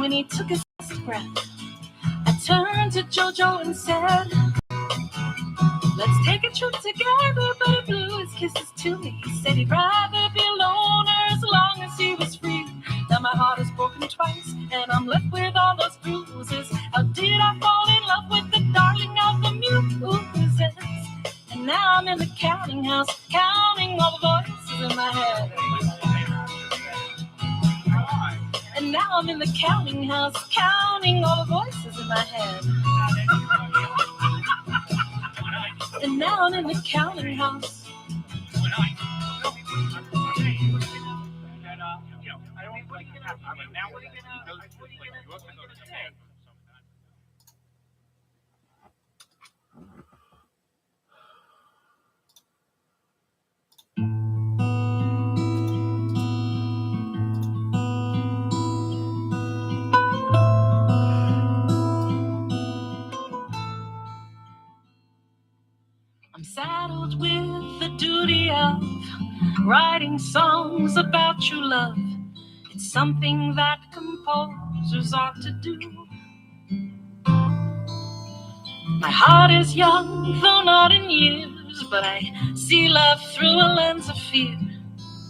when he took his last breath, I turned to Jojo and said, let's take a trip together, but he blew his kisses to me. He said he'd rather be a loner as long as he was free. Now my heart is broken twice, and I'm left with all those bruises. How did I fall in love with the darling of the muses? And now I'm in the counting house, counting all the voices in my head. And now I'm in the counting house, counting all the voices in my head. And now I'm in the counting house. I'm saddled with the duty of writing songs about true love. It's something that composers ought to do. My heart is young, though not in years, but I see love through a lens of fear.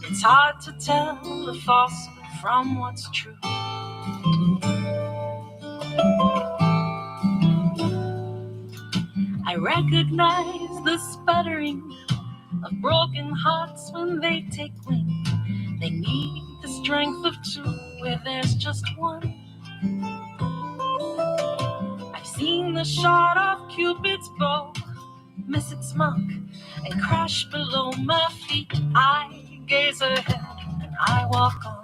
It's hard to tell the false from what's true. I recognize the sputtering of broken hearts when they take wing. They need the strength of two where there's just one. I've seen the shot of Cupid's bow miss its mark and crash below my feet. I gaze ahead and I walk on.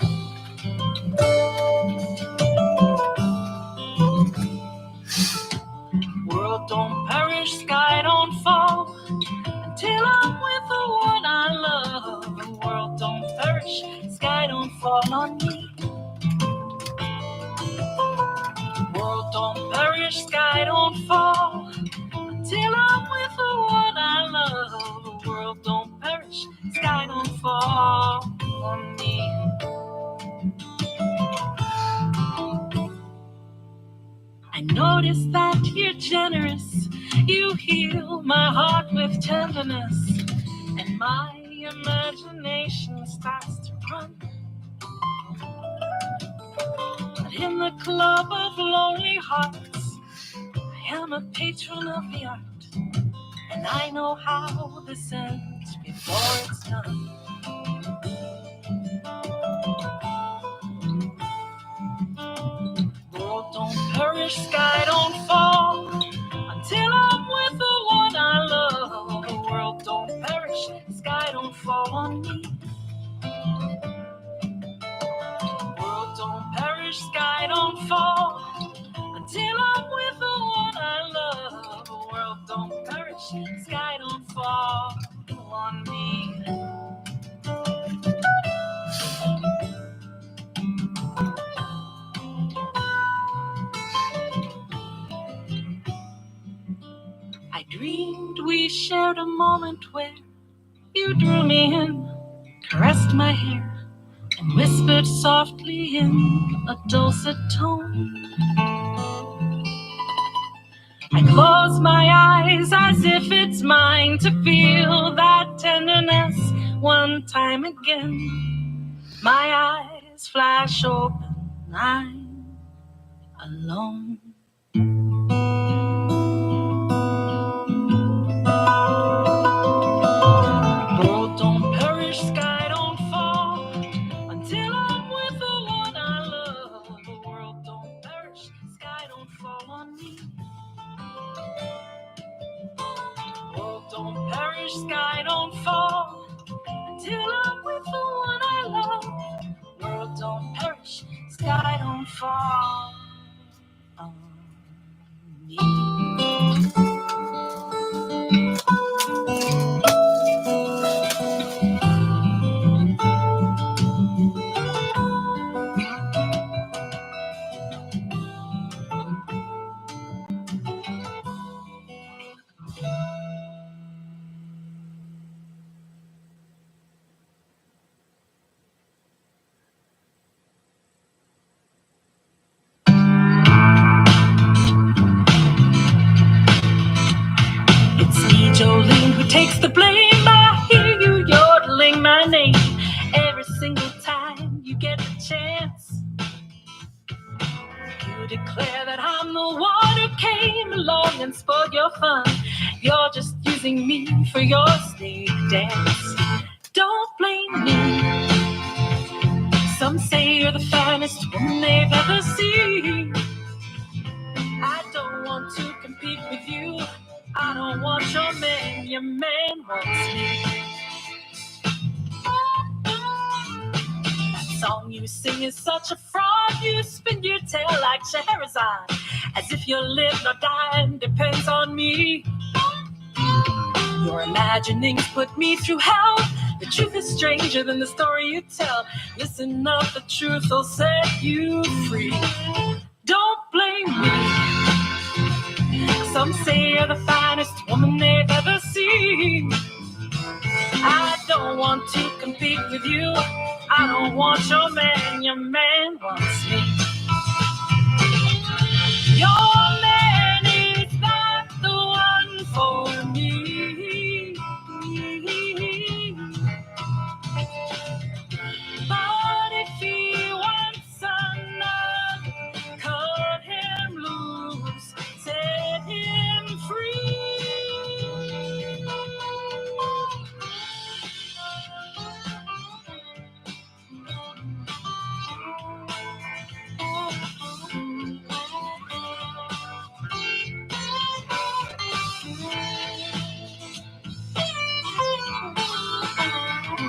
World don't perish, sky don't fall until I'm with the one I love. The world don't perish, sky don't fall on me. World don't perish, sky don't fall until I'm with the one I love. The world don't perish, sky don't fall on me. I notice that you're generous. You heal my heart with tenderness, and my imagination starts to run. But in the club of lonely hearts, I am a patron of the art, and I know how this ends before it's done. World don't perish, sky don't fall until I'm with the one I love. The world don't perish, sky don't fall on me. World don't perish, sky don't fall until I'm with the one I love. The world don't perish, sky don't fall on me. I dreamed we shared a moment where you drew me in, caressed my hair, and whispered softly in a dulcet tone. I close my eyes as if it's mine to feel that tenderness one time again. My eyes flash open, I'm alone. World don't perish, sky don't fall until I'm with the one I love. The world don't perish, sky don't fall on me. World don't perish, sky don't fall until I'm with the one I love. World don't perish, sky don't fall on me. takes the blame? I hear you yodeling my name every single time you get the chance. You declare that I'm the one who came along and spoiled your fun. You're just using me for your snake dance. Don't blame me. Some say you're the finest woman they've ever seen. I don't want to compete with you. I don't want your man wants me. That song you sing is such a fraud. You spin your tail like Scheherazade, as if your live or die depends on me. Your imaginings put me through hell. The truth is stranger than the story you tell. Listen up, the truth will set you free. Don't blame me. Some say you're the finest woman they've ever seen. I don't want to compete with you. I don't want your man wants me. Your man is not the one for me. But if he wants another, cut him loose, set him free.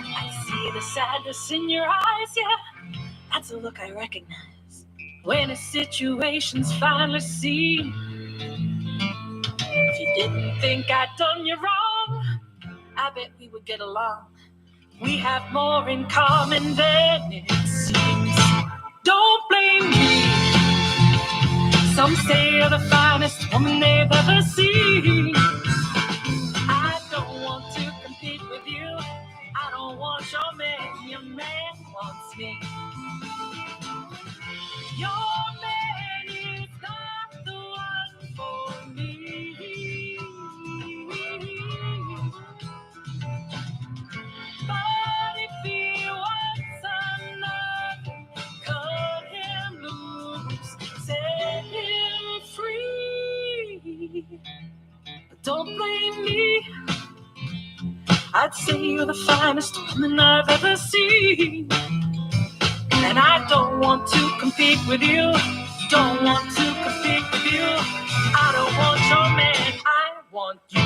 I see the sadness in your eyes, yeah, that's a look I recognize. When a situation's finally seen, if you didn't think I'd done you wrong, I bet we would get along. We have more in common than it seems. Don't blame me. Some say you're the finest woman they've ever seen. I don't want to compete with you. I don't want your man wants me. Your man is not the one for me. But if he wants another, cut him loose, set him free. But don't blame me. I'd say you're the finest woman I've ever seen. And I don't want to compete with you. Don't want to compete with you. I don't want your man, I want you.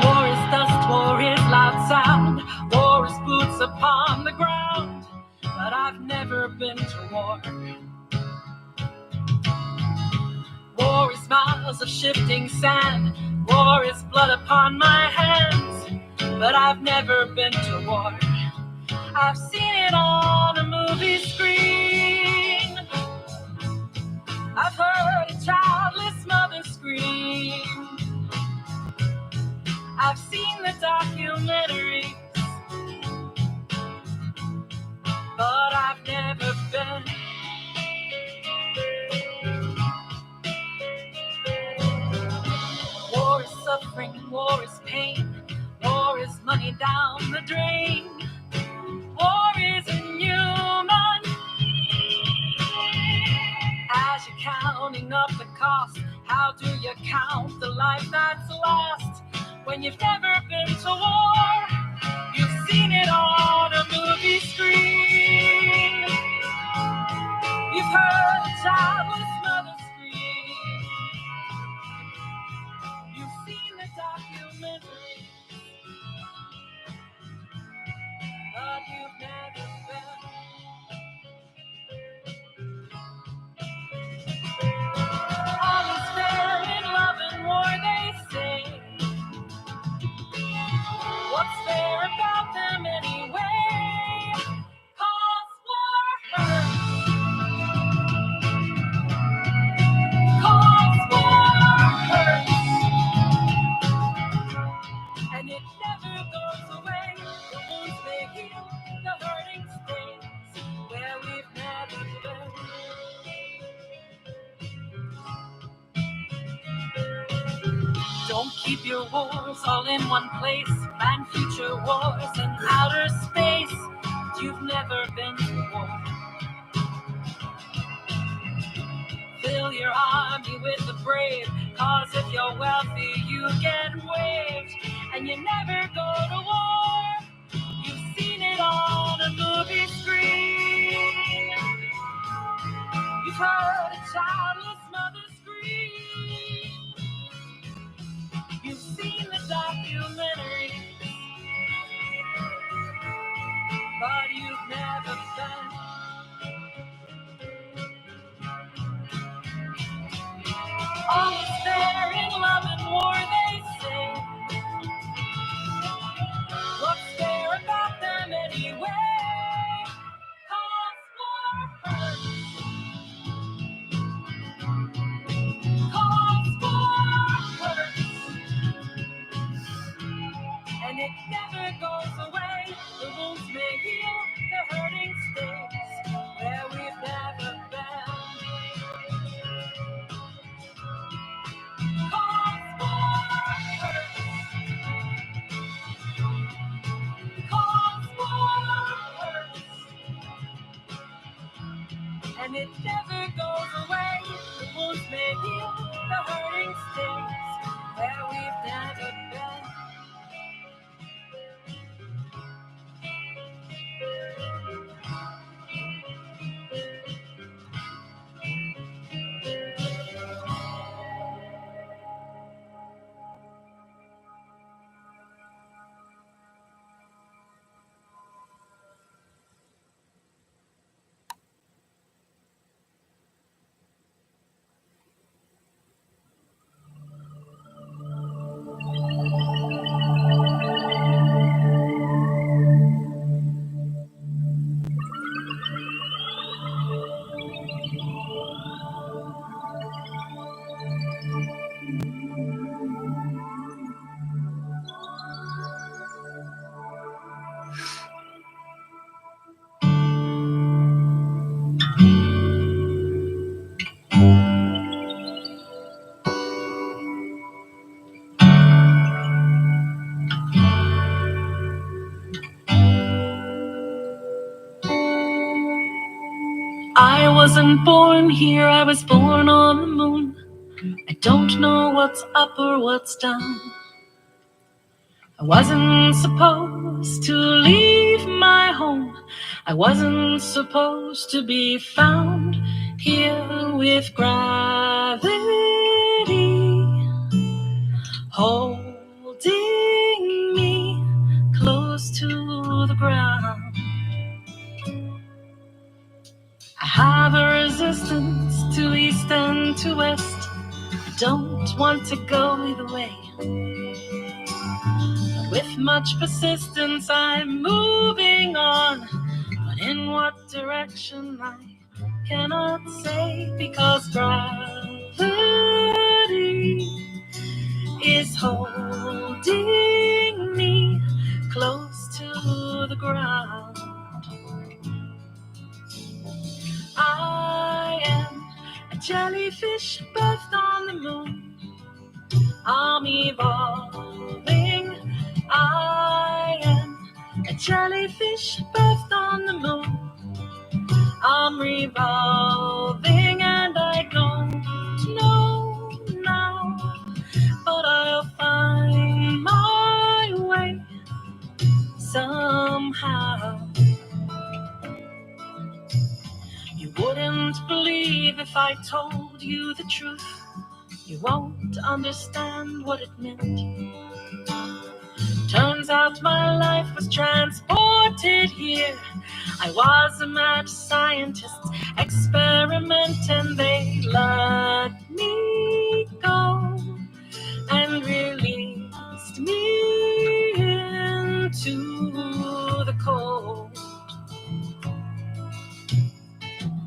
War is dust, war is loud sound. War is boots upon the ground. But I've never been to war. War is miles of shifting sand. War is blood upon my hands. But I've never been to war. I've seen it on a movie screen. I've heard a childless mother scream. I've seen the documentaries, but I've never been. War is suffering, war is pain. War is money down the drain. War is inhuman. As you're counting up the cost, how do you count the life that's lost? When you've never been to war, you've seen it on a movie screen. You've heard a childless mother scream. You've seen the documentary, but you've never been. All is fair in love and war, they say. What's fair about them anyway? Cause war hurts. keep your wars all in one place. Plan future wars in outer space. But you've never been to war. Fill your army with the brave, cause if you're wealthy, you get waived. And you never go to war. You've seen it on a movie screen. You've heard a childless mother scream. You've seen the documentary, but you've never been. All is fair in love and war, they say. What's fair about them anyway? Cause war hurts. Cause war hurts. And it never goes away. The wounds may heal, the hurting stays where we've never been. Cause war hurts. Cause war hurts. And it never goes away. The wounds may heal, the hurting stays where we've never been. I wasn't born here, I was born on the moon. I don't know what's up or what's down. I wasn't supposed to leave my home. I wasn't supposed to be found here with gravity holding me close to the ground. I have a resistance to east and to west. I don't want to go either way. But with much persistence I'm moving on. But in what direction I cannot say, because gravity is holding me close to the ground. I am a jellyfish birthed on the moon. I'm evolving. I am a jellyfish birthed on the moon. I'm revolving and I don't know now, but I'll find my way somehow. You wouldn't believe if I told you the truth. You won't understand what it meant. Turns out my life was transported here. I was a mad scientist experiment, and they let me go and released me into the cold.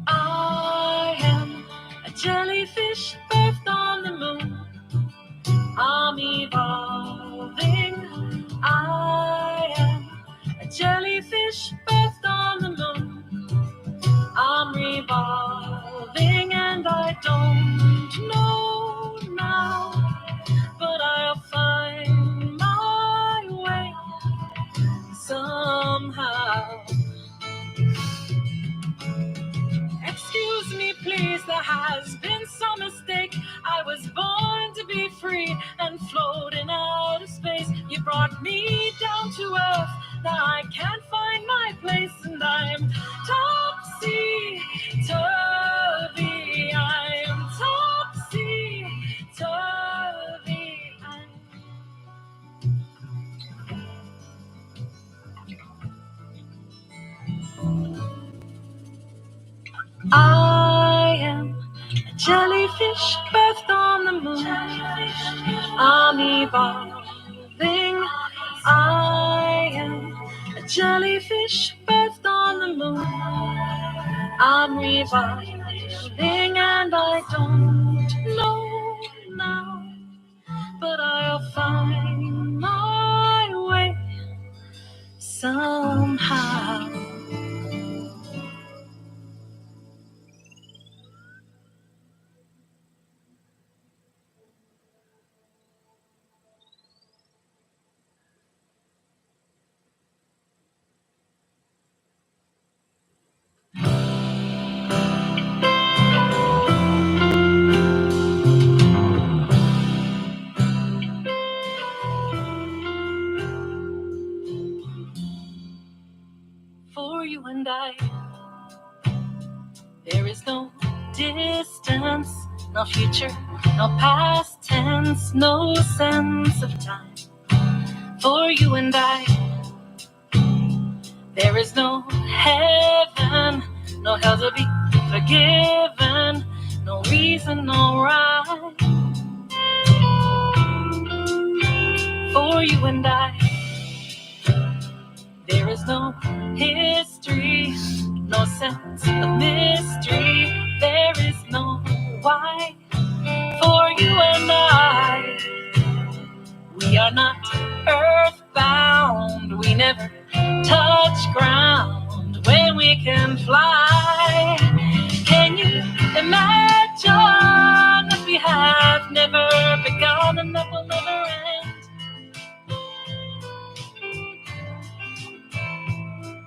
I am a jellyfish birthed on the moon. I'm evolving. I am a jellyfish birthed on the moon. I'm revolving and I don't jellyfish birthed on the moon. I'm evolving. I am a jellyfish birthed on the moon. I'm revolving and I don't know now, but I'll find my way somehow. For you and I, there is no distance, no future, no past tense, no sense of time. For you and I, there is no heaven, no hell to be forgiven, no reason, no rhyme. For you and I, there is no history, no sense of mystery. There is no why. For you and I, we are not earthbound. We never touch ground when we can fly. Can you imagine that we have never begun and that will never end?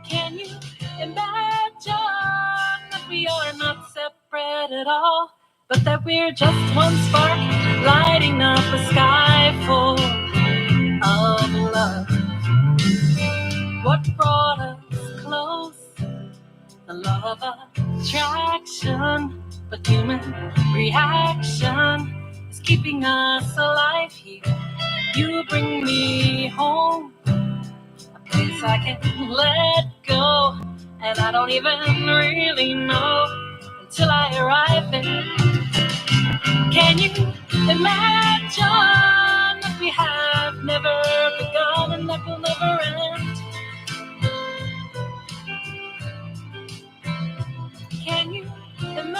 Can you imagine that we are not separate at all, but that we're just one spark lighting up a sky full of love? What brought us close? The law of attraction, but human reaction is keeping us alive here. You bring me home, a place I can't let go, and I don't even really know until I arrive there. Can you imagine that we have never begun and that will never end? Can you imagine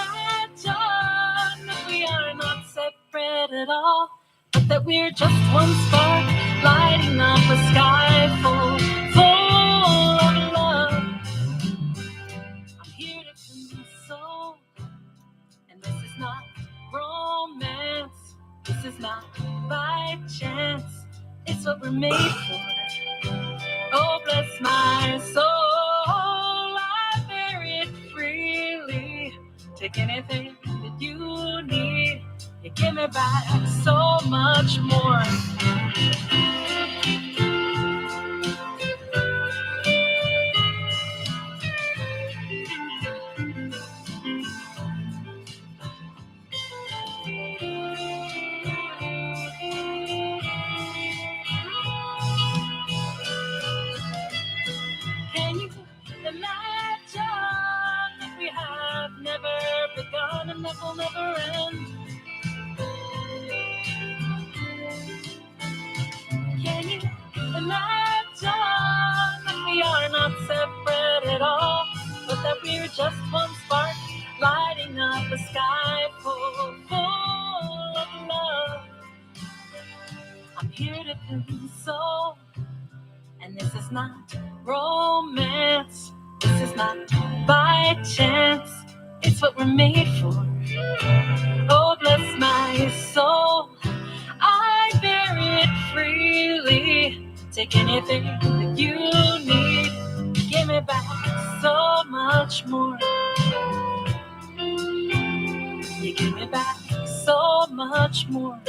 that we are not separate at all, but that we're just one spark lighting up a sky full of love? I'm here to console, and this is not romance. This is not by chance. It's what we're made for. Oh, bless my soul, I bear it freely. Take anything that you need. You give me back so much more. Can you imagine that we have never begun and that will never end? Can you imagine that we are not separate at all, but that we're just one spark lighting up a sky full of love? I'm here to console, and this is not romance. This is not by chance. It's what we're made for. Oh, bless my soul, I bear it freely. Take anything that you need. Give me back so much more. You give me back so much more.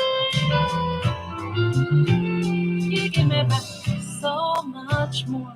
You give me back so much more.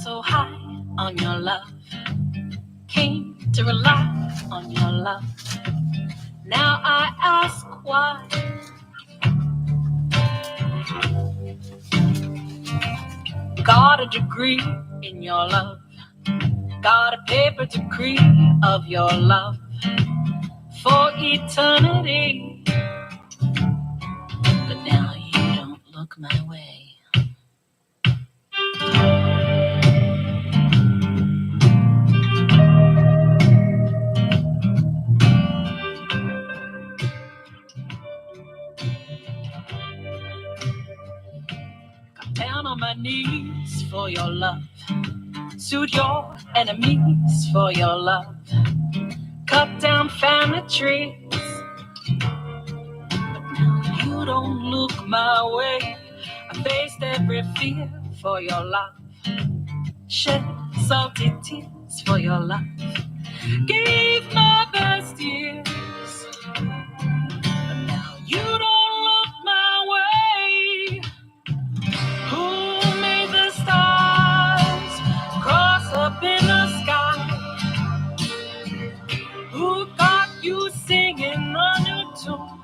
so high on your love, came to rely on your love. Now I ask why. Got a degree in your love, got a paper degree of your love for eternity. But now you don't look my way. Got down on my knees for your love, sued your enemies for your love, cut down family trees. But now you don't look my way. I faced every fear for your love, shed salty tears for your love, gave my best years. But now you don't look my way. Who made the stars cross up in the sky? Who got you singing a new tune?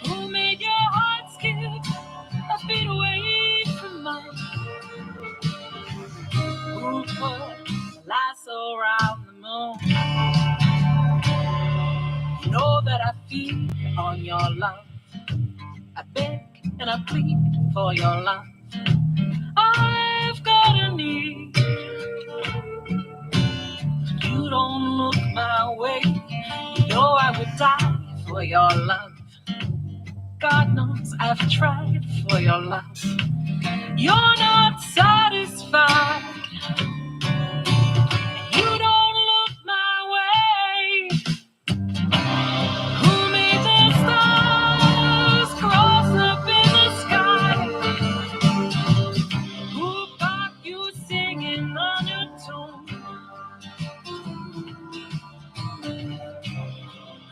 Who made your heart skip a beat away from mine? Who put a lasso around the moon? You know that I feed on your love. I beg and I plead for your love. I've got a need. You don't look my way. You know I would die for your love. God knows I've tried for your love. You're not satisfied. You don't look my way. Who made the stars cross up in the sky? Who got you singing a new tune?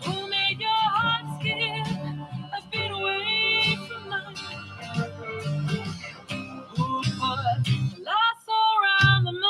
Who made your heart skip a beat away from mine? Who put a lasso around the moon?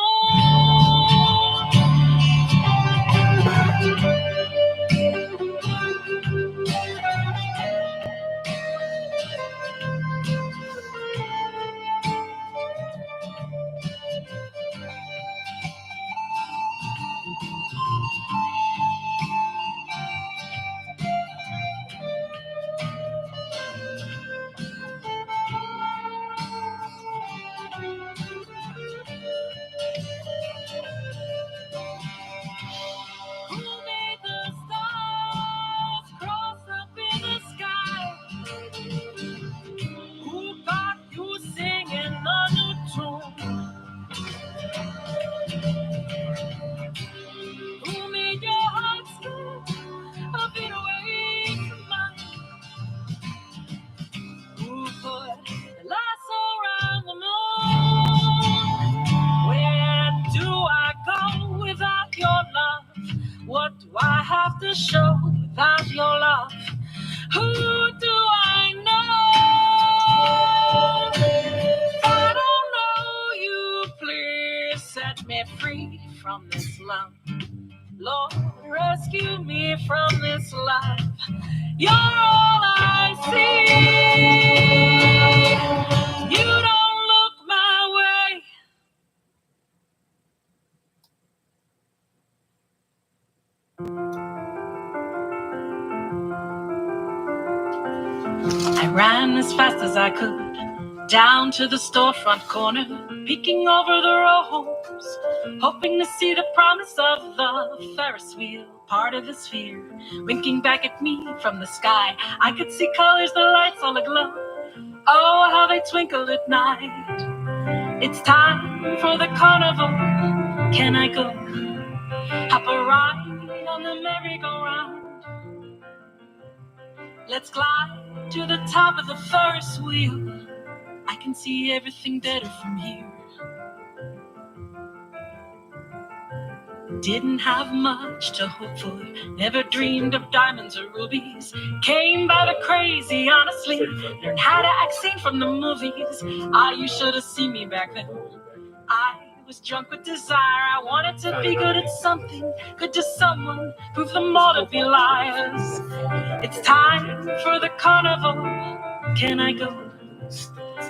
Who made the stars cross up in the sky? Who got you singing a new tune? Who made your heart skip a beat away from mine? Who put the lasso around the moon? Where do I go without your love? What do I have to show without your love? Who do I know? I don't know you. Please set me free from this love. Lord, rescue me from this life. You're all I see. You don't look my way. I ran as fast as I could down to the storefront corner, peeking over the rows, hoping to see the promise of the Ferris wheel, part of the sphere, winking back at me from the sky. I could see colors, the lights all aglow. Oh, how they twinkled at night. It's time for the carnival. Can I go? Hop a ride on the merry-go-round. Let's climb to the top of the Ferris wheel. I can see everything better from here. Didn't have much to hope for, never dreamed of diamonds or rubies. Came by the crazy, honestly. Learned how to act sane from the movies. You should have seen me back then. I was drunk with desire. I wanted to be good at something, good to someone, prove them all to be liars. It's time for the carnival. Can I go?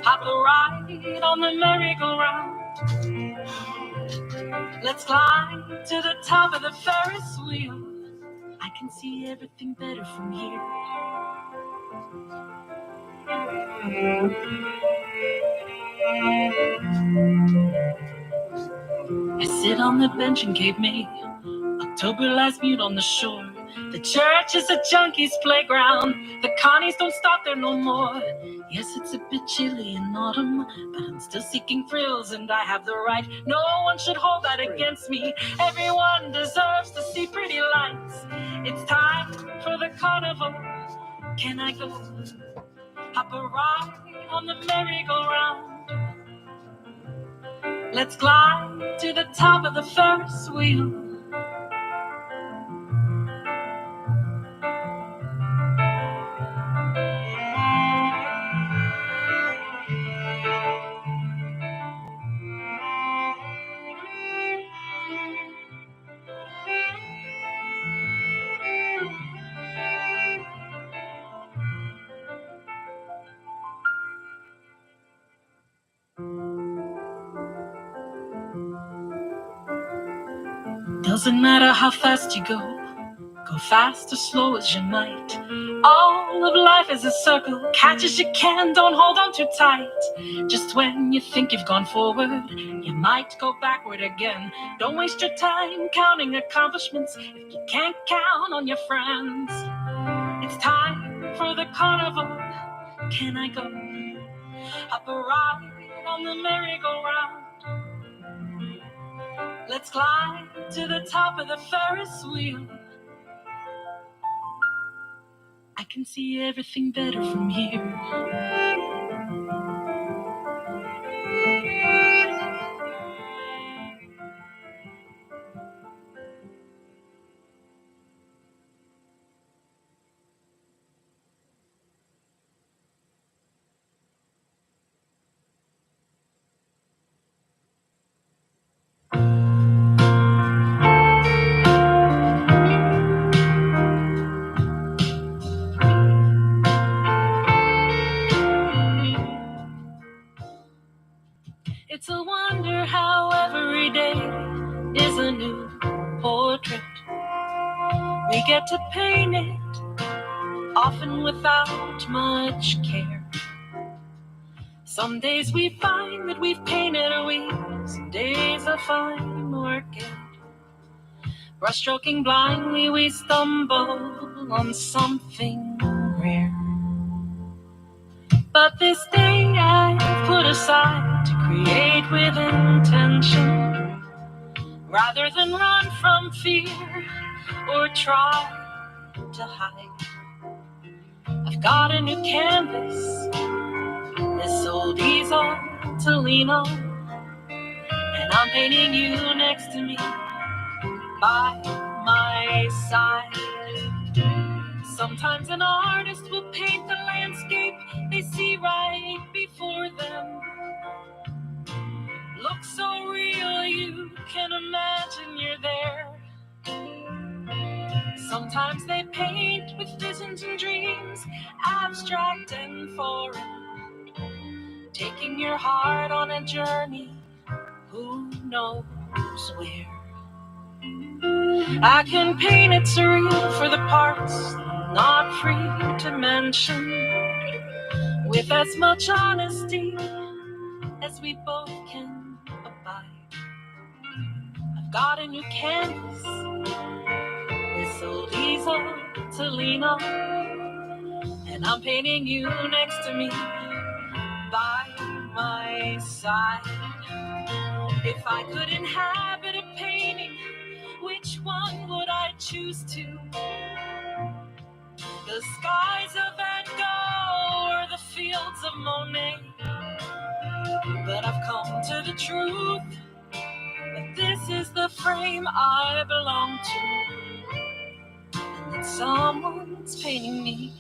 Hop a ride on the merry-go-round. Let's climb to the top of the Ferris wheel. I can see everything better from here. I sit on the bench in Cape May. October lies mute on the shore. The church is a junkie's playground. The connies don't stop there no more. Yes, it's a bit chilly in autumn, but I'm still seeking thrills and I have the right. No one should hold that against me. Everyone deserves to see pretty lights. It's time for the carnival. Can I go? Hop a ride on the merry-go-round. Let's glide to the top of the Ferris wheel. Doesn't matter how fast you go fast or slow as you might. All of life is a circle, catch as you can, don't hold on too tight. Just when you think you've gone forward, you might go backward again. Don't waste your time counting accomplishments if you can't count on your friends. It's time for the carnival. Can I go? Hop a ride on the merry-go-round. Let's climb to the top of the Ferris wheel. I can see everything better from here. It's a wonder how every day is a new portrait. We get to paint it, often without much care. Some days we find that we've painted a wheel. Some days are fine or good. Brushstroking blindly, we stumble on something rare. But this day I've put aside to create with intention, rather than run from fear or try to hide. I've got a new canvas, this old easel to lean on, and I'm painting you next to me, by my side. Sometimes an artist will paint the landscape they see right before them. Looks so real you can imagine you're there. Sometimes they paint with visions and dreams, abstract and foreign, taking your heart on a journey, who knows where. I can paint it surreal for the parts not free to mention, with as much honesty as we both can abide. I've got a new canvas, this old easel to lean on, and I'm painting you next to me, by my side. If I could inhabit a painting, which one would I choose to? The skies of Van Gogh or the fields of Monet? But I've come to the truth that this is the frame I belong to, and that someone's painting me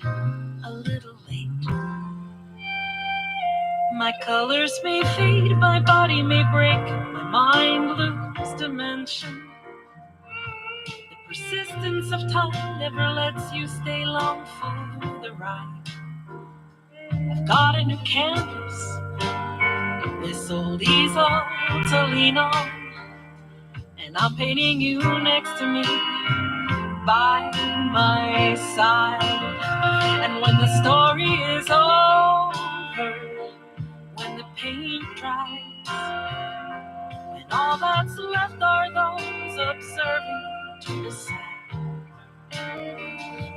a little late. My colors may fade, my body may break, my mind lose dimension. The persistence of time never lets you stay long for the ride. I've got a new canvas, this old easel to lean on, and I'm painting you next to me, by my side. And when the story is over, when the paint dries, when all that's left are those observing to the side,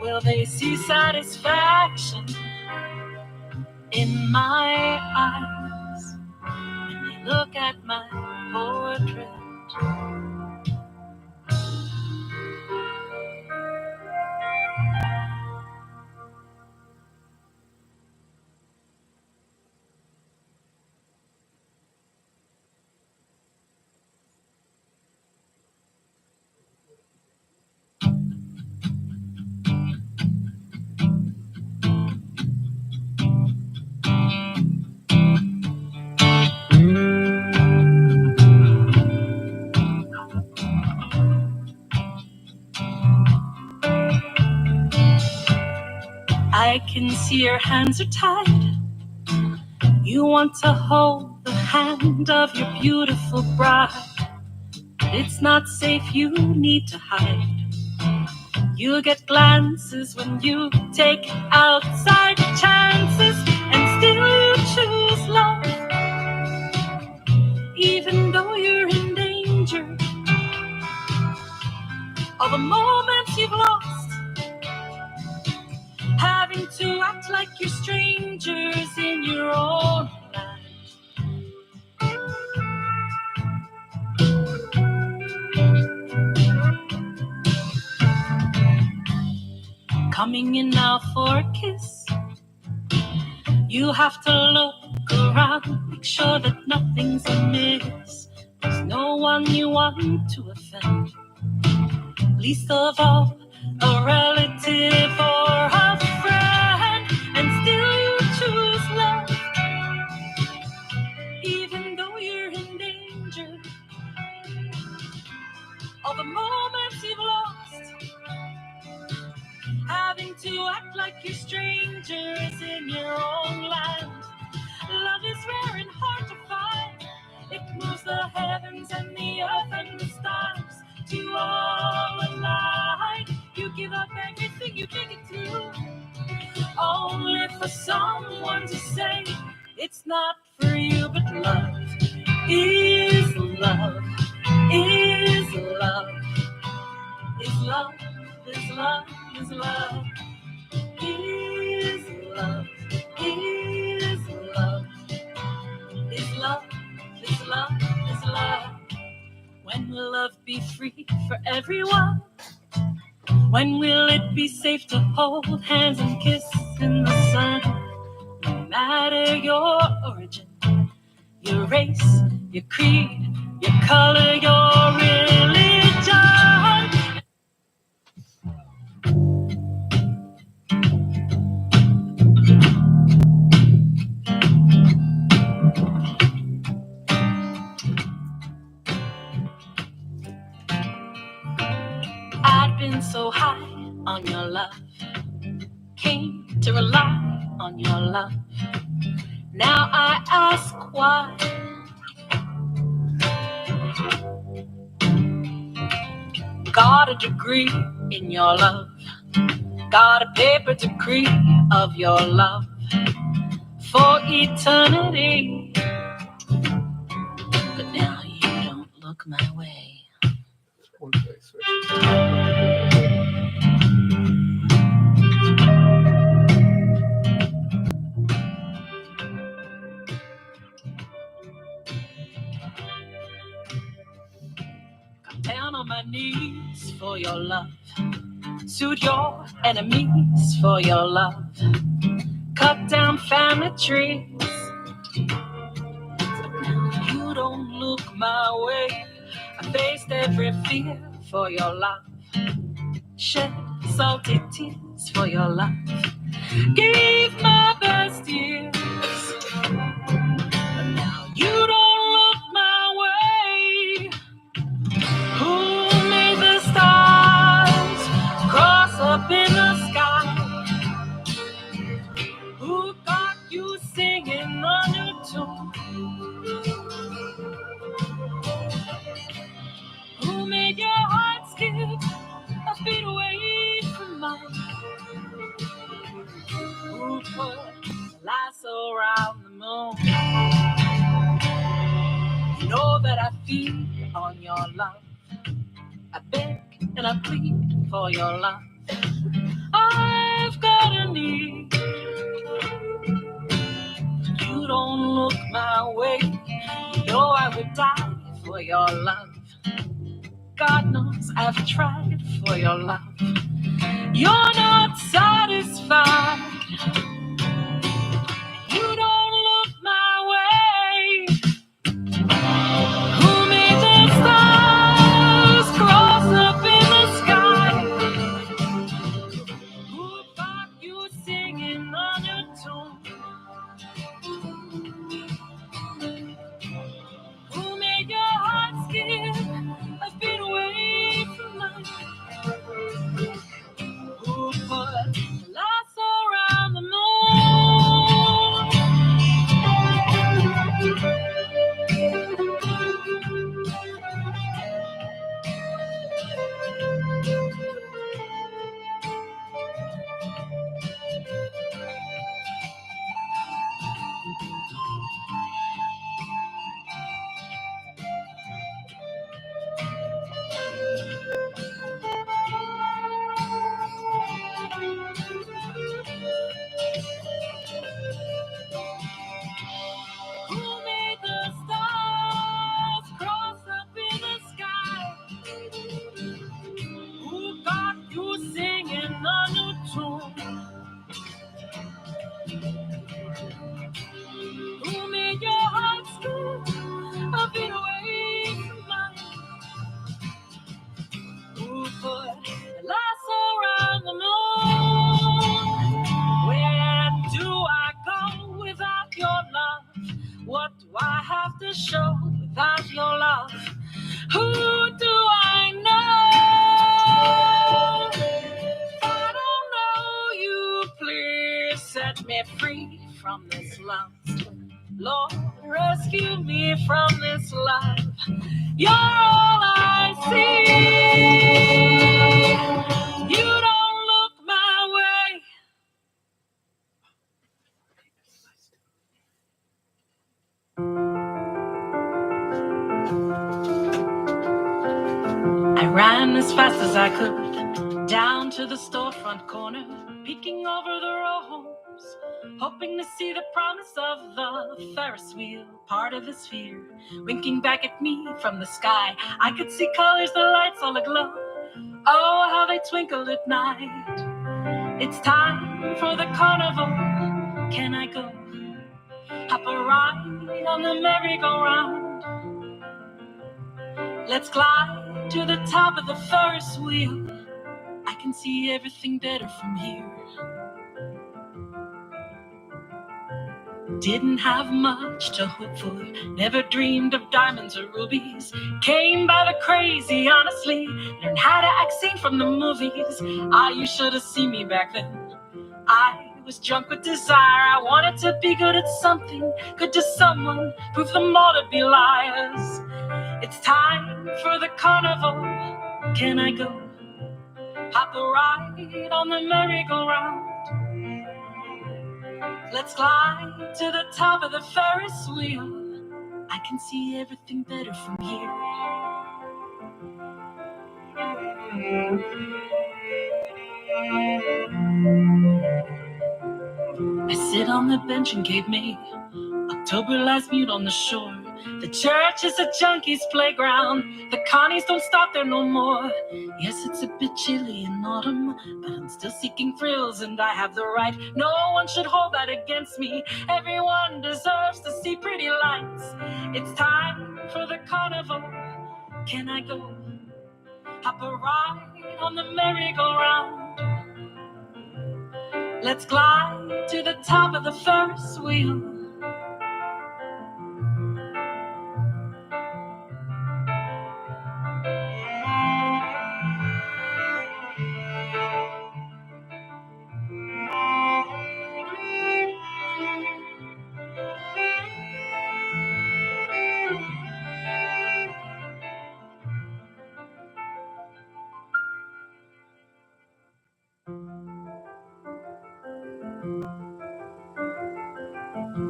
will they see satisfaction in my eyes when they look at my portrait? I can see your hands are tied. You want to hold the hand of your beautiful bride. But it's not safe, you need to hide. You get glances when you take outside chances, and still you choose love, even though you're in danger. All the moments you've lost, having to act like you're strangers in your own land. Coming in now for a kiss, you have to look around, make sure that nothing's amiss. There's no one you want to offend, least of all a relative or a friend. And still you choose love, even though you're in danger. All the moments you've lost, having to act like you're strangers in your own land. Love is rare and hard to find. It moves the heavens and the earth and the stars to all align. You give up everything you think it through, only for someone to say it's not for you. But love is love, is love, is love, is love, is love, is love, is love, is love, is love, is love. When will love be free for everyone? When will it be safe to hold hands and kiss in the sun? No matter your origin, your race, your creed, your color, your religion. I'd been so high on your love, came to rely on your love. Now I ask why. Got a degree in your love, got a paper degree of your love for eternity. But now you don't look my way. Got down on my knees for your love, sued your enemies for your love, cut down family trees. But now you don't look my way. faced every fear for your love, shed salty tears for your love, gave my best years, but now you don't look my way. Who made the stars cross up in the sky? Who got you singing on your tune? Who made your heart skip a beat away from mine? Who put a lasso around the moon? You know that I feed on your love. I beg and I plead for your love. I've got a need. You don't look my way. You know I would die for your love. God knows I've tried for your love. You're not satisfied. You don't look my way. Who made the stars cross up in the sky? Who got you singing on your tune? Who made your heart skip a beat away from mine? Who put a lasso around the moon? Who made the stars cross up in the sky? Who got you singing a new tune? Who made your heart skip a beat away from mine? Who put a lasso around the moon? Where do I go without your love? What do I have to show without your love? Who do I know? If I don't know you, please set me free from this lust. Lord, rescue me from this love. You're all I see. You don't look my way. I ran as fast as I could down to the storefront corner, peeking over the row homes, hoping to see the promise of the Ferris wheel, part of the sphere, winking back at me from the sky. I could see colors, the lights all aglow. Oh, how they twinkled at night. It's time for the carnival. Can I go? Hop a ride on the merry-go-round. Let's climb to the top of the Ferris wheel. I can see everything better from here. Didn't have much to hope for, never dreamed of diamonds or rubies. Came by the crazy, honestly. Learned how to act seen from the movies. You should have seen me back then. I was drunk with desire. I wanted to be good at something, good to someone, prove them all to be liars. It's time for the carnival. Can I go? Hop a ride on the merry-go-round. Let's climb to the top of the Ferris wheel. I can see everything better from here. I sit on the bench and gave me October lies mute on the shore. The church is a junkie's playground. The connies don't stop there no more. Yes, it's a bit chilly in autumn, but I'm still seeking thrills and I have the right. No one should hold that against me. Everyone deserves to see pretty lights. It's time for the carnival. Can I go hop a ride on the merry-go-round? Let's glide to the top of the Ferris wheel.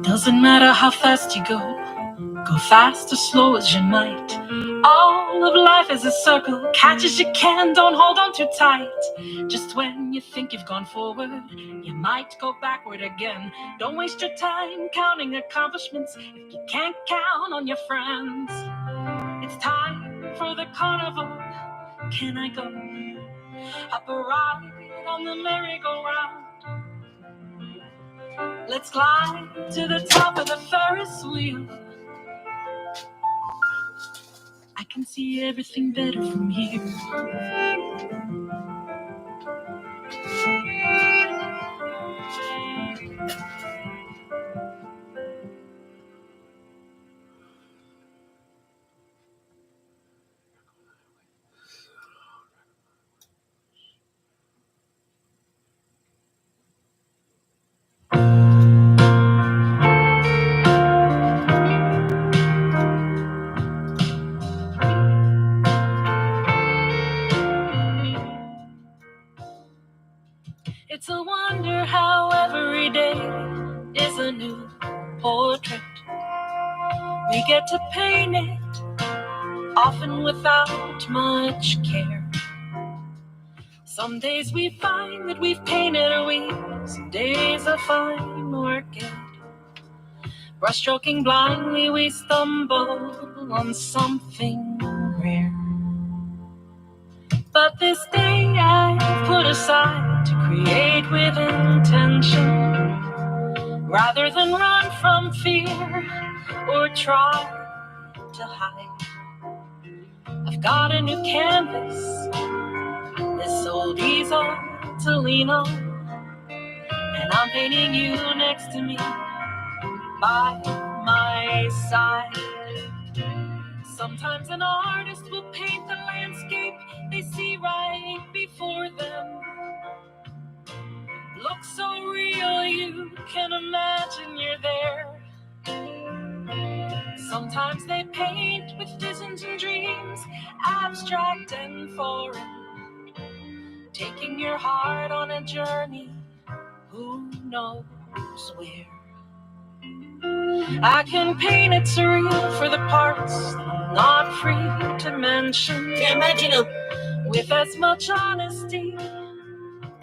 Doesn't matter how fast you go fast or slow as you might. All of life is a circle, catch as you can, don't hold on too tight. Just when you think you've gone forward, you might go backward again. Don't waste your time counting accomplishments if you can't count on your friends. It's time for the carnival. Can I go up a ride on the merry-go-round? Let's climb to the top of the Ferris wheel. I can see everything better from here. It's a wonder how every day is a new portrait. We get to paint it, often without much care. Some days we find that we've painted a week, some days a fine orchid. Brushstroking blindly, we stumble on something rare. But this day I've put aside to create with intention, rather than run from fear or try to hide. I've got a new canvas, this old easel to lean on, and I'm painting you next to me, by my side. Sometimes an artist will paint the landscape they see right before them. Looks so real you can imagine you're there. Sometimes they paint with visions and dreams, abstract and foreign, taking your heart on a journey, who knows where. I can paint it surreal for the parts I'm not free to mention. Can't mention them. With as much honesty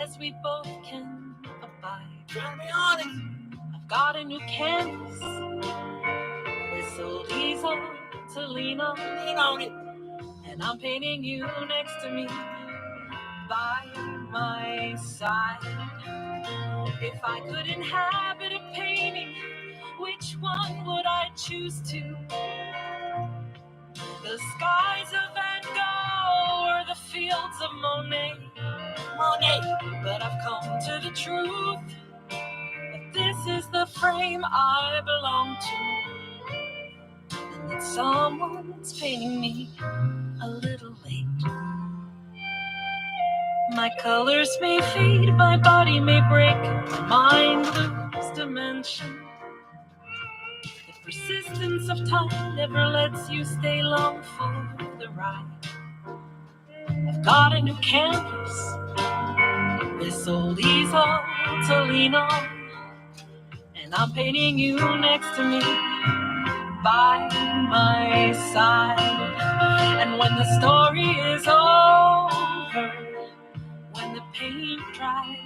as we both can abide. Try to be honest. I've got a new canvas, this old easel to lean on it, and I'm painting you next to me, by my side. If I could inhabit a painting, which one would I choose to? The skies of Van Gogh or the fields of Monet. But I've come to the truth that this is the frame I belong to, and that someone's painting me a little late. My colors may fade, my body may break, my mind lose dimension. The persistence of time never lets you stay long for the ride. I've got a new canvas, this old easel to lean on, and I'm painting you next to me, by my side. And when the story is over, when the paint dries,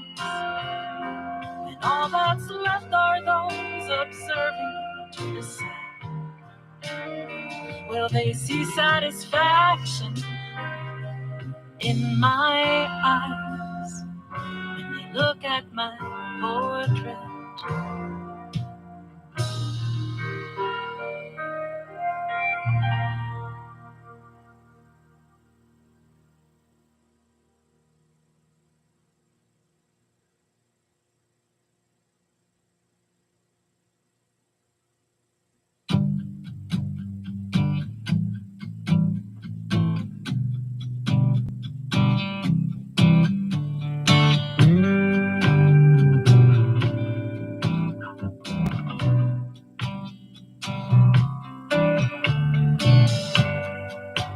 and all that's left are those observing to the side, will they see satisfaction in my eyes when they look at my portrait?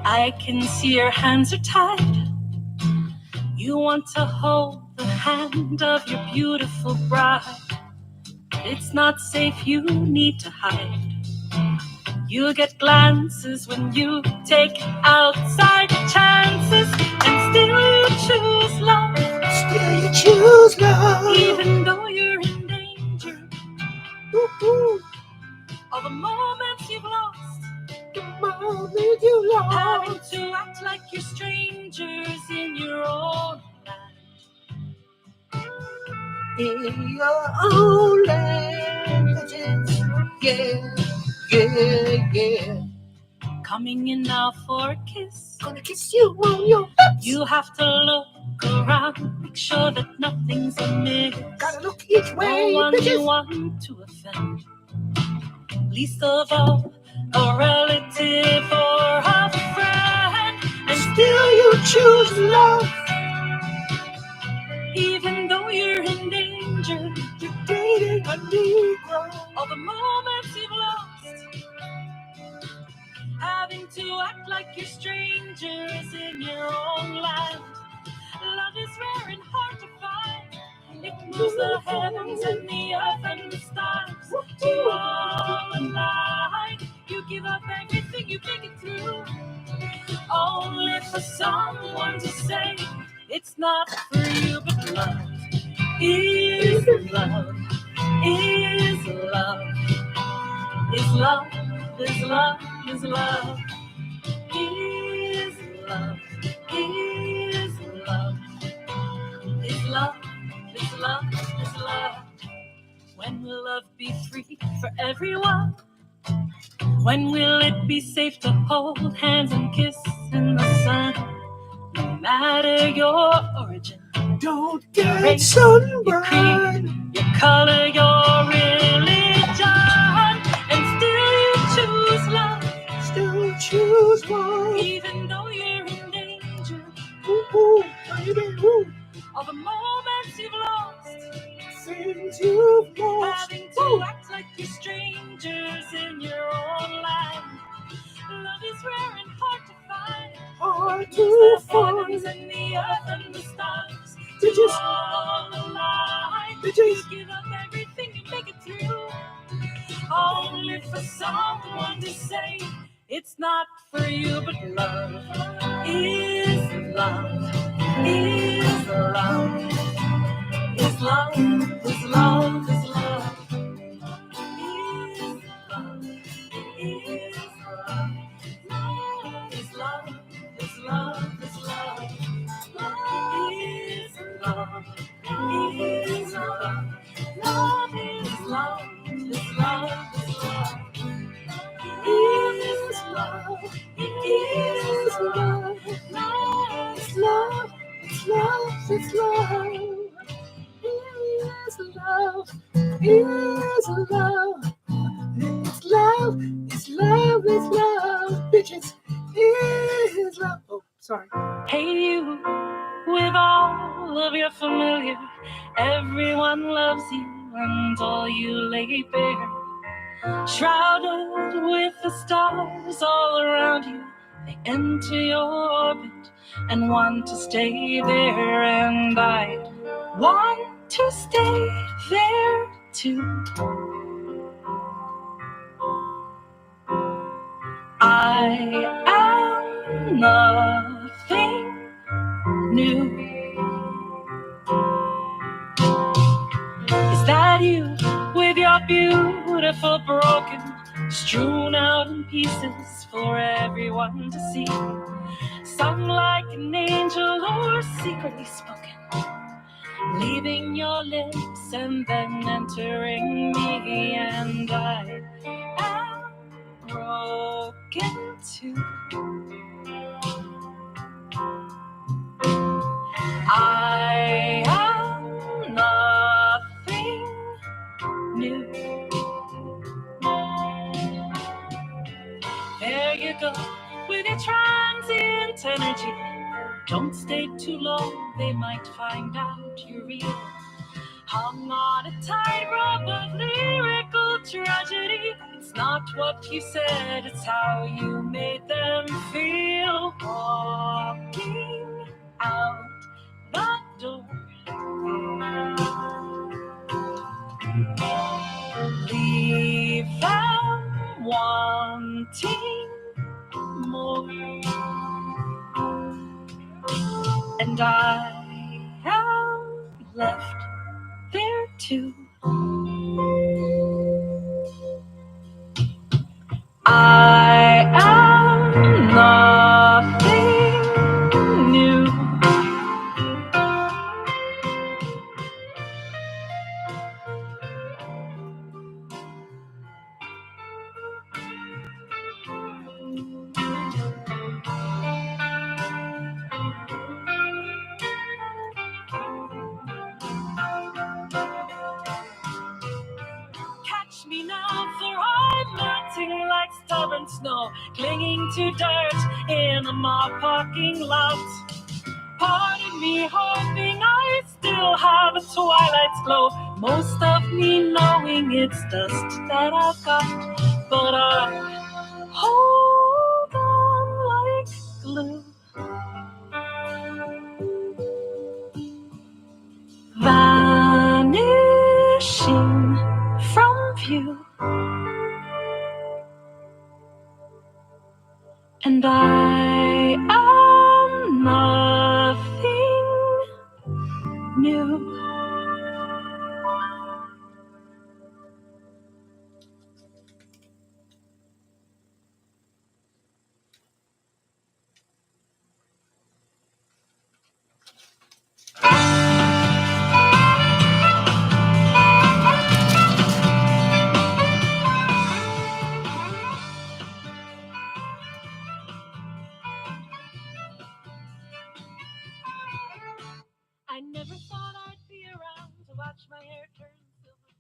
I can see your hands are tied. You want to hold the hand of your beautiful bride. It's not safe, you need to hide. You get glances when you take outside chances, and still you choose love. Still you choose love. Even though you're in danger. Woo-hoo. All the moments you've lost. The moment you lost. Having to act like you're strangers in your own land. In your own languages. Yeah, yeah, yeah. Coming in now for a kiss. Gonna kiss you on your lips. You have to look around, make sure that nothing's amiss. Gotta look each way, no one bitches. You want to offend, least of all a relative or a friend. And still you choose love. Even though you're in danger, you're dating a Negro. All the moments you've lost, having to act like you're strangers in your own land. Love is rare and hard to find. It moves the heavens and the earth and the stars. You all align. You give up everything, you make it through. Only for someone to say it's not for you, but love is love. Is love. Is love. Is love. Is love. Is love. Is love. Is love. Is love. Is love. When will love be free for everyone? When will it be safe to hold hands and kiss in the sun? No matter your origin, don't get race, sunburned. Your creed, your color, your religion, and still you choose love. Still choose love. Even though you're in danger. Ooh, baby, ooh. All the moments you've lost, things you've lost. Having to act like you're strangers in your own land. Love is rare and hard to find. Hard to the find. Heavens and the earth and the stars. Did you all alive? Did you give up everything and make it through? Only for someone to say it's not for you, but love is love. Is love. Is love. Is love. Is love. Is love. Is love. Love is love. Is love. Is love. Love is love. Is love. Love is love. Is love. Is love. Is love. Is love. Love is love. It's love. It's love. It's love. It's love. It's love. It's love. It's love. Bitches. It's love. Oh, sorry. Hey, you, with all of your familiar, everyone loves you and all you lay bare. Shrouded with the stars all around you, they enter your orbit and want to stay there, and I want to stay there too. I am nothing new. Is that you with your beautiful broken, strewn out in pieces for everyone to see? Sung like an angel or secretly spoken, leaving your lips and then entering me, and I am broken too. I am nothing new. There you go with your transient energy. Don't stay too long, they might find out you're real. Hung on a tightrope of lyrical tragedy. It's not what you said, it's how you made them feel. and I am left there too. I am nothing new. Catch me now, for I'm melting like stubborn snow, clinging to dirt in a mall parking lot. Pardon me, hoping I still have a twilight's glow, most of me knowing it's dust that I've got, but I hold on like glue. Vanishing from view, and I am nothing new. I never thought I'd be around to watch my hair turn silver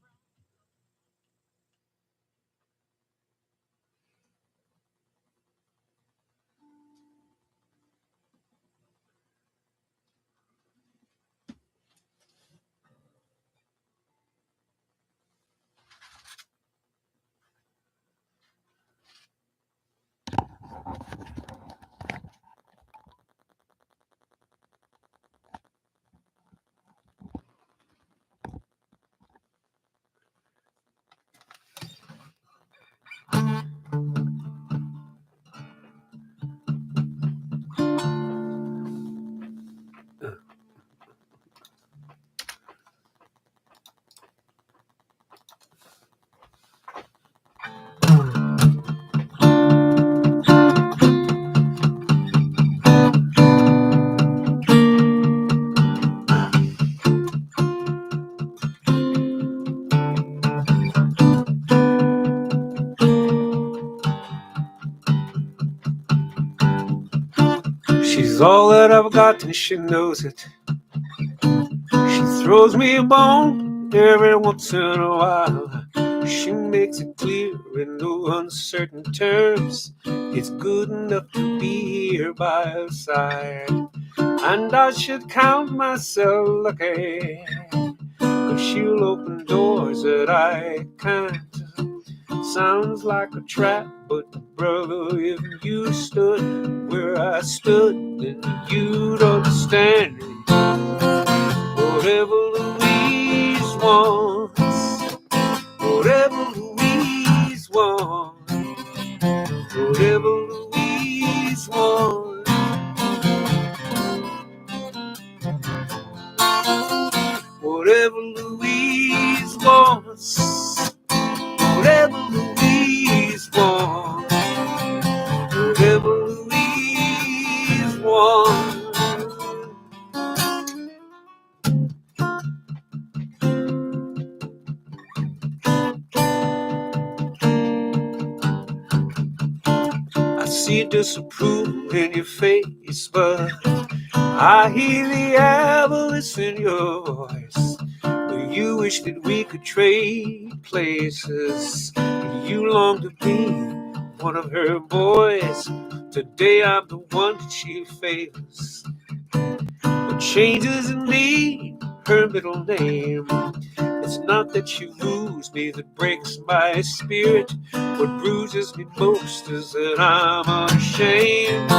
brown. She's all that I've got and she knows it. She throws me a bone every once in a while. She makes it clear in no uncertain terms it's good enough to be here by her side. And I should count myself lucky, 'cause she'll open doors that I can't. Sounds like a trap, but brother, if you stood where I stood, then you'd understand me. Whatever Louise wants, whatever Louise wants, whatever Louise wants, whatever Louise wants, whatever Louise wants, whatever Louise wants. I see disapproval in your face, but I hear the avarice in your voice. You wish that we could trade places. You long to be one of her boys. Today I'm the one that she favors. What changes in me, her middle name. It's not that she woos me that breaks my spirit. What bruises me most is that I'm unashamed.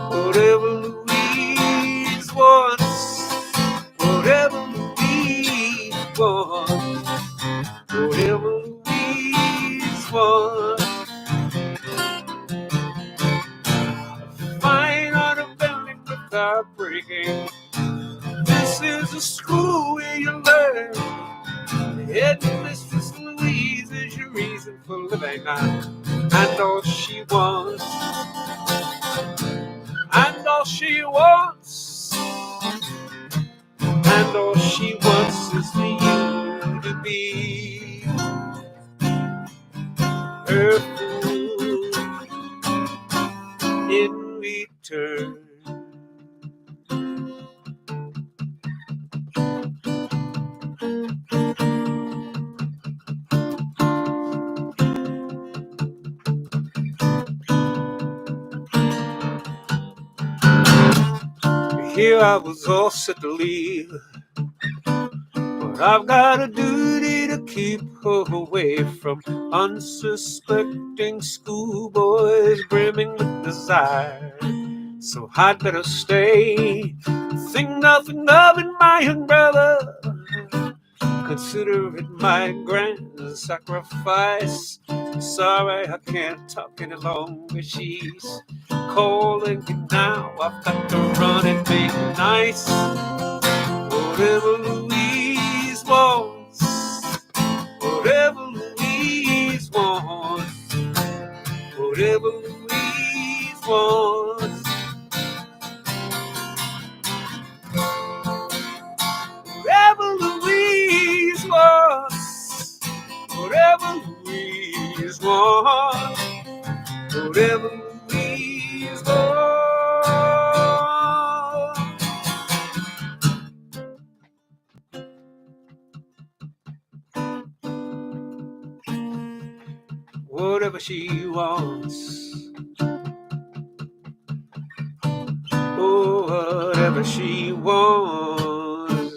Whatever Louise wants, whatever Louise wants, whatever Louise wants. Fine on a belly with our bread. breaking. This is a school where you learn. Headmistress Louise is your reason for living on. And all she wants, and all she wants, and all she wants is for you to be her fool in return. Here I was all set to leave, but I've got a duty to keep her away from unsuspecting schoolboys brimming with desire. So I'd better stay. Think nothing of it, my young brother. Consider it my grand sacrifice. Sorry, I can't talk any longer. She's calling me now. I've got to run and make it nice. Whatever Louise wants, whatever Louise wants, whatever Louise wants, whatever Louise wants, whatever Louise wants, whatever Louise wants. Whatever she wants, oh, whatever she wants.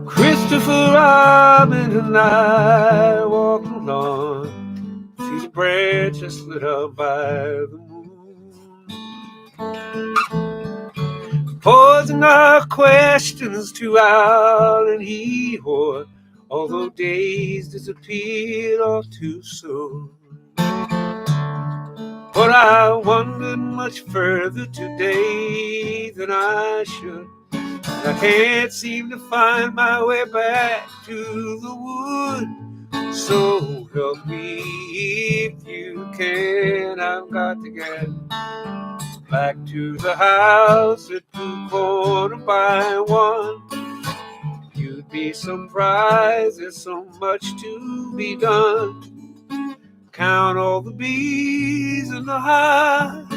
Christopher Robin and I walk along, see the branches lit up by the moon. Posing our questions to Al and he or although days disappeared all too soon. But I wandered much further today than I should. I can't seem to find my way back to the wood. So help me if you can. I've got to get back to the house at 2:45. You'd be surprised, there's so much to be done. Count all the bees in the hive,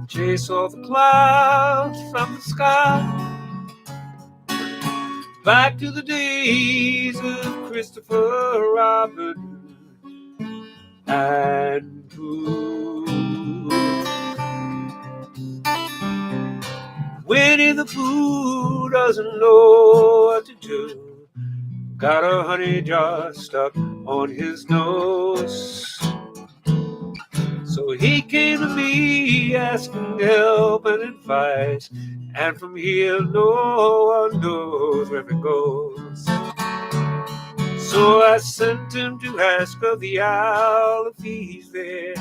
chase all the clouds from the sky. Back to the days of Christopher Robin and Pooh. Winnie the Pooh doesn't know what to do. Got a honey jar stuck on his nose. So he came to me asking help and advice. And from here no one knows where it goes. So I sent him to ask of the owl if he's there,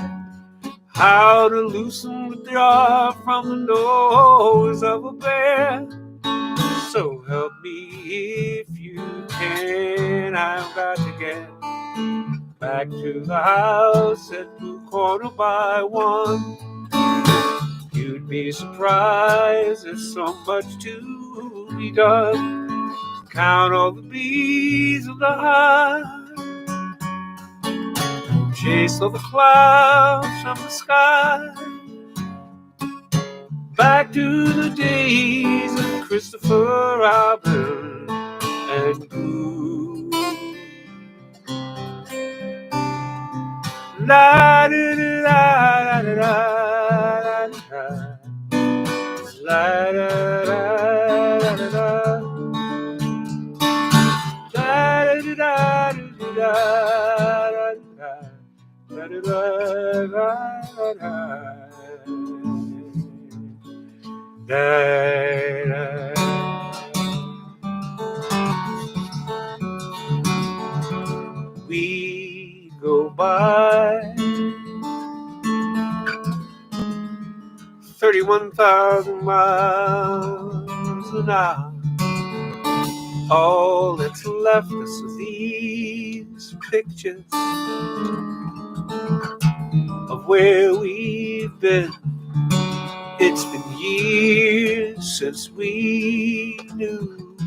how to loosen the jar from the nose of a bear. So help me if you can. I've got to get back to the house at 2:45. You'd be surprised, there's so much to be done. Count all the bees of the hive, chase all the clouds from the sky. Back to the days of Christopher Robin and Pooh. La da da da da da da. La da da da da da. La da da da da da. La da da da da. Da da. by. 31,000 miles an hour. All that's left us are these pictures of where we've been. It's been years since we knew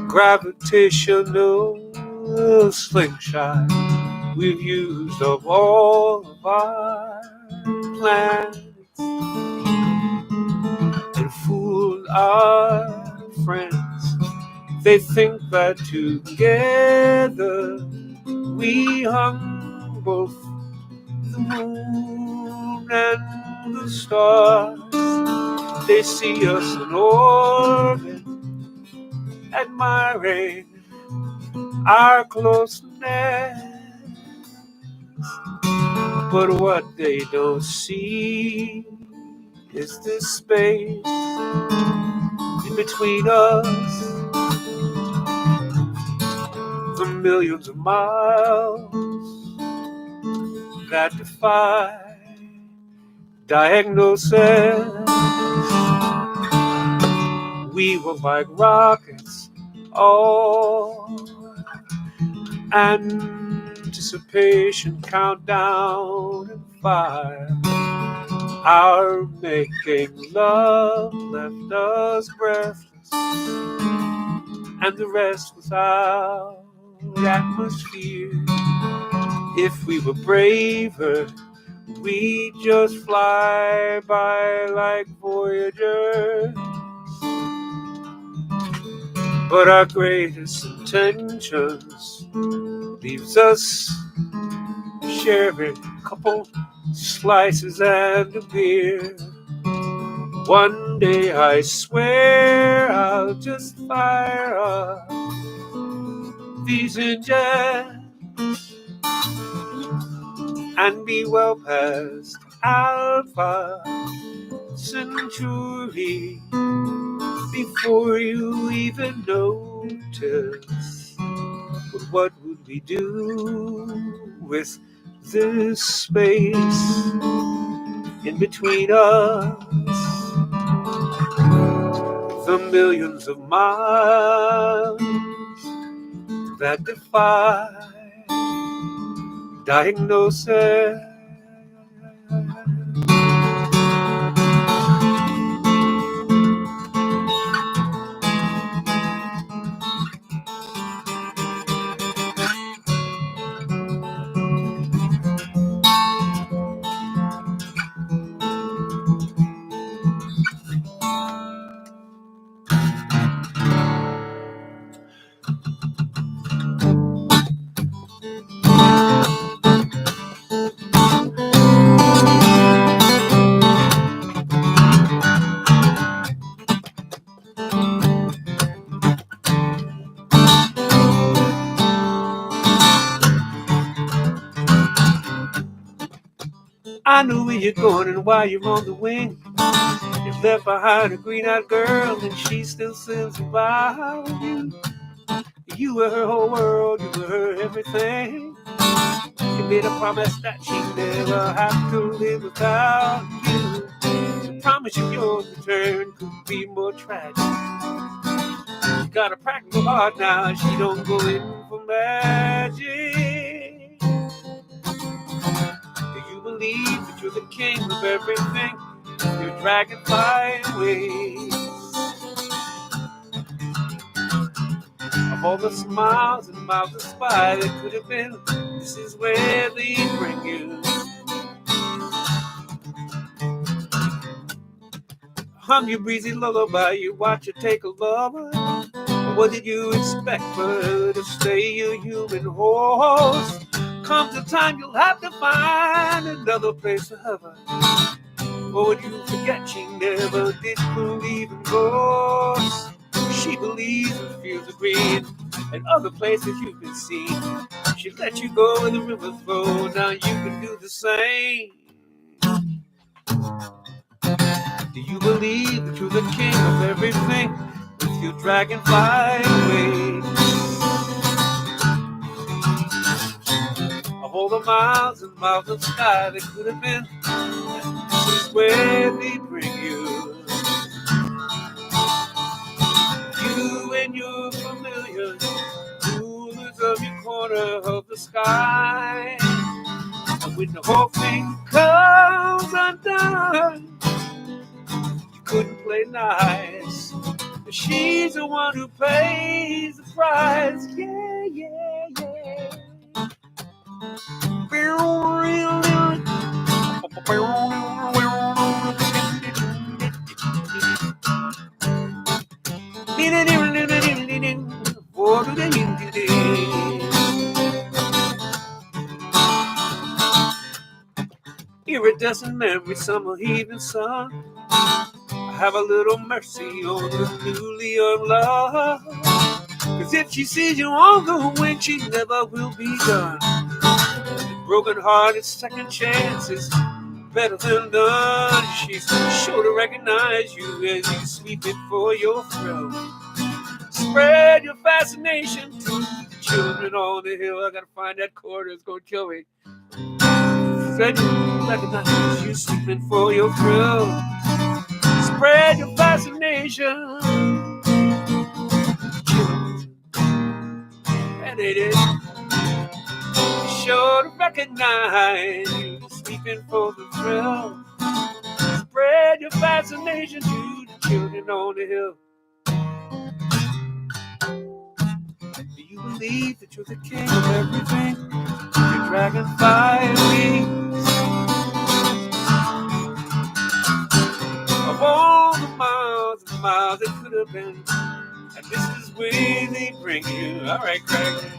gravitational slingshot. We've used up all of our planets and fooled our friends. They think that together we hung both the moon and the stars. They see us in orbit, admiring our closeness. But what they don't see is this space in between us, the millions of miles that defy diagnosis. We were like rockets, all anticipation, countdown, and fire. Our making love left us breathless, and the rest was our atmosphere. If we were braver, we'd just fly by like Voyagers. But our greatest intentions leaves us sharing a couple slices and a beer. One day I swear I'll just fire up these engines and be well past Alpha Centauri before you even notice. But what would we do with this space in between us? The millions of miles that defy diagnosis. I know where you're going and why you're on the wing. You left behind a green-eyed girl and she still sings about you. You were her whole world, you were her everything. You made a promise that she'd never have to live without you. She promised you your return could be more tragic. She got a practical heart now, she don't go in for magic. Do you believe that you're the king of everything? You're dragonfly ways. Of all the smiles and miles of spy that could have been, this is where they bring you. Hum your breezy lullaby, you watch her take a lover. What did you expect for her to stay your human horse? Comes the time you'll have to find another place to hover. Or would you forget she never did believe in ghosts? She believes in fields of green and other places you've been seen. She let you go where the rivers flow, now you can do the same. Do you believe that you're the king of everything with your dragonfly ways? all the miles and miles of sky that could have been. This is where they bring you. You and your familiars, rulers of your corner of the sky. And when the whole thing comes undone, you couldn't play nice. But she's the one who pays the price. Yeah, yeah, yeah. Iridescent memory, summer evening sun. Have a little mercy on the newly unloved. Cause if she sees you on the wing, she never will be done. Broken hearted second chances, better than none. She's sure to recognize you as you sleeping for your thrill. Spread your fascination to the children on the hill. I gotta find that chord, it's gonna kill me. Spread you recognize you sleeping for your thrill. Spread your fascination. And it is sure to recognize you sleeping for the thrill. Spread your fascination to the children on the hill. Do you believe that you're the king of everything? Your dragonfly wings. Of all the miles and miles it could have been. And this is where they bring you. All right, Craig.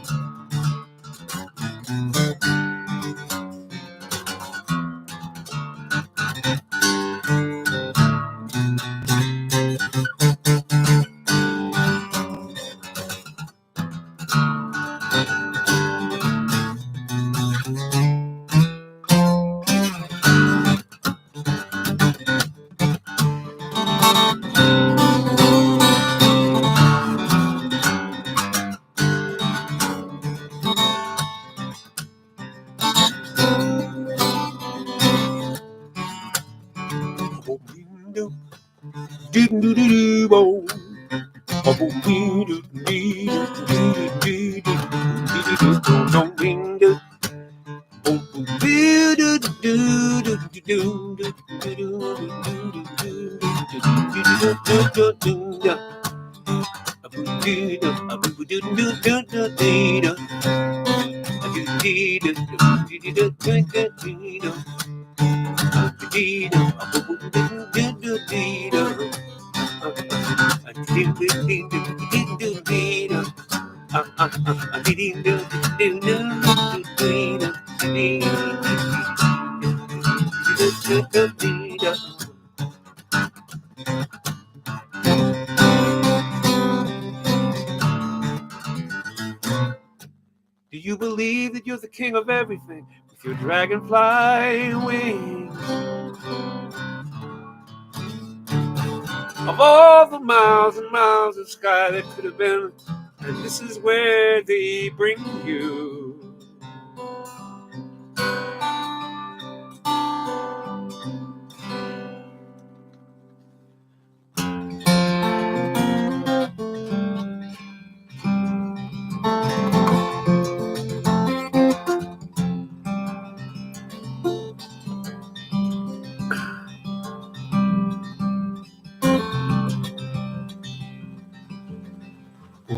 Do you believe that you're the king of everything with your dragonfly wings? Of all the miles and miles of sky that could have been, and this is where they bring you.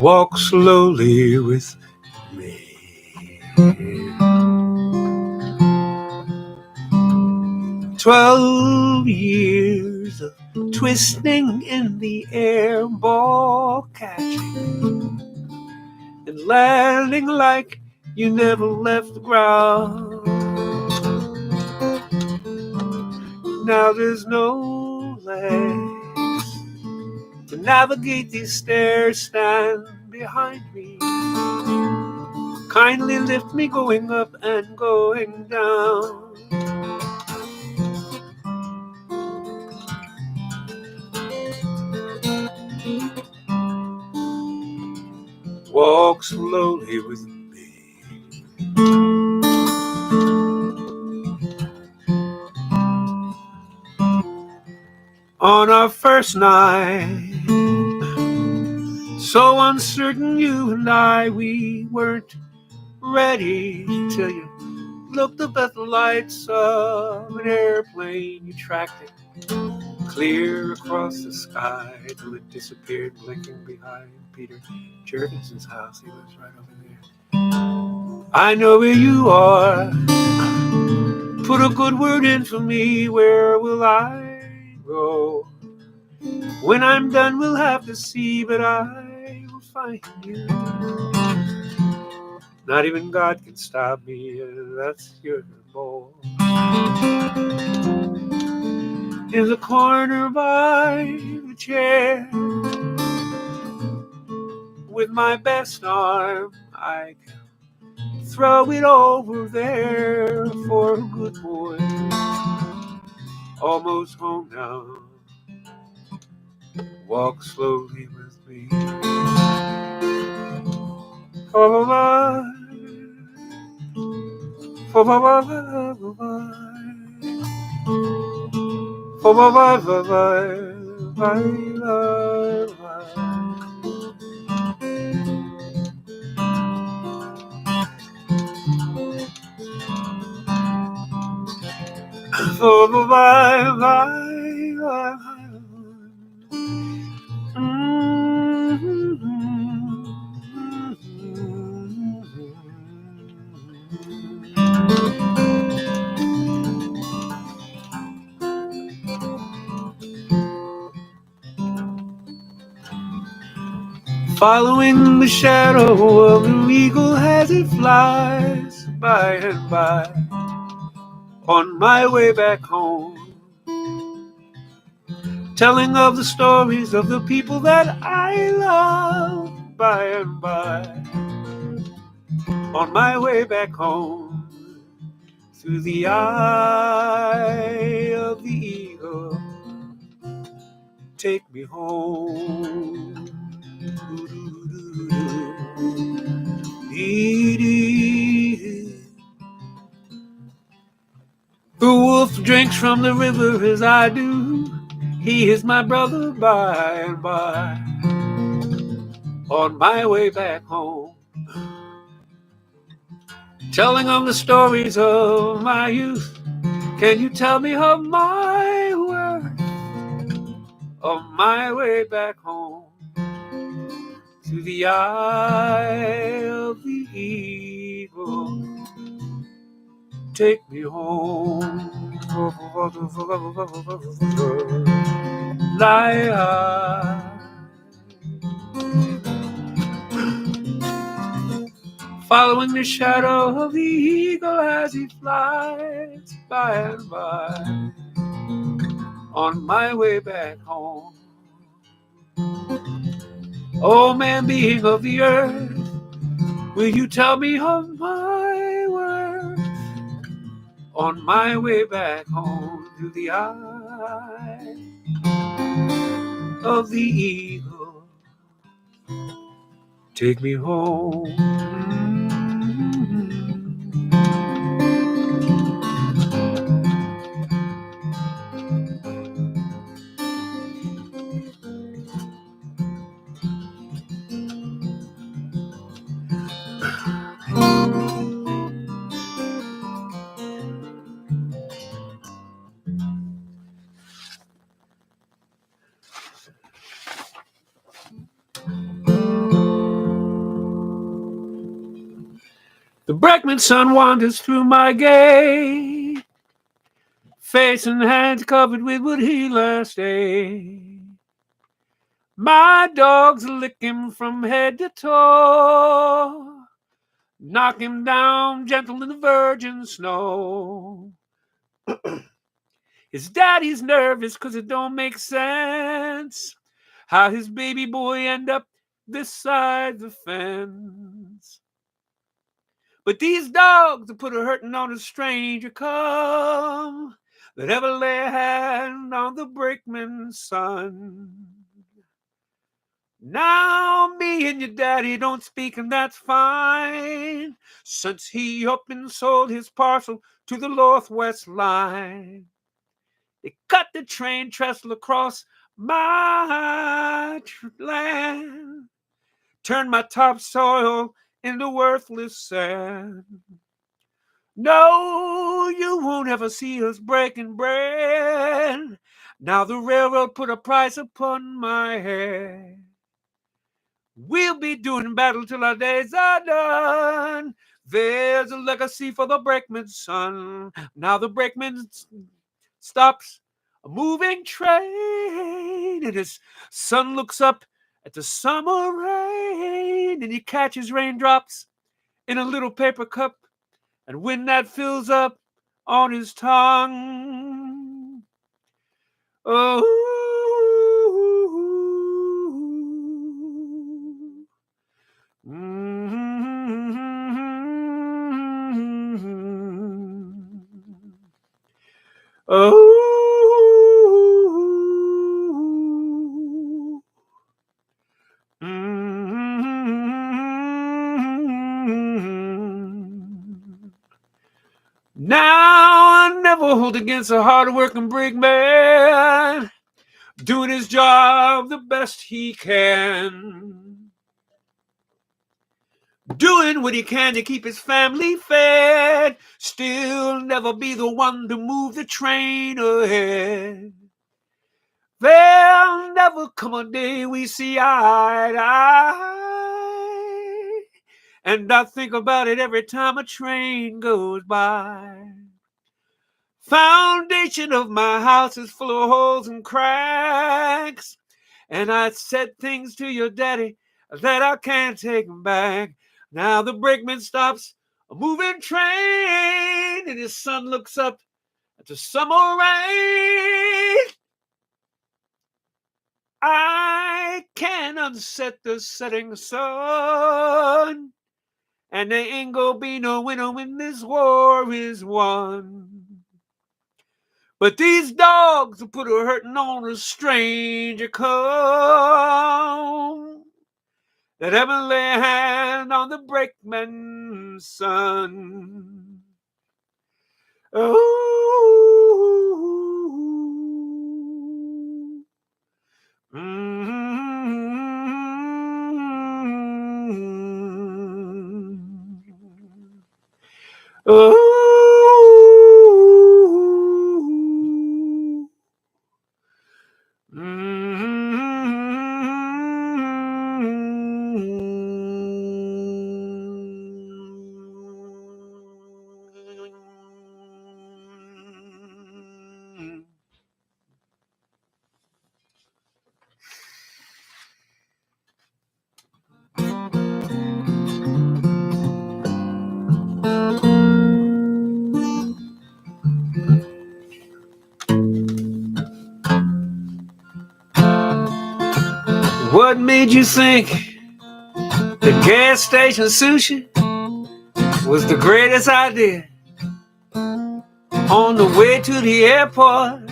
Walk slowly with me. 12 years of twisting in the air, ball catching and landing like you never left the ground. Now there's no legs to navigate these stairs. Stand behind me. Kindly lift me going up and going down. Walk slowly with me. on our first night. So uncertain, you and I, we weren't ready till you looked up at the lights of an airplane. You tracked it clear across the sky till it disappeared, blinking behind Peter Jurgensen's house. He lives right over there. I know where you are. Put a good word in for me. Where will I go? When I'm done, we'll have to see, but I will find you. Not even God can stop me, that's your boy. In the corner by the chair, with my best arm, I can throw it over there for a good boy. Almost home now. Walk slowly with me. Oh, my. Oh, my, my, my, my, my, following the shadow of an eagle as it flies by and by, on my way back home, telling of the stories of the people that I love by and by, on my way back home, through the eye of the eagle, take me home. The wolf drinks from the river as I do. He is my brother by and by, on my way back home, telling of the stories of my youth. Can you tell me of my worth, on my way back home, through the eye of the eagle, take me home. Following the shadow of the eagle as he flies by and by, on my way back home. Oh man, being of the earth, will you tell me of my worth, on my way back home, through the eye of the eagle, take me home. The brakeman's son wanders through my gate, face and hands covered with what he last ate. My dogs lick him from head to toe, knock him down gentle in the virgin snow. His daddy's nervous 'cause it don't make sense how his baby boy end up this side the fence. But these dogs will put a hurting on a stranger come that ever lay a hand on the brakeman's son. Now me and your daddy don't speak, and that's fine, since he up and sold his parcel to the Northwest line. They cut the train trestle across my land, turned my topsoil into worthless sand. No, you won't ever see us breaking bread. Now the railroad put a price upon my head. We'll be doing battle till our days are done. There's a legacy for the brakeman, son. Now the brakeman stops a moving train, and his son looks up at the summer rain, and he catches raindrops in a little paper cup. And when that fills up on his tongue, oh, now I never hold against a hard-working brakeman, doing his job the best he can, doing what he can to keep his family fed, still never be the one to move the train ahead. There'll never come a day we see eye to eye, and I think about it every time a train goes by. Foundation of my house is full of holes and cracks, and I said things to your daddy that I can't take back. Now the brakeman stops a moving train, and his son looks up at the summer rain. I can't unset the setting sun, and there ain't gonna be no winner when this war is won. But these dogs will put a hurting on a stranger come that ever lay a hand on the brakeman's son. Oh, oh. What made you think the gas station sushi was the greatest idea? On the way to the airport,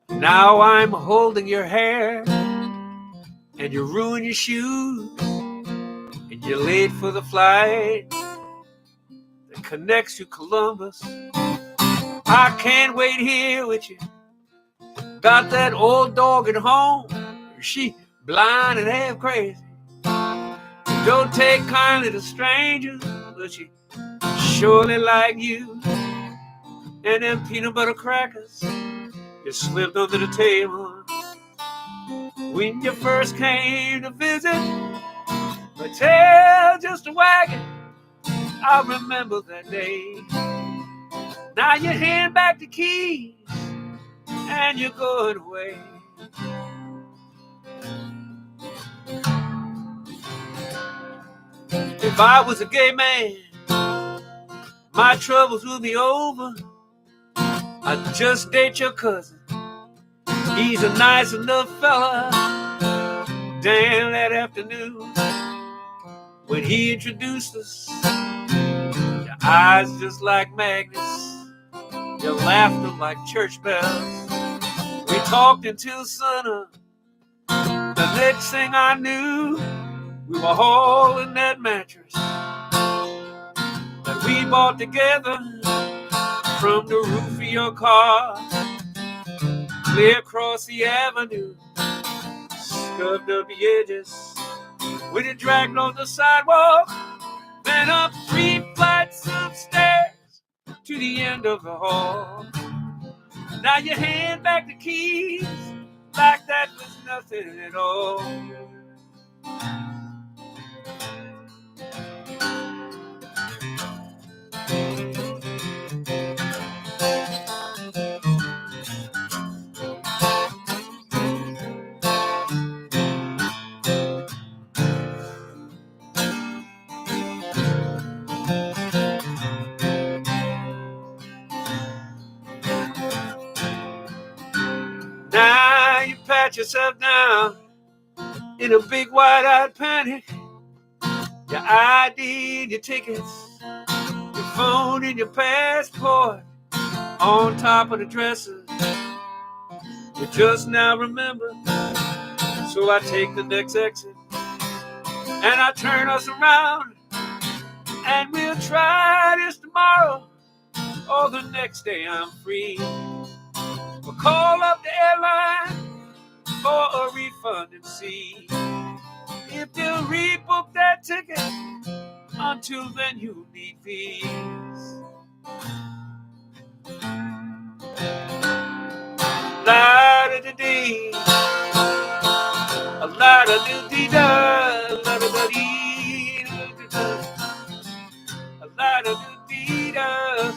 now I'm holding your hair, and you ruin your shoes, and you're late for the flight that connects to Columbus. I can't wait here with you. Got that old dog at home, she blind and half crazy. Don't take kindly to strangers, but she surely like you. And them peanut butter crackers just slipped under the table when you first came to visit. But tell just a wagon, I remember that day. Now you hand back the keys and you're going away. If I was a gay man, my troubles would be over. I'd just date your cousin. He's a nice enough fella. Damn, that afternoon when he introduced us, your eyes just like magnets, your laughter like church bells. We talked until sunup. The next thing I knew, we were all in that mattress that we bought together from the roof of your car. slid across the avenue, scuffed up the edges with it dragged on the sidewalk, then up 3 flights of stairs to the end of the hall. Now you hand back the keys like that was nothing at all. Now you pat yourself down in a big wide-eyed panic. Your ID, your tickets, your phone and your passport on top of the dresser. You just now remember, so I take the next exit and I turn us around, and we'll try this tomorrow or the next day I'm free. We'll call up the airline for a refund and see if they'll rebook that ticket. Until then, you need peace. La-da-da-dee, la-da-da-dee-da, la-da-da-dee-da, la-da-da-dee-da,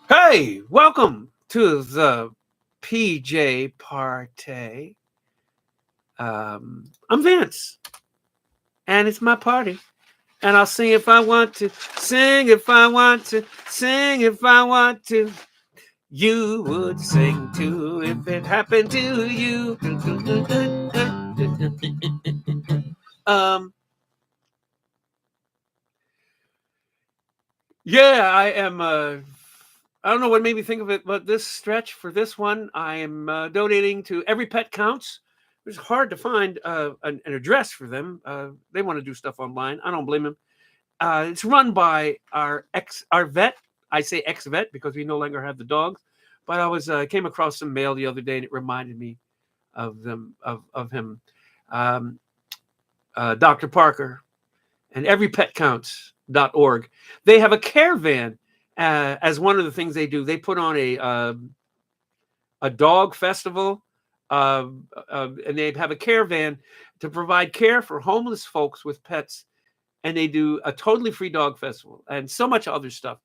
Hey, welcome to the PJ Party. I'm Vance, and it's my party. And I'll sing if I want to, sing if I want to, sing if I want to. You would sing too if it happened to you. Yeah, I am. I don't know what made me think of it, but this stretch for this one, I am donating to Every Pet Counts. It's hard to find an address for them. They want to do stuff online. I don't blame them. It's run by our vet. I say ex-vet because we no longer have the dogs. But I came across some mail the other day, and it reminded me of them of him, Dr. Parker, and everypetcounts.org. They have a caravan as one of the things they do. They put on a dog festival, and they have a caravan to provide care for homeless folks with pets. And they do a totally free dog festival and so much other stuff.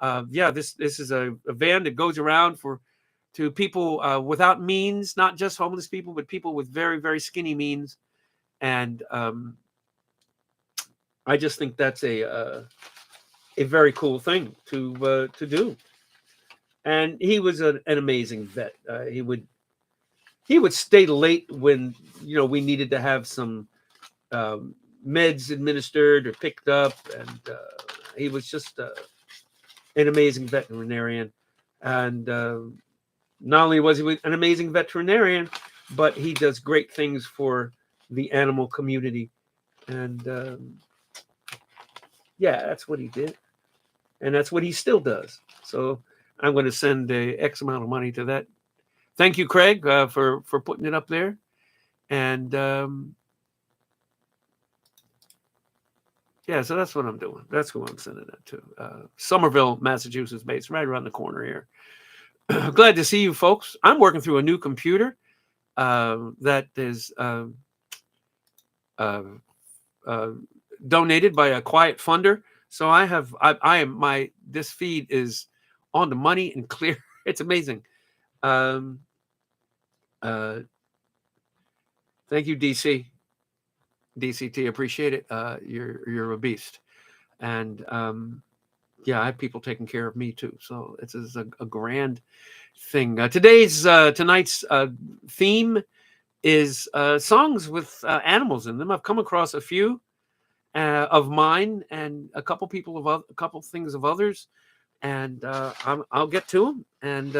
This is a van that goes around to people without means, not just homeless people, but people with very, very skinny means. And I just think that's a very cool thing to do. And he was an amazing vet. He would stay late when we needed to have some meds administered or picked up, and he was just an amazing veterinarian. And not only was he an amazing veterinarian, but he does great things for the animal community. And that's what he did, and that's what he still does. So I'm going to send X amount of money to that. Thank you, Craig, for putting it up there. And so that's what I'm doing. That's who I'm sending it to. Somerville, Massachusetts based, right around the corner here. Glad to see you folks. I'm working through a new computer that is donated by a quiet funder. So this feed is on the money and clear. It's amazing. Thank you, DCT. Appreciate it. You're a beast. And yeah, I have people taking care of me too. So it's a grand thing. Tonight's theme is songs with animals in them. I've come across a few of mine and a couple things of others, and I'll get to them. And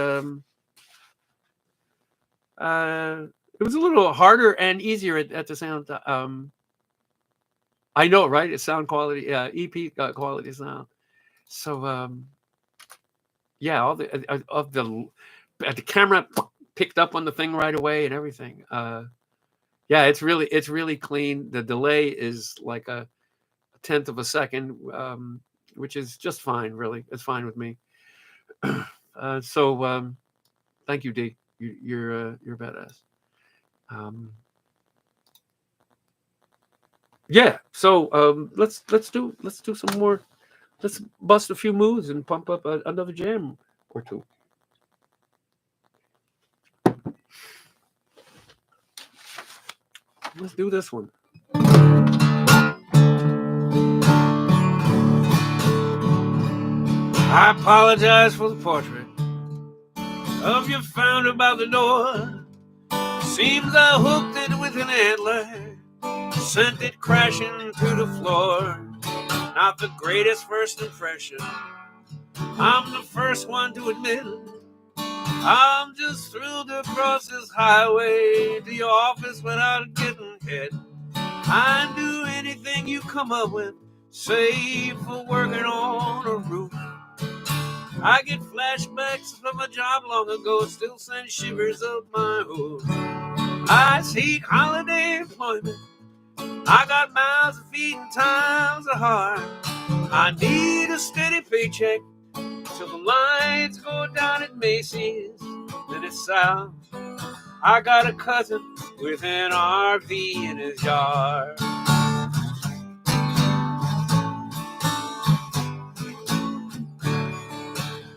it was a little harder and easier at the sound. I know, right? It's sound quality, EP quality sound. So yeah, all the camera picked up on the thing right away and everything. Yeah, it's really clean. The delay is like a tenth of a second, which is just fine. Really, it's fine with me. So thank you, D. You're badass. Yeah. So let's do some more. Let's bust a few moves and pump up another jam or two. Let's do this one. I apologize for the portrait of your founder by the door. Seems I hooked it with an antler, sent it crashing to the floor. Not the greatest first impression, I'm the first one to admit it. I'm just thrilled to cross this highway to your office without getting hit. I'd do anything you come up with, save for working on a roof. I get flashbacks from a job long ago, still send shivers up my hood. I seek holiday employment, I got mouths to feed and times are hard. I need a steady paycheck till the lights go down at Macy's. Then it's south. I got a cousin with an RV in his yard.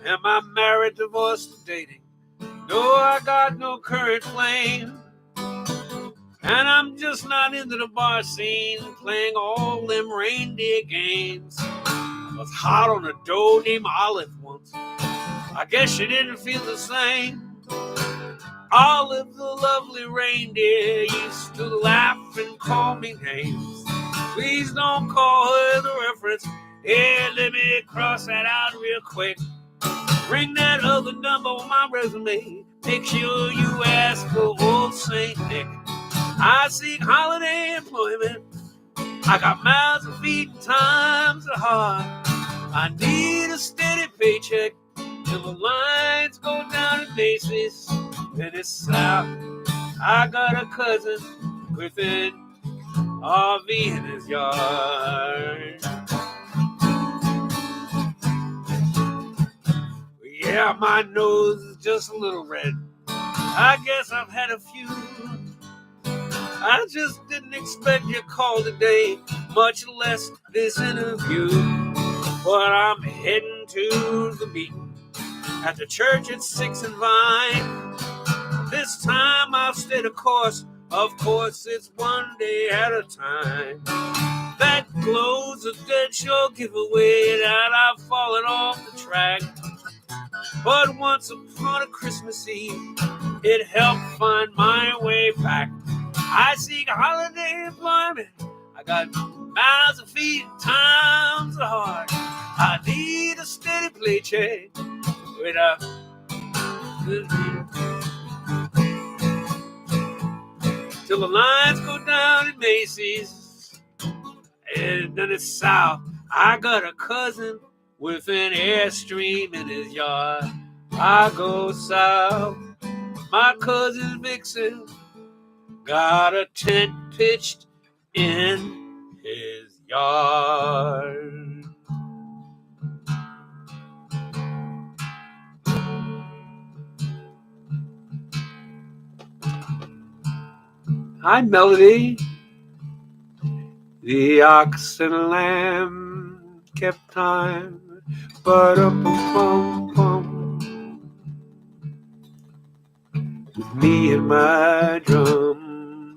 Am I married, divorced, or dating? No, I got no current flame. And I'm just not into the bar scene, playing all them reindeer games. I was hot on a doe named Olive once. I guess she didn't feel the same. Olive, the lovely reindeer, used to laugh and call me names. Please don't call her the reference. Here, let me cross that out real quick. Bring that other number on my resume. Make sure you ask for old St. Nick. I seek holiday employment. I got mouths to feed and times are hard. I need a steady paycheck till the lines go down at Macy's. Then it's south. I got a cousin with an RV in his yard. Yeah, my nose is just a little red. I guess I've had a few. I just didn't expect your call today, much less this interview. But I'm heading to the meeting at the church at 6 and Vine. This time I'll stay the course. Of course, it's one day at a time. That glow's a dead sure giveaway that I've fallen off the track. But once upon a Christmas Eve, it helped find my way back. I seek holiday employment. I got mouths to feed and times are hard. I need a steady paycheck with a till the lines go down at Macy's. And then it's south. I got a cousin with an Airstream in his yard. I go south. My cousin Vixen got a tent pitched in his yard. Hi, Melody. The ox and lamb kept time, but bum. with me and my drum.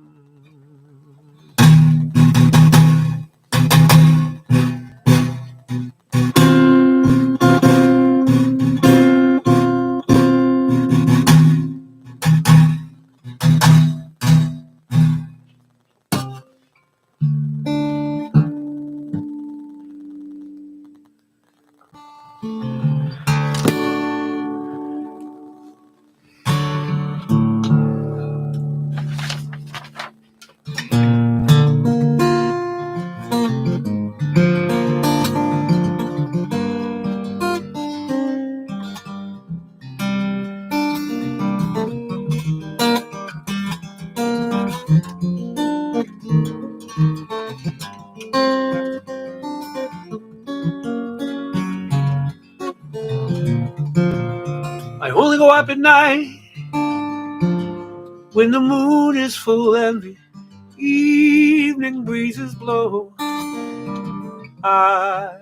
I only go up at night when the moon is full and the evening breezes blow. I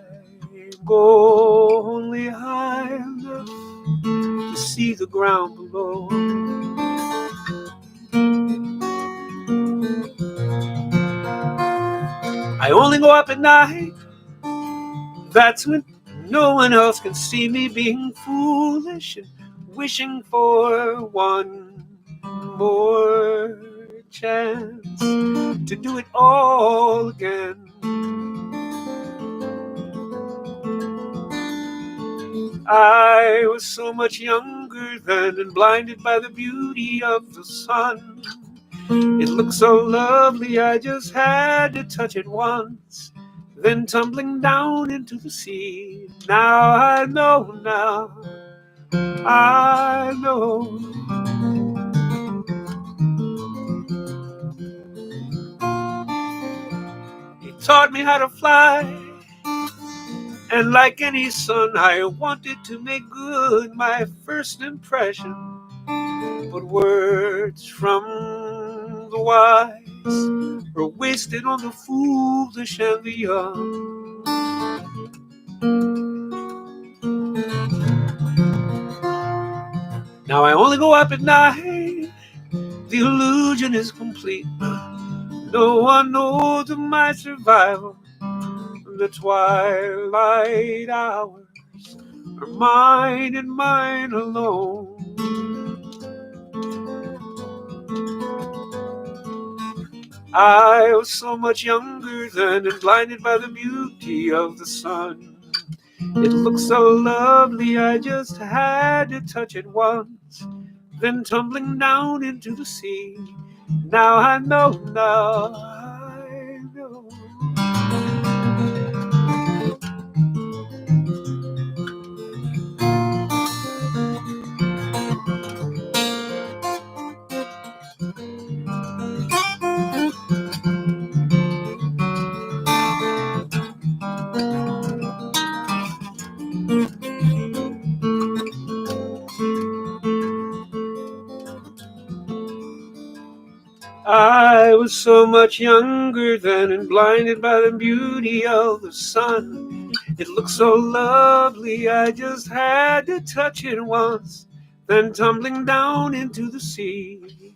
go only high enough to see the ground below. I only go up at night, that's when no one else can see me being foolish and wishing for one more chance to do it all again. I was so much younger then and blinded by the beauty of the sun. It looked so lovely, I just had to touch it once, then tumbling down into the sea. Now I know, I know. He taught me how to fly, and like any son, I wanted to make good my first impression. But words from the wise were wasted on the foolish and the young. Now I only go up at night, the illusion is complete. No one knows of my survival. The twilight hours are mine and mine alone. I was so much younger then and blinded by the beauty of the sun. It looked so lovely, I just had to touch it once, then tumbling down into the sea. Now I know, I know. I was so much younger then and blinded by the beauty of the sun. It looked so lovely, I just had to touch it once, then tumbling down into the sea.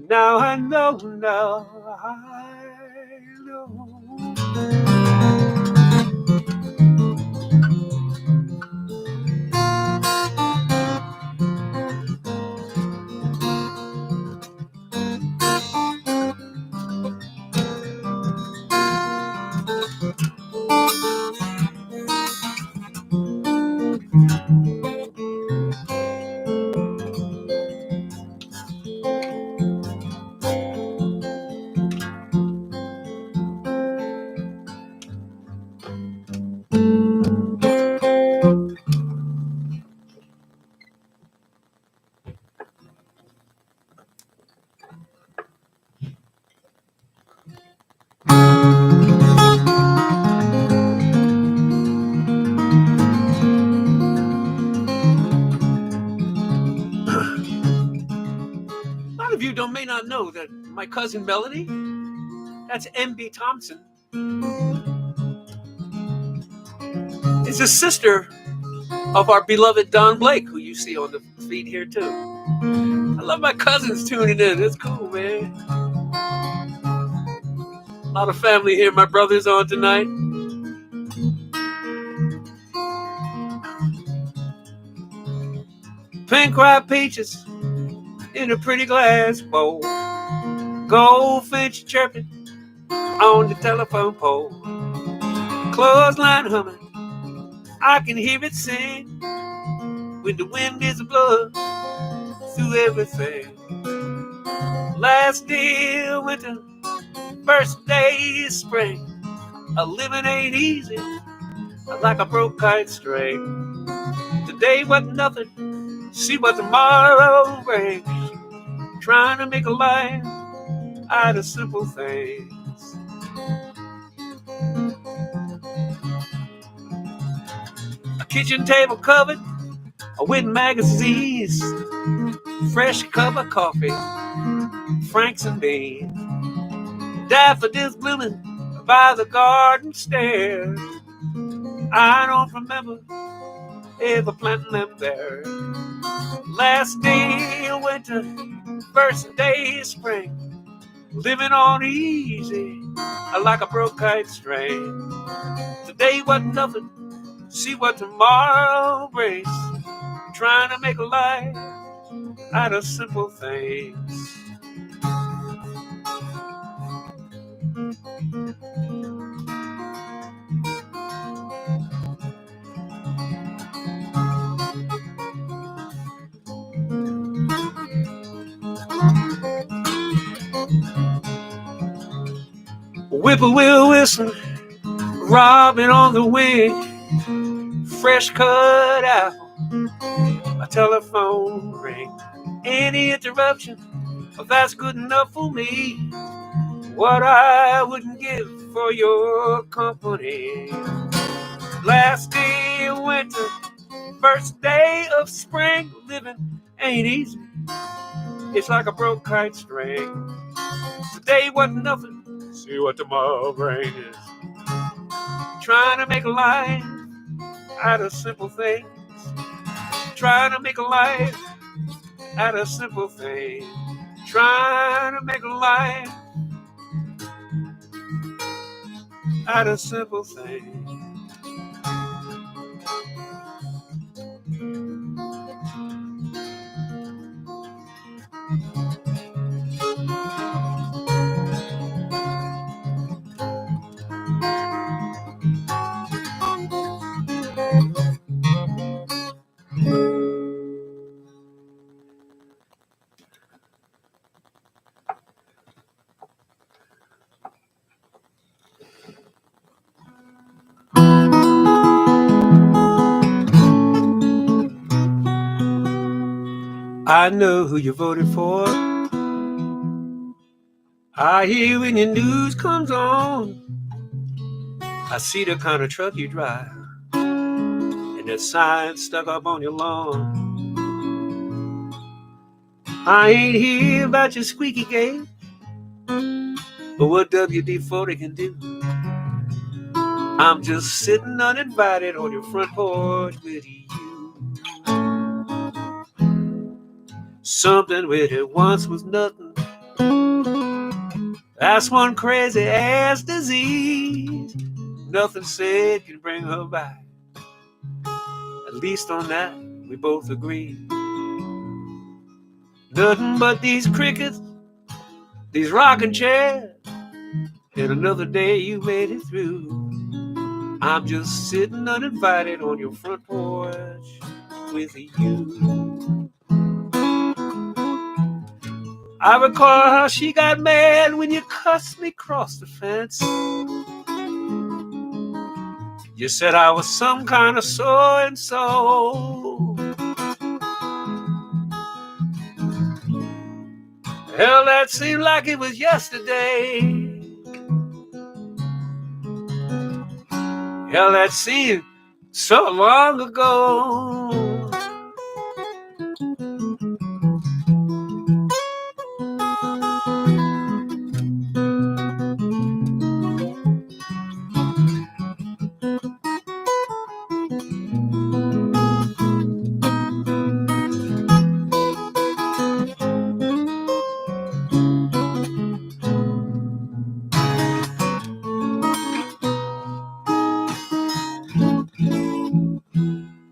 Now I know, I know. You may not know that my cousin Melody, that's M.B. Thompson, is the sister of our beloved Don Blake, who you see on the feed here too. I love my cousins tuning in. It's cool, man. A lot of family here. My brother's on tonight. Pink ripe peaches in a pretty glass bowl. Goldfinch chirping on the telephone pole. Clothesline humming, I can hear it sing. When the wind is blowing through everything. Last day of winter, first day of spring. A living ain't easy, like a broke kite string. Today wasn't nothing, see what tomorrow brings. Trying to make a life out of simple things. A kitchen table covered with magazines, fresh cup of coffee, Franks and beans, daffodils blooming by the garden stairs. I don't remember ever planting them there. Last day of winter, first day of spring. Living on easy, like a broke kite string. Today wasn't nothing, see what tomorrow brings. Trying to make a life out of simple things. Whippoorwill whistle, robin on the wing, fresh cut out, a telephone ring. Any interruption, that's good enough for me. What I wouldn't give for your company. Last day of winter, first day of spring. Living ain't easy, it's like a broke kite string. Today wasn't nothing, see what tomorrow brings. Trying to make a life out of simple things. Trying to make a life out of simple things. Trying to make a life out of simple things. I know who you voted for. I hear when your news comes on. I see the kind of truck you drive and that sign stuck up on your lawn. I ain't hear about your squeaky gate, but what WD-40 can do. I'm just sitting uninvited on your front porch with you. Something with it once was nothing. That's one crazy ass disease. Nothing said can bring her back. At least on that we both agree. Nothing but these crickets, these rocking chairs, and another day you made it through. I'm just sitting uninvited on your front porch with you. I recall how she got mad when you cussed me across the fence. You said I was some kind of so-and-so. Hell, that seemed like it was yesterday. Hell, that seemed so long ago.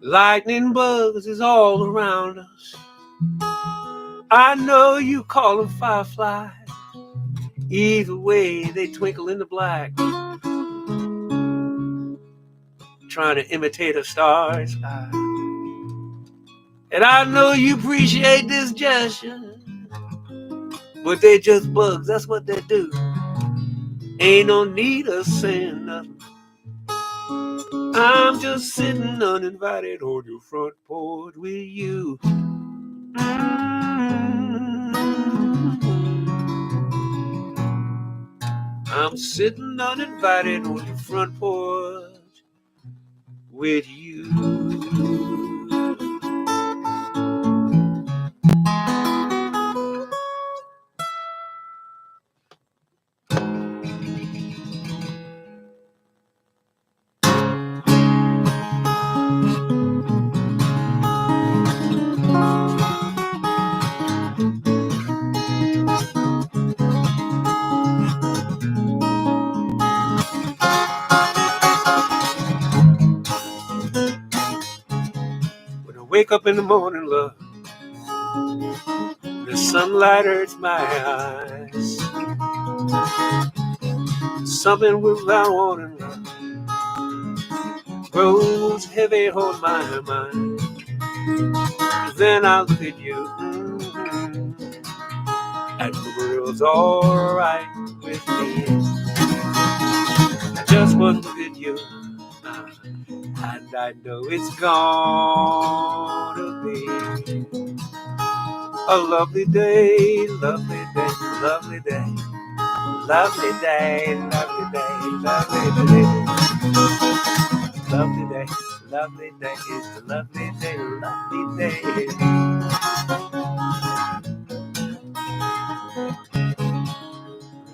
Lightning bugs is all around us. I know you call them fireflies. Either way, they twinkle in the black, trying to imitate a starry sky. And I know you appreciate this gesture, but they just bugs, that's what they do. Ain't no need of saying nothing. I'm just sitting uninvited on your front porch with you. I'm sitting uninvited on your front porch with you. When I wake up in the morning, love, the sunlight hurts my eyes. Something without warning, love, grows heavy on my mind. Then I look at you, and the world's alright with me. I just want to look at you, and I know it's gonna be a lovely day, lovely day, lovely day, lovely day, lovely day, lovely day, lovely day, lovely day, it's a lovely day, lovely day.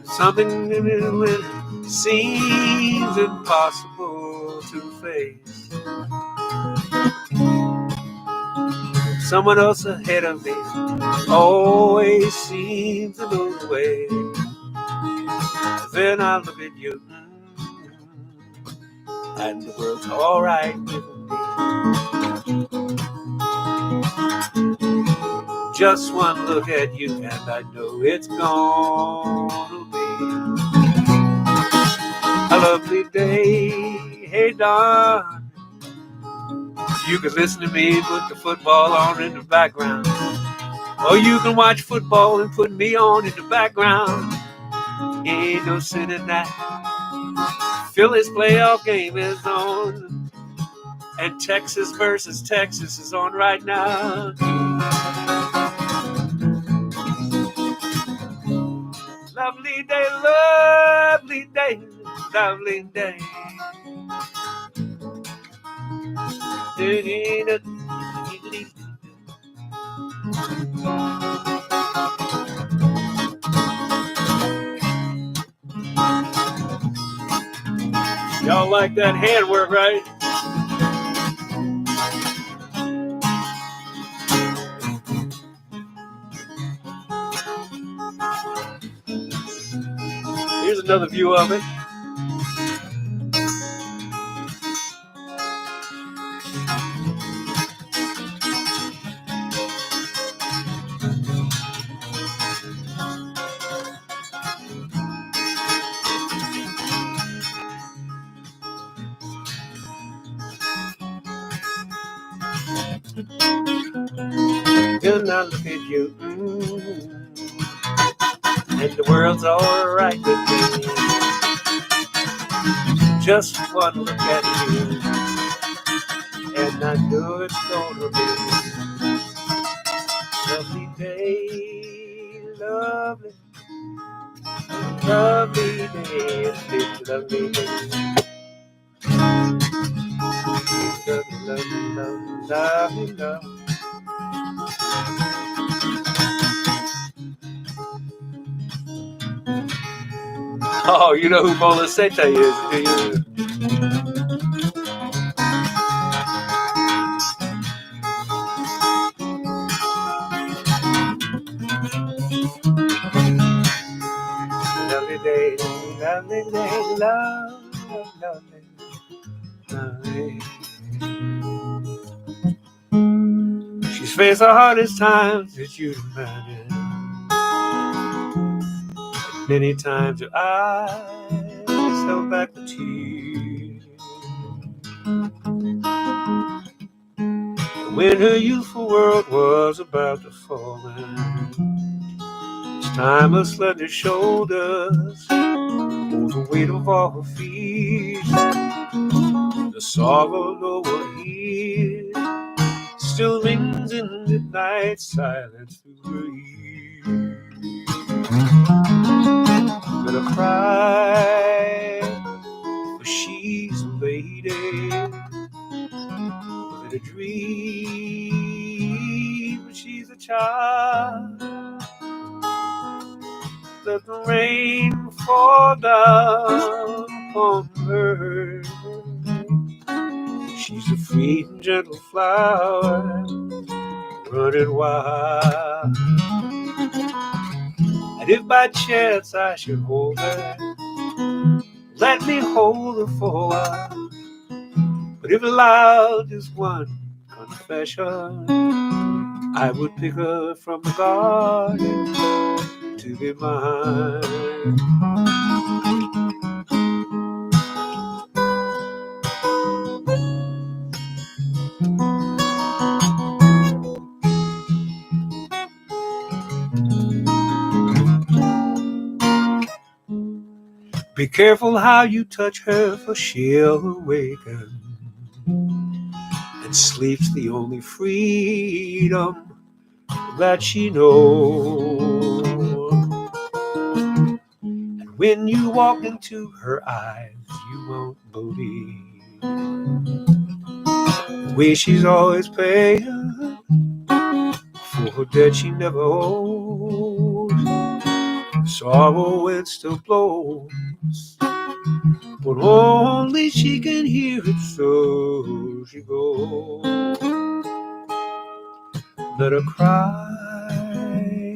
Something in it when it seems impossible to face. Someone else ahead of me always seems to know the way. Then I look at you, and the world's alright with me. Just one look at you, and I know it's gonna be a lovely day. Hey, Don, you can listen to me, put the football on in the background. Or you can watch football and put me on in the background. Ain't no sin in that. Phillies playoff game is on, and Texas versus Texas is on right now. Lovely day, lovely day, lovely day. Y'all like that handwork, right? Here's another view of it. Then I look at you, and the world's alright with me. Just one look at you, and I know it's gonna be a lovely day, lovely, lovely day, it's lovely day. Lovely, lovely, lovely, lovely, lovely. Oh, you know who Ronstadt is, do you? Lovely day, lovely day, love, lovely, lovely. faced the hardest times that you'd imagine. Many times your eyes held back the tears. When her youthful world was about to fall in, each time her slender shoulders hold the weight of all her fears. The sorrow no one hears still rings in the night silence through her ears. Let her cry, for she's a lady. Let her dream, but she's a child. Let the rain fall down upon her. She's a free and gentle flower, running wild. And if by chance I should hold her, let me hold her for a while. But if allowed just one confession, I would pick her from the garden to be mine. Be careful how you touch her, for she'll awaken, and sleep's the only freedom that she knows. And when you walk into her eyes, you won't believe the way she's always paying for her debt she never owes. Sorrow it still blows, but only she can hear it, so she goes. Let her cry,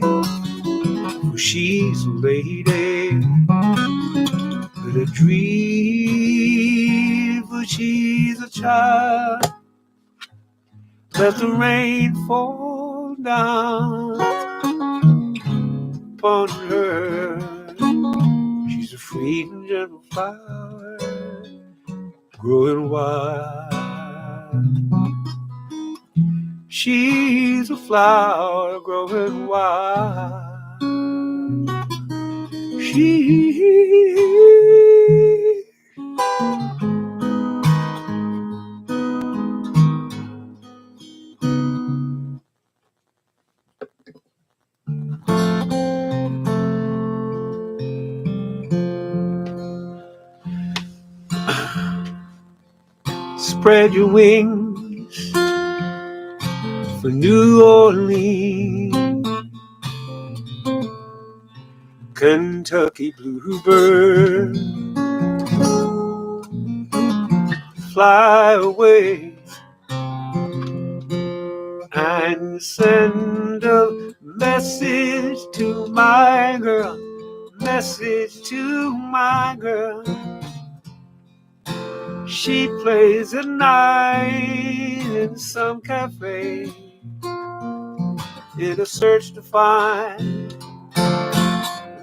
for she's a lady. Let her dream, for she's a child. Let the rain fall down upon her. She's a free and gentle flower, growing wild. She's a flower growing wild. Spread your wings for New Orleans, Kentucky bluebird, fly away and send a message to my girl, message to my girl. She plays at night in some cafe in a search to find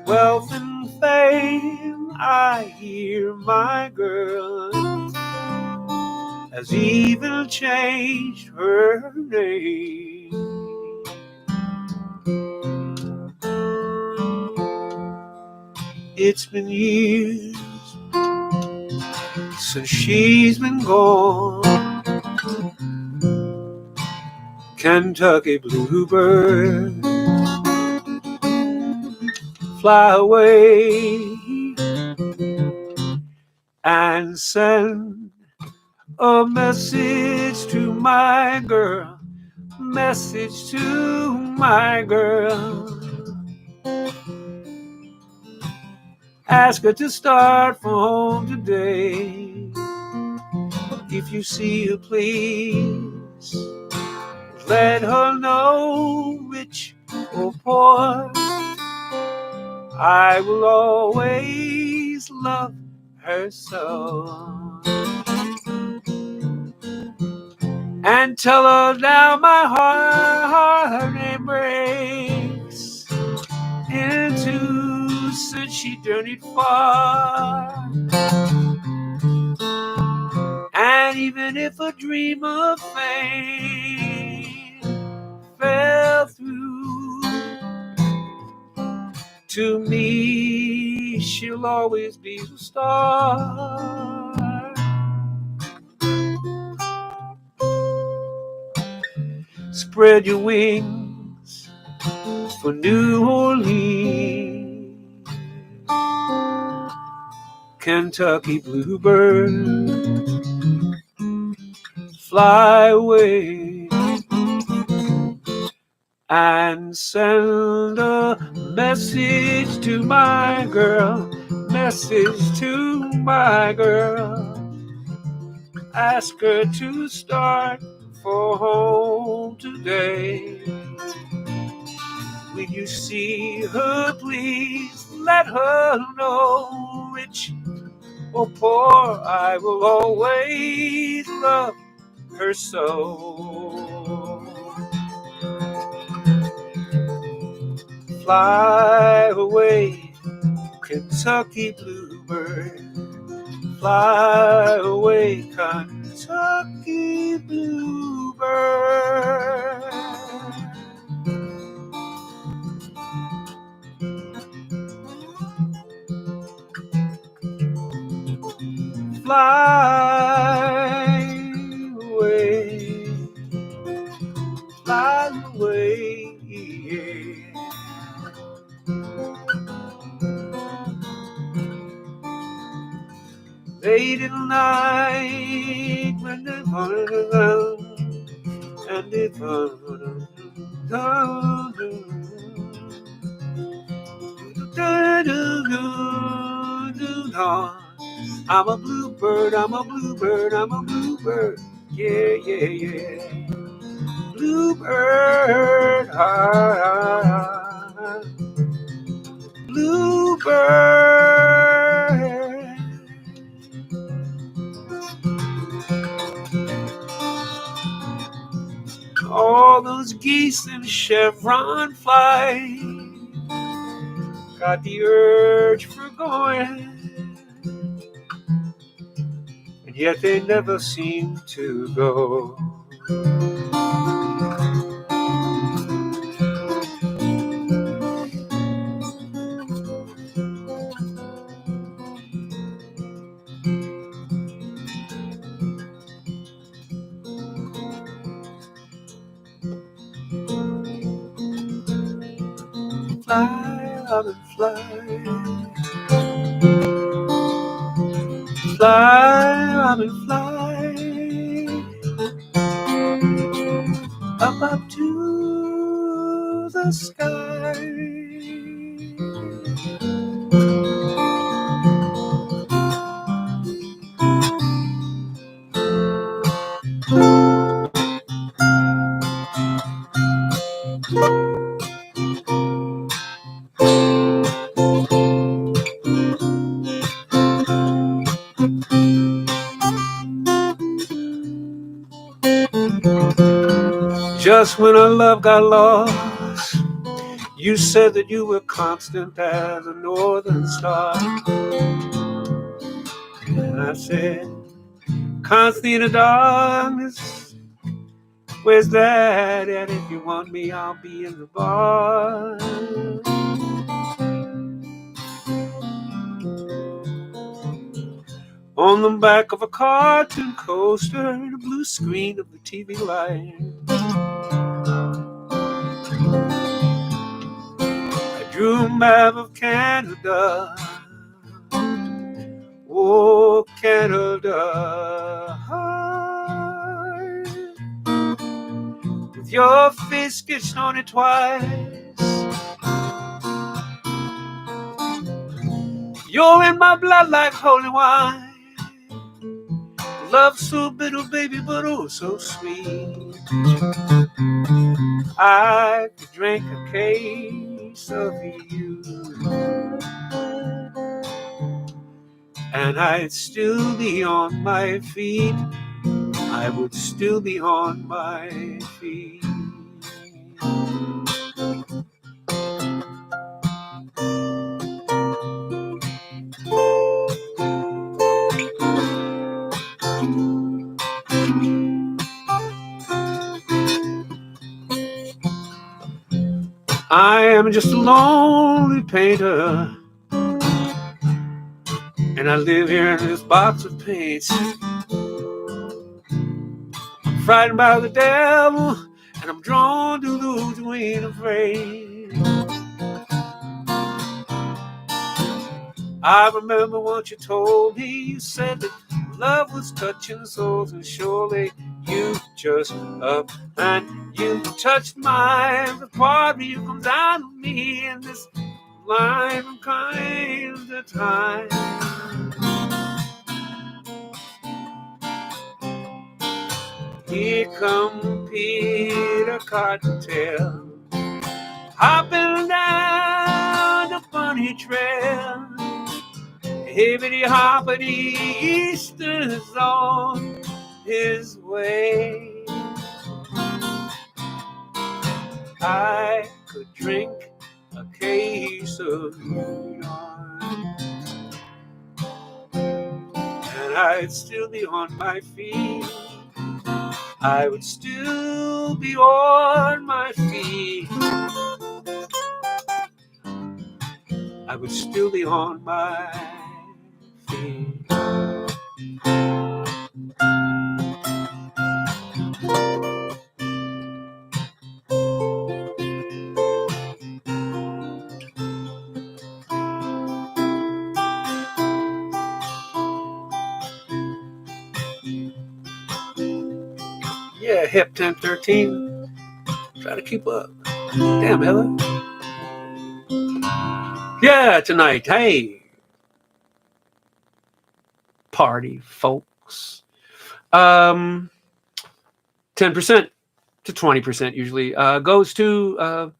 wealth and fame. I hear my girl has even changed her name. It's been years since she's been gone. Kentucky bluebird, fly away and send a message to my girl, message to my girl. Ask her to start from home today. If you see her, please let her know, rich or poor, I will always love her so. and tell her now my heart it breaks into since she journeyed far. And even if a dream of fame fell through, to me she'll always be the star. Spread your wings for New Orleans, Kentucky bluebird, fly away and send a message to my girl, message to my girl. Ask her to start for home today. When you see her, please let her know, rich or poor, I will always love her so. Fly away, Kentucky bluebird. Fly away, Kentucky bluebird. Fly away, fly away, yeah. Late at night when the morning is out and it's I'm a bluebird, I'm a bluebird, I'm a bluebird, yeah, yeah, yeah. Bluebird, bluebird. All those geese and chevron flies got the urge for going, and yet they never seem to go. Fly, Robin, fly. Fly, Robin, fly. Up to the sky. Just when our love got lost, you said that you were constant as a northern star. And I said, constant in the darkness, where's that? And if you want me, I'll be in the bar. On the back of a cartoon coaster, the blue screen of the TV light, I drew a map of Canada. Oh, Canada, with your face sketched on it twice. You're in my blood like holy wine. Love so bitter, baby, but oh so sweet. I could drink a case of you, and I'd still be on my feet. I I would still be on my feet. I am just a lonely painter, and I live here in this box of paints. I'm frightened by the devil, and I'm drawn to those who ain't afraid. I remember once you told me, you said that love was touching souls, and surely you just up and you touched mine. The part of you comes down to me in this line from kind to time. Here come Peter Cottontail, hopping down the bunny trail. Hippity hoppity, Easter's on his way. I could drink a case of wine, and I'd still be on my feet. I would still be on my feet. I would still be on my feet. Yeah, hip 1013. Try to keep up. Damn, Heather. Yeah, tonight. Hey, party, folks. 10% to 20% usually goes to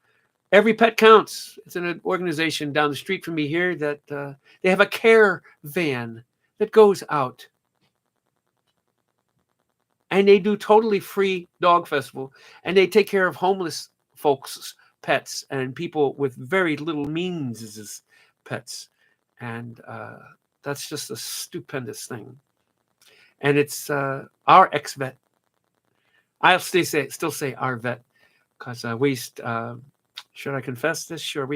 Every Pet Counts. It's an organization down the street from me here that they have a care van that goes out. And they do totally free dog festival. And they take care of homeless folks' pets and people with very little means as pets. And that's just a stupendous thing. And it's our ex-vet. I'll still say our vet. Because we, should I confess this? Sure.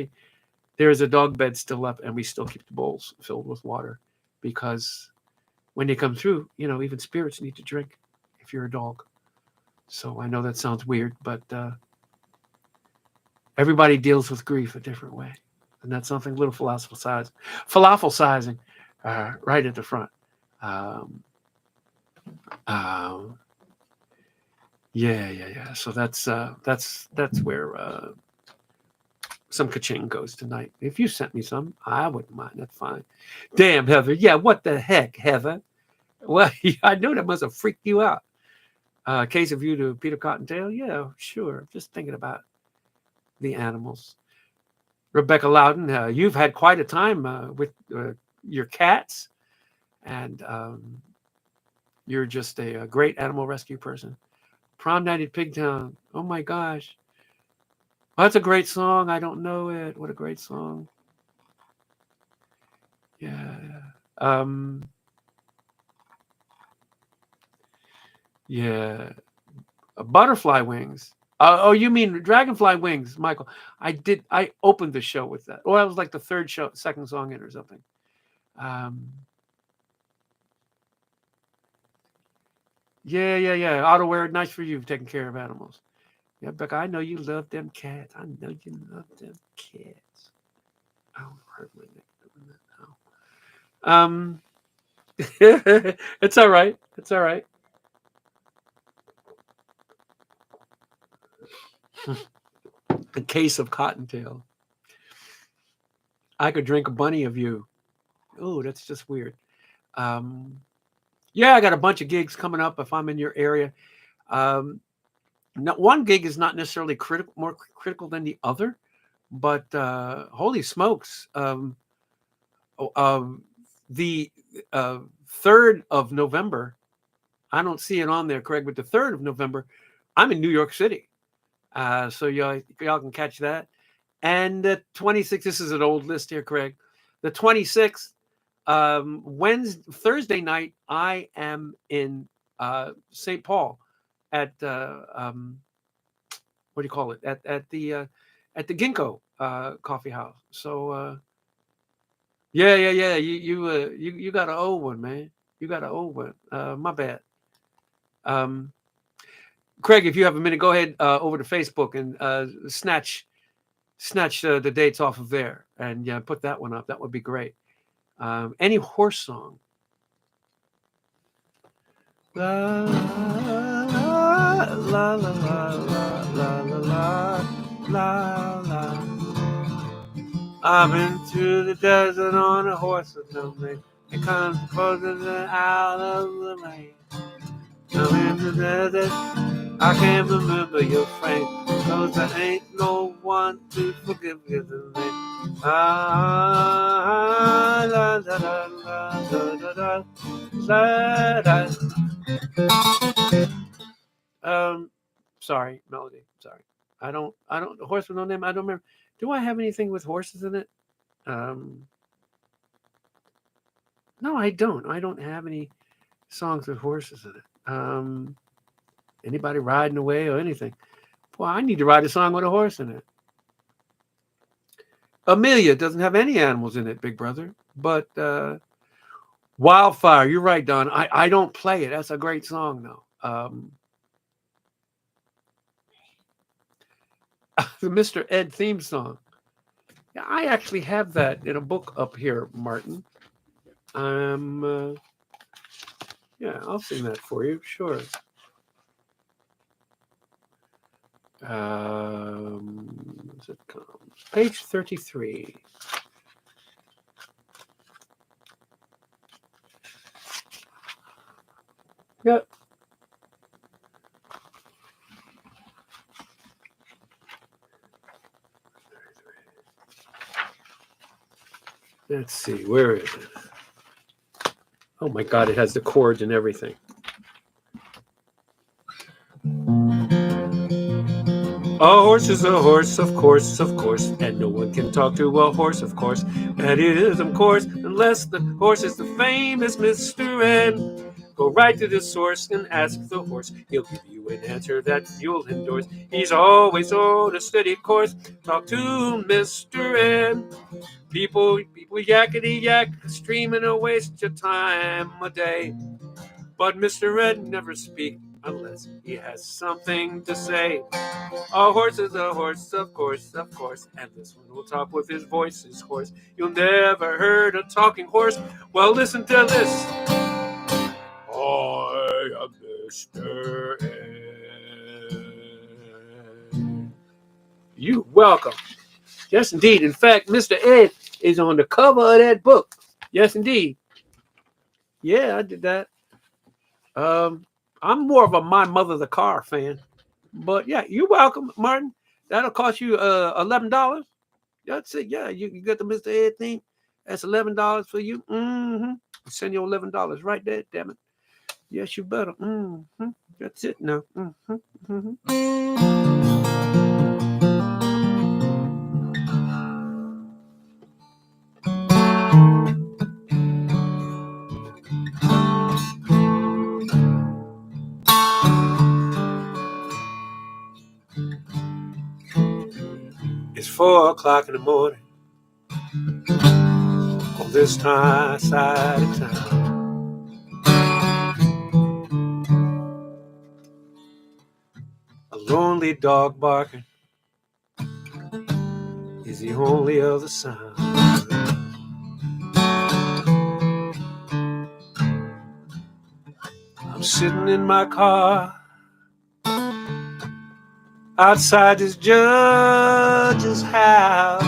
There is a dog bed still up, and we still keep the bowls filled with water. Because when they come through, even spirits need to drink. If you're a dog. So I know that sounds weird, but everybody deals with grief a different way. And that's something a little philosophizing right at the front. Yeah. So that's where some ka-ching goes tonight. If you sent me some, I wouldn't mind. That's fine. Damn, Heather. Yeah, what the heck, Heather? Well, I know that must have freaked you out. Case of you to Peter Cottontail? Yeah, sure. Just thinking about the animals. Rebecca Loudon, you've had quite a time with your cats, and you're just a great animal rescue person. Prom Night at Pigtown. Oh my gosh. Well, that's a great song. I don't know it. What a great song. Yeah. Yeah. Butterfly wings. Oh, you mean dragonfly wings, Michael? I opened the show with that. Or that was like the second song in or something. Yeah. Auto-wear, nice for you, taking care of animals. Yeah, Becca, I know you love them cats. I know you love them cats. Oh, hurt my neck doing that. It's all right. It's all right. A case of Cottontail. I could drink a bunny of you. Oh, that's just weird. Yeah, I got a bunch of gigs coming up if I'm in your area. One gig is not necessarily more critical than the other, but holy smokes. The 3rd of November, I don't see it on there, Craig, but the 3rd of November, I'm in New York City. So y'all can catch that. And the 26th, this is an old list here, Craig. The 26th, Thursday night, I am in St. Paul at what do you call it? At the Ginkgo coffee house. So yeah. You got an old one, man. You got an old one. My bad. Craig, if you have a minute, go ahead over to Facebook and snatch the dates off of there and put that one up. That would be great. Any horse song? La la la la la la la la la. I've been through the desert on a horse or something. It comes closer out of the rain. I'm in the desert. I can't remember your frame, 'cause there ain't no one to forgive you the name. La la la la la la la. Sorry, melody. Sorry. I don't. The horse with no name. I don't remember. Do I have anything with horses in it? No, I don't. I don't have any songs with horses in it. Anybody riding away or anything? Well, I need to write a song with a horse in it. Amelia doesn't have any animals in it, big brother. But Wildfire, you're right, Don. I don't play it. That's a great song, though. The Mr. Ed theme song. Yeah, I actually have that in a book up here, Martin. Yeah, I'll sing that for you, sure. Page 33. Yep. Let's see, where is it? Oh my God, it has the chords and everything. A horse is a horse, of course, and no one can talk to a horse, of course. That is, of course, unless the horse is the famous Mr. N. Go right to the source and ask the horse. He'll give you an answer that you'll endorse. He's always on a steady course. Talk to Mr. N. People yakety yak, streaming a waste your time a day. But Mr. Ed never speak unless he has something to say. A horse is a horse, of course, and this one will talk with his voice is hoarse. You'll never heard a talking horse. Well, listen to this. I am Mr. Ed. You're welcome. Yes, indeed. In fact, Mr. Ed is on the cover of that book. Yes, indeed. Yeah, I did that. I'm more of a My Mother the Car fan. But yeah, you're welcome, Martin. That'll cost you $11. That's it. Yeah, you got the Mr. Ed thing. That's $11 for you. Send you $11 right there, damn it. Yes, you better. That's it now. It's 4 o'clock in the morning on this side of town. A lonely dog barking is the only other sound. I'm sitting in my car outside this judge's house.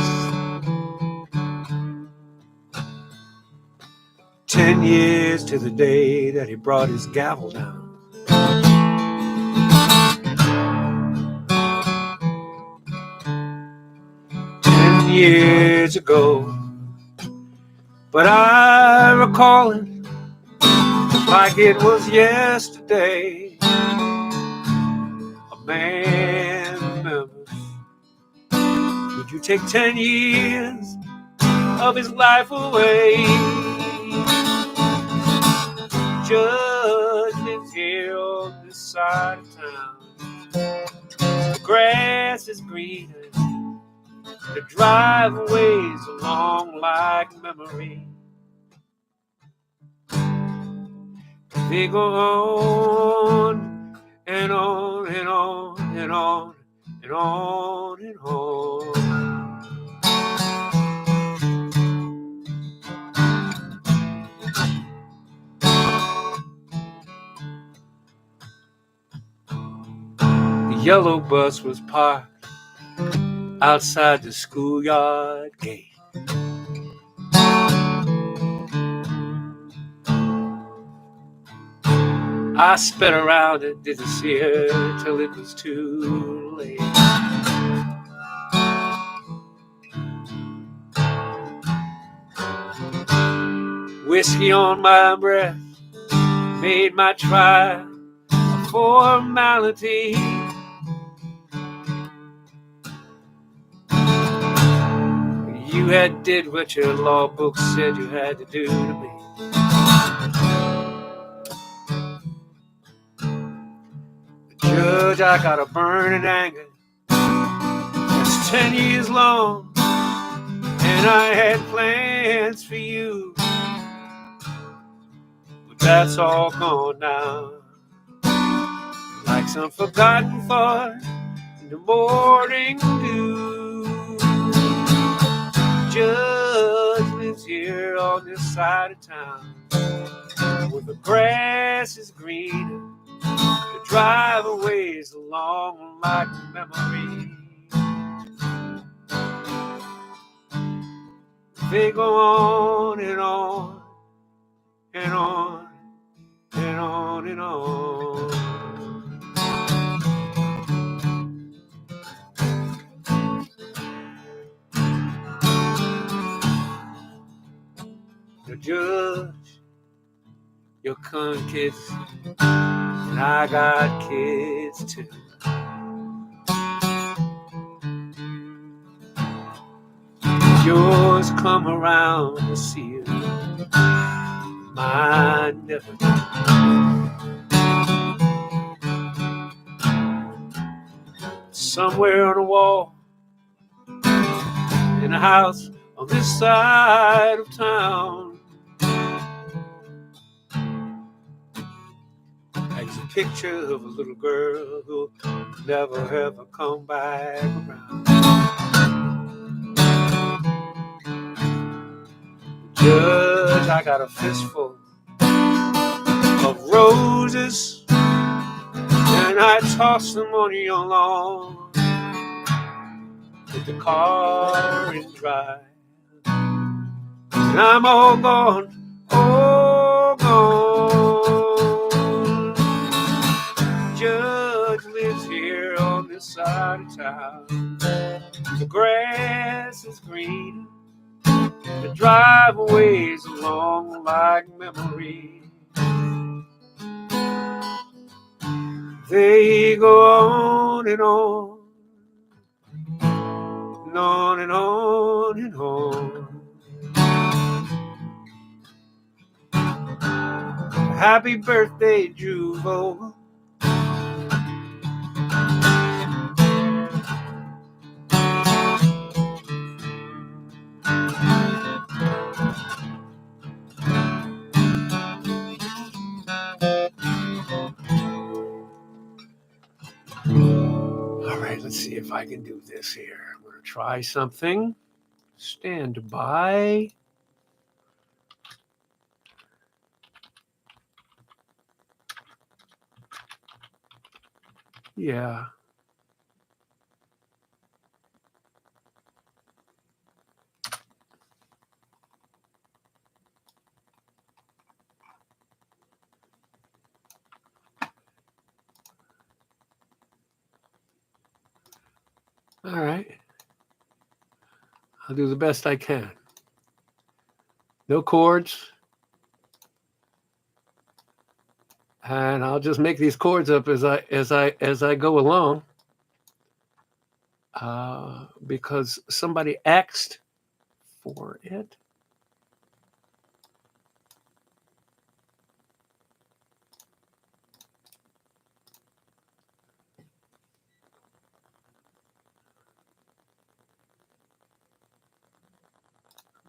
10 years to the day that he brought his gavel down. 10 years ago, but I recall it like it was yesterday. A man remembers. Would you take 10 years of his life away? Judge lives here on this side of town. The grass is greener, the driveway's long like memory. They go on and on and on and on and on and on. The yellow bus was parked outside the schoolyard gate. I sped around and didn't see her till it was too late. Whiskey on my breath made my trial a formality. You had did what your law book said you had to do to me. Judge, I got a burning anger. It's 10 years long, and I had plans for you, but that's all gone now, like some forgotten thought in the morning dew. Judge lives here on this side of town, where the grass is greener, the driveway's long like memory. They go on and on and on and on and on. The judge, your con kids, and I got kids too. Yours come around to see you, mine never do. Somewhere on the wall, in a house on this side of town, hangs a picture of a little girl who'll never ever come back around. Judge, I got a fistful of roses, and I toss them on your lawn with the car in drive. And I'm all gone, all gone. Judge lives here on this side of town. The grass is green, the driveway's long like memory. They go on and on and on and on and on. Happy birthday, Juvo. All right, let's see if I can do this here. I'm going to try something. Stand by. Yeah. All right. I'll do the best I can. No chords. And I'll just make these chords up as I go along, because somebody asked for it.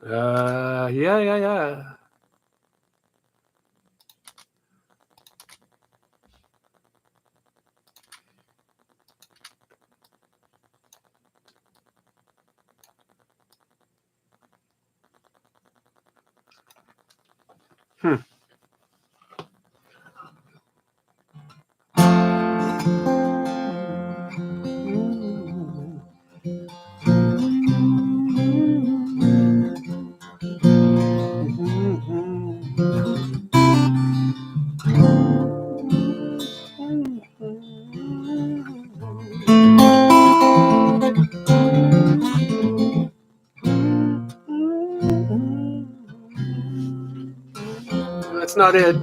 Yeah. That's not it.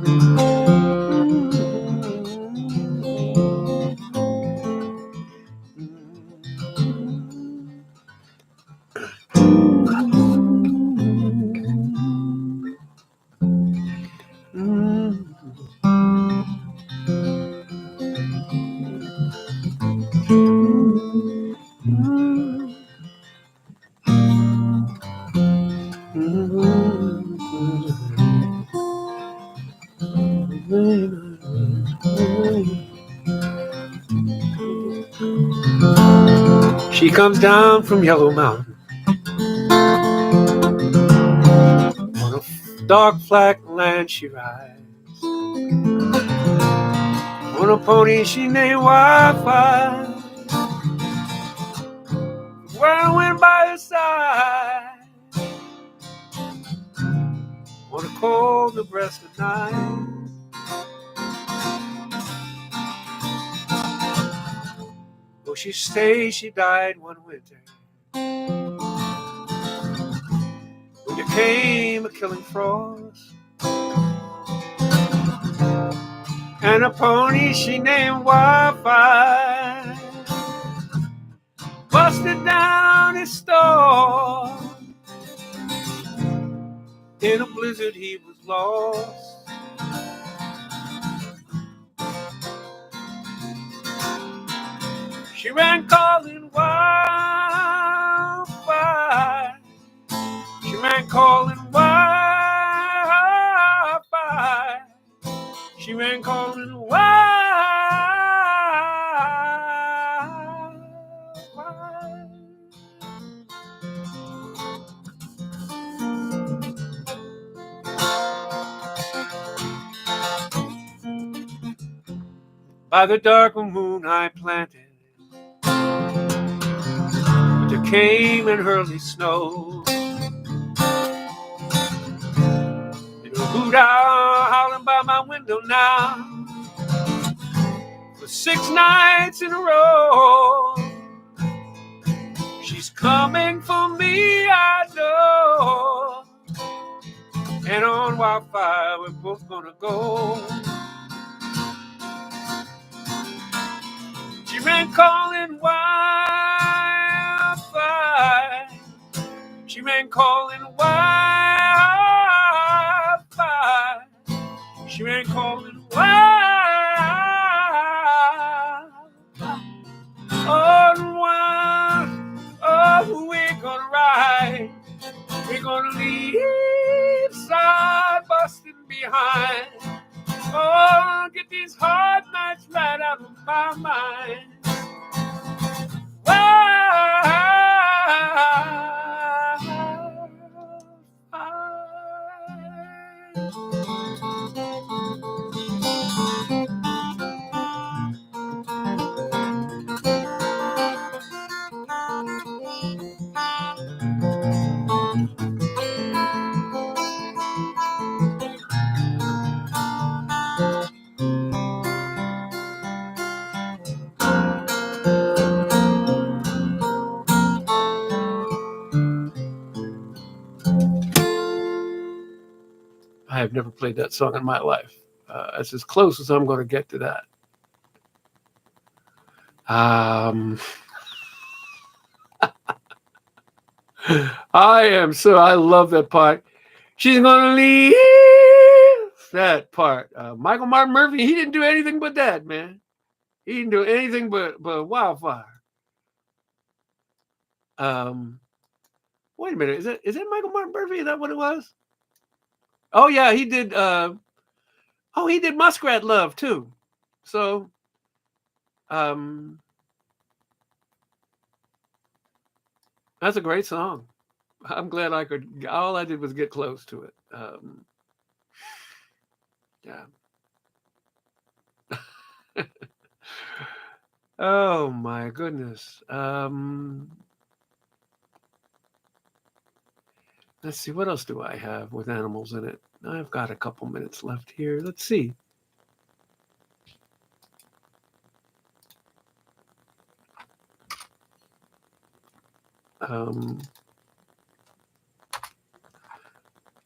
She comes down from Yellow Mountain on a dark flat land she rides. On a pony she named Wi-Fi. Whirlwind by her side on a cold Nebraska night. Oh, she stayed, she died one winter when there came a killing frost. And a pony she named Wi-Fi busted down his store. In a blizzard he was lost. She ran calling wildfire. She ran calling wildfire. She ran calling wildfire. By the dark moon I planted. There came an early snow, and a hoot owl howling by my window now for 6 nights in a row. She's coming for me, I know, and on wildfire we're both gonna go. She ran calling wildfire. She ran calling wildfire. She ran calling wildfire. On wild, oh, we're gonna ride. We're gonna leave side busting behind. Oh, get these hard nights right out of my mind. I have never played that song in my life. That's as close as I'm going to get to that. I love that part. She's gonna leave that part. Michael Martin Murphey, he didn't do anything but that, man. He didn't do anything but Wildfire. Wait a minute, is it Michael Martin Murphey? Is that what it was? Oh yeah, he did. He did Muskrat Love too. So, that's a great song. I'm glad I could. All I did was get close to it. Yeah. Oh my goodness. Let's see, what else do I have with animals in it? I've got a couple minutes left here. Let's see.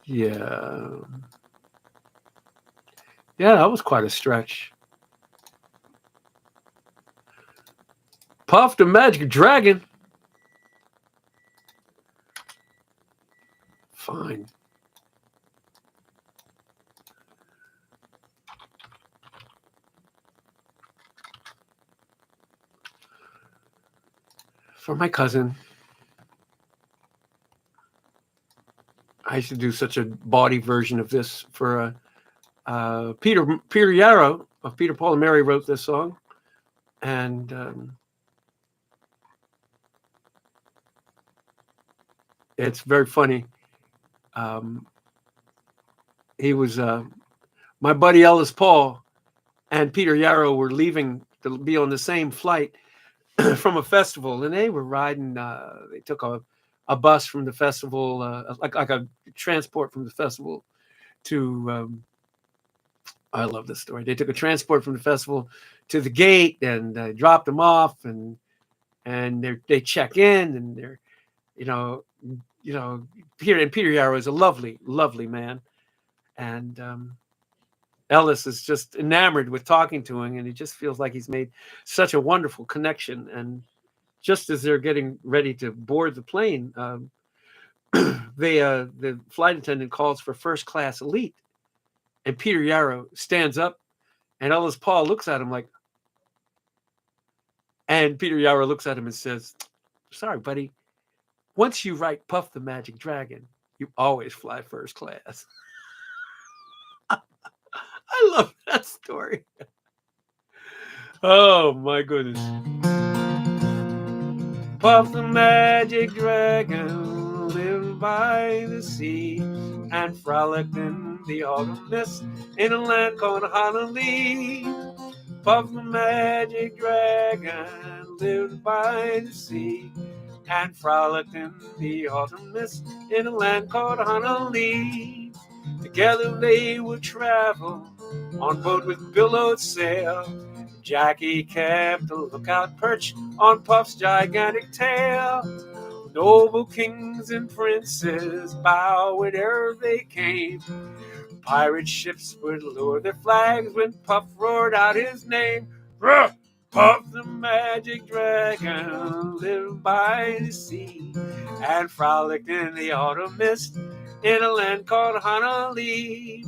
Yeah. Yeah, that was quite a stretch. Puff the Magic Dragon. Fine. For my cousin. I used to do such a bawdy version of this for Peter Yarrow of Peter, Paul, and Mary wrote this song. And it's very funny. He was my buddy Ellis Paul and Peter Yarrow were leaving to be on the same flight from a festival, and they were riding. They took a bus from the festival, like a transport from the festival to. I love this story. They took a transport from the festival to the gate and dropped them off, and they check in, and they're, Peter Yarrow is a lovely, lovely man, and Ellis is just enamored with talking to him, and he just feels like he's made such a wonderful connection. And just as they're getting ready to board the plane, the flight attendant calls for first class elite, and Peter Yarrow stands up, and Ellis Paul looks at him and Peter Yarrow looks at him and says, "Sorry, buddy. Once you write Puff the Magic Dragon, you always fly first class." I love that story. Oh my goodness. Puff the Magic Dragon lived by the sea and frolicked in the autumn mist in a land called Honolulu. Puff the Magic Dragon lived by the sea and frolicked in the autumn mist in a land called Honolulu. Together they would travel on boat with billowed sail. Jackie kept a lookout perch on Puff's gigantic tail. Noble kings and princes bow whenever they came. Pirate ships would lower their flags when Puff roared out his name. Ruh! Puff the Magic Dragon lived by the sea and frolicked in the autumn mist in a land called Honolulu.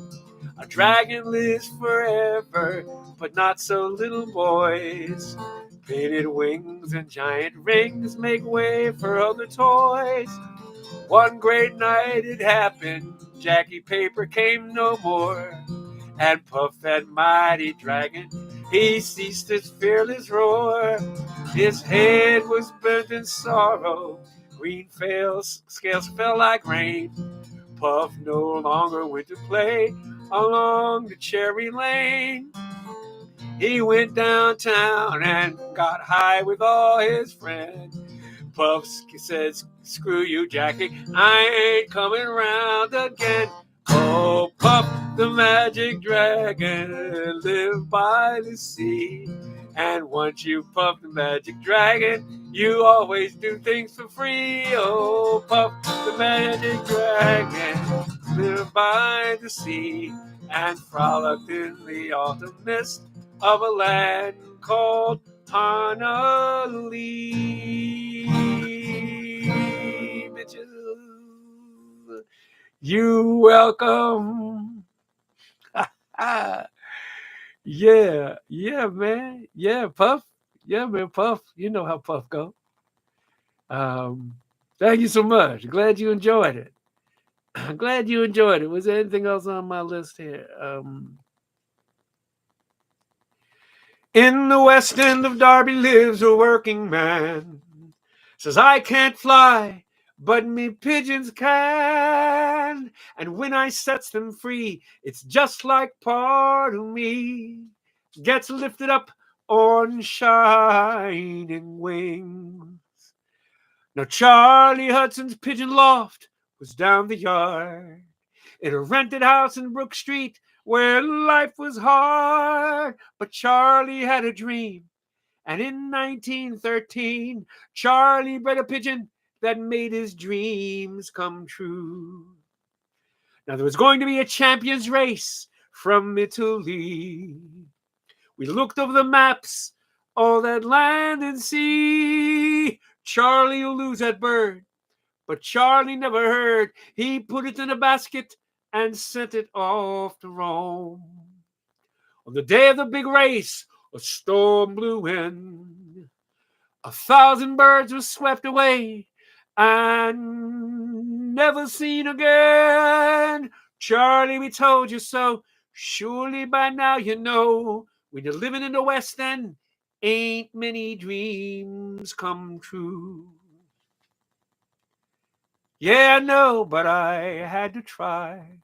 A dragon lives forever, but not so little boys. Painted wings and giant rings make way for other toys. One great night it happened, Jackie Paper came no more, and Puff that mighty dragon, he ceased his fearless roar. His head was burnt in sorrow, green scales fell like rain. Puff no longer went to play along the cherry lane. He went downtown and got high with all his friends. Puff said, "Screw you, Jackie, I ain't coming round again." Oh, Puff the Magic Dragon lived by the sea. And once you puff the Magic Dragon, you always do things for free. Oh, Puff the Magic Dragon lived by the sea and frolicked in the autumn mist of a land called Honolulu. Bitches, you welcome. Yeah, man. Yeah, Puff. Yeah, man, Puff. You know how Puff go. Thank you so much. Glad you enjoyed it. I'm glad you enjoyed it. Was there anything else on my list here? In the west end of Derby lives a working man. Says, I can't fly, but me pigeons can. And when I sets them free, it's just like part of me gets lifted up on shining wings. Now Charlie Hudson's pigeon loft was down the yard in a rented house in Brook Street where life was hard. But Charlie had a dream, and in 1913, Charlie bred a pigeon that made his dreams come true. Now there was going to be a champions race from Italy. We looked over the maps, all that land and sea. Charlie will lose that bird, but Charlie never heard. He put it in a basket and sent it off to Rome. On the day of the big race, a storm blew in. 1,000 birds were swept away and never seen again. Charlie, we told you so. Surely by now you know, when you're living in the West End, ain't many dreams come true. Yeah, I know, but I had to try.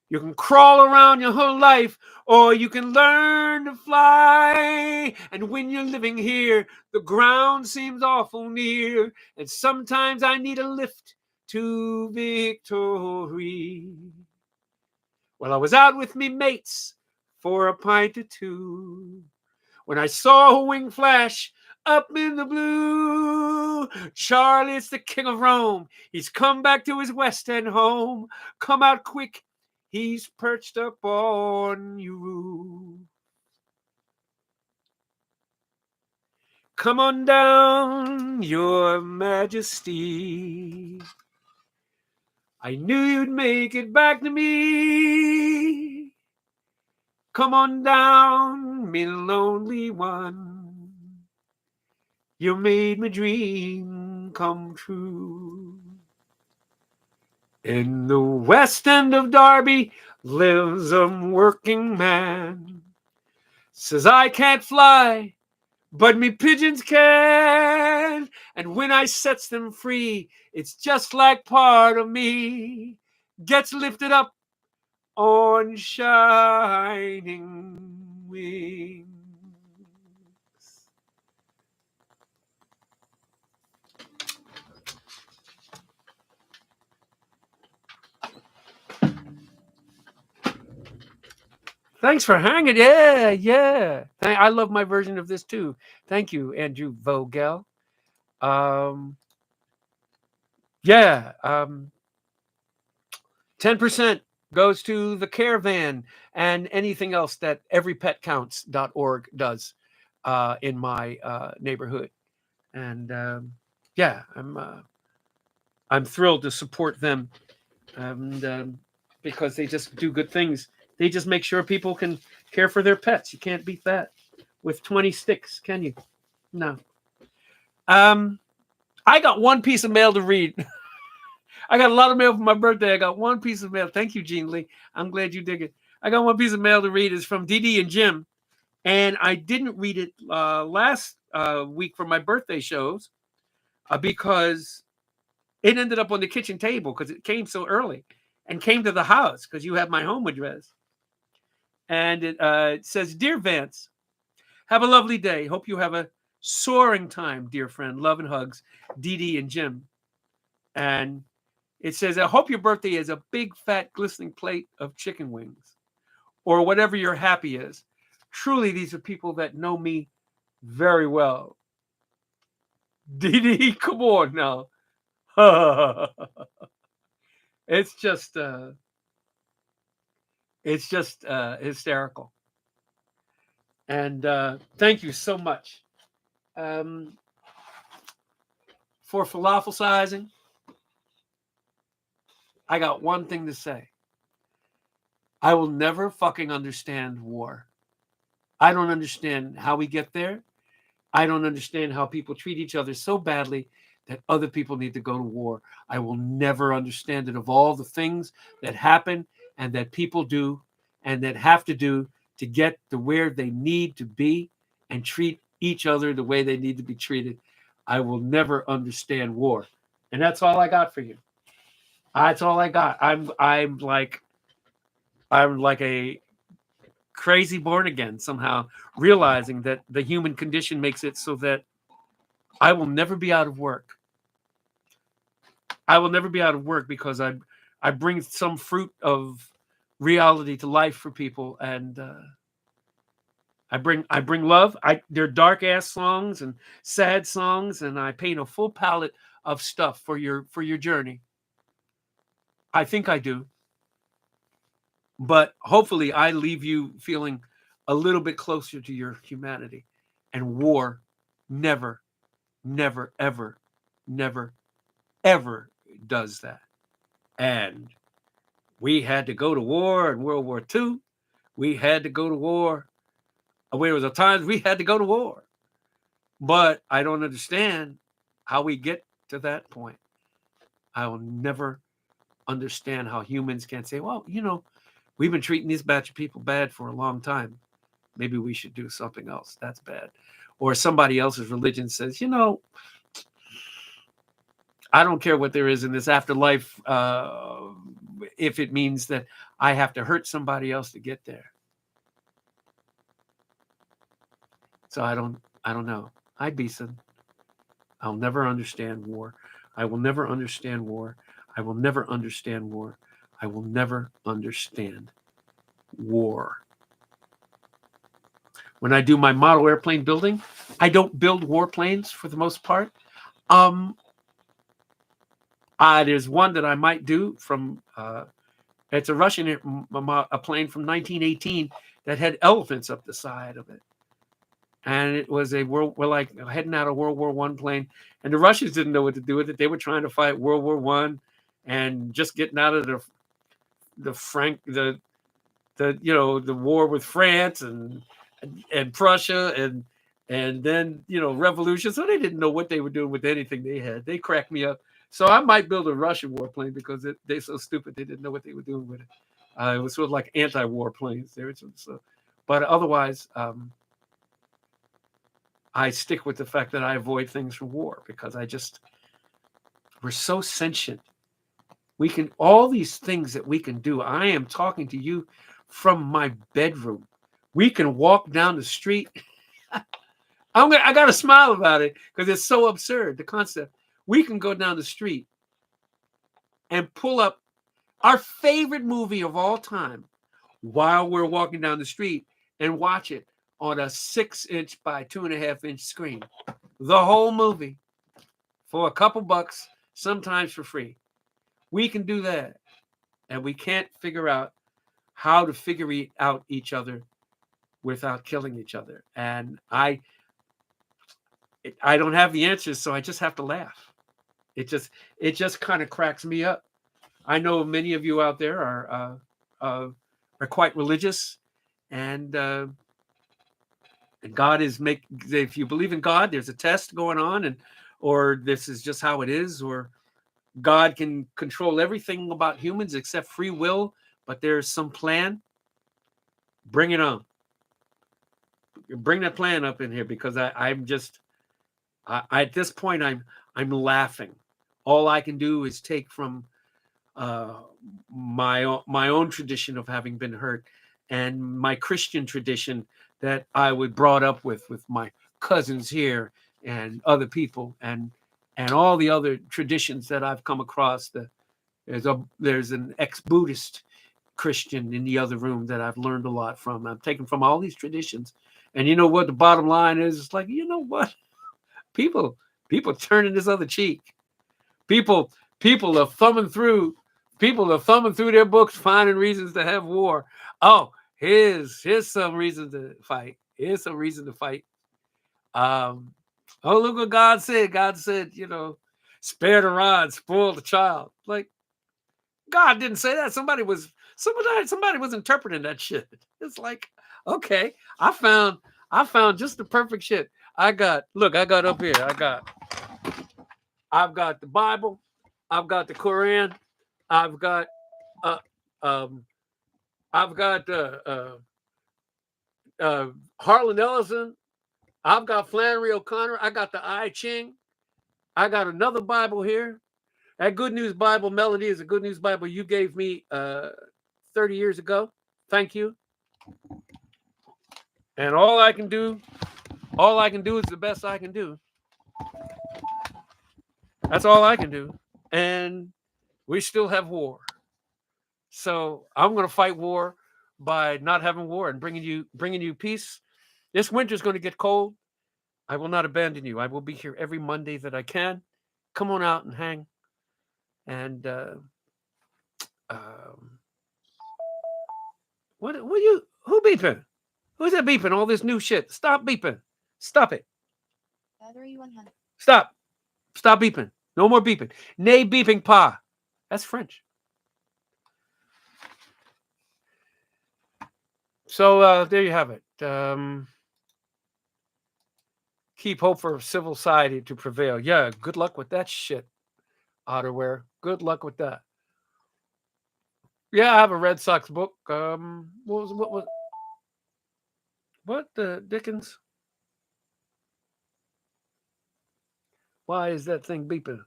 You can crawl around your whole life, or you can learn to fly. And when you're living here, the ground seems awful near. And sometimes I need a lift to victory. Well, I was out with me mates for a pint or two when I saw a wing flash up in the blue. Charlie's the king of Rome. He's come back to his West End home. Come out quick. He's perched up on your roof. Come on down, your majesty. I knew you'd make it back to me. Come on down, me lonely one. You made my dream come true. In the West End of Derby lives a working man. Says, I can't fly, but me pigeons can. And when I sets them free, it's just like part of me gets lifted up on shining wings. Thanks for hanging. Yeah. I love my version of this too. Thank you, Andrew Vogel. Yeah. 10% goes to the caravan and anything else that everypetcounts.org does in my neighborhood. And yeah, I'm thrilled to support them, and because they just do good things. They just make sure people can care for their pets. You can't beat that with 20 sticks, can you? No. I got one piece of mail to read. I got a lot of mail for my birthday. I got one piece of mail. Thank you, Jean Lee. I'm glad you dig it. I got one piece of mail to read. It's from Dee Dee and Jim. And I didn't read it last week for my birthday shows because it ended up on the kitchen table because it came so early and came to the house because you have my home address. And it says, Dear Vance, have a lovely day. Hope you have a soaring time, dear friend. Love and hugs, Dee Dee and Jim. And it says, I hope your birthday is a big, fat, glistening plate of chicken wings or whatever your happy is. Truly, these are people that know me very well. Dee Dee, come on now. It's just, It's just hysterical. And thank you so much for falafel sizing. I got one thing to say. I will never fucking understand war. I don't understand how we get there. I don't understand how people treat each other so badly that other people need to go to war. I will never understand it, of all the things that happen and that people do and that have to do to get to where they need to be and treat each other the way they need to be treated. I will never understand war. And that's all I got for you. That's all I got. I'm like a crazy born again, somehow realizing that the human condition makes it so that I will never be out of work. I will never be out of work because I bring some fruit of reality to life for people, and I bring love. They're dark ass songs and sad songs, and I paint a full palette of stuff for your journey. I think I do. But hopefully I leave you feeling a little bit closer to your humanity. And war never, never, ever, never, ever does that. And we had to go to war in World War II. We had to go to war. There was a time we had to go to war. But I don't understand how we get to that point. I will never understand how humans can say, well, we've been treating this batch of people bad for a long time. Maybe we should do something else. That's bad. Or somebody else's religion says, I don't care what there is in this afterlife if it means that I have to hurt somebody else to get there. So I don't know. Hi, Beeson. I'll never understand war. I will never understand war. I will never understand war. I will never understand war. When I do my model airplane building, I don't build warplanes for the most part. There's one that I might do from, it's a Russian a plane from 1918 that had elephants up the side of it. And it was we're like heading out a World War I plane. And the Russians didn't know what to do with it. They were trying to fight World War I and just getting out of the war with France and Prussia and then revolution. So they didn't know what they were doing with anything they had. They cracked me up. So I might build a Russian warplane because they're so stupid they didn't know what they were doing with it. It was sort of like anti-war planes. But otherwise, I stick with the fact that I avoid things from war because we're so sentient. We can, all these things that we can do. I am talking to you from my bedroom. We can walk down the street. I got to smile about it because it's so absurd, the concept. We can go down the street and pull up our favorite movie of all time while we're walking down the street and watch it on a 6-inch by 2.5-inch screen. The whole movie for a couple bucks, sometimes for free. We can do that. And we can't figure out how to figure out each other without killing each other. And I don't have the answers, so I just have to laugh. It just kind of cracks me up. I know many of you out there are quite religious, and God is if you believe in God, there's a test going on, or this is just how it is, or God can control everything about humans except free will, but there's some plan. Bring it on. Bring that plan up in here because I'm just at this point I'm laughing. All I can do is take from my own tradition of having been hurt and my Christian tradition that I was brought up with my cousins here and other people and all the other traditions that I've come across. There's an ex-Buddhist Christian in the other room that I've learned a lot from. I'm taking from all these traditions. And you know what the bottom line is? It's like, you know what? People turning this other cheek. People are thumbing through their books, finding reasons to have war. Oh, here's some reason to fight. Here's some reason to fight. Oh, look what God said. God said, spare the rod, spoil the child. Like, God didn't say that. Somebody was interpreting that shit. It's like, okay, I found just the perfect shit. I got up here. I've got the Bible, I've got the Quran, I've got uh um I've got Harlan Ellison, I've got Flannery O'Connor, I got the I Ching, I got another Bible here. That Good News Bible Melody is a Good News Bible you gave me 30 years ago. Thank you. And all I can do is the best I can do. That's all I can do. And we still have war. So I'm going to fight war by not having war and bringing you peace. This winter is going to get cold. I will not abandon you. I will be here every Monday that I can. Come on out and hang. And who beeping? Who's that beeping? All this new shit. Stop beeping. Stop it. Battery 100. Stop beeping. No more beeping. Nay beeping pa. That's French. So there you have it. Keep hope for civil society to prevail. Yeah, good luck with that shit, outerwear. Good luck with that. Yeah, I have a Red Sox book. What the dickens? Why is that thing beeping?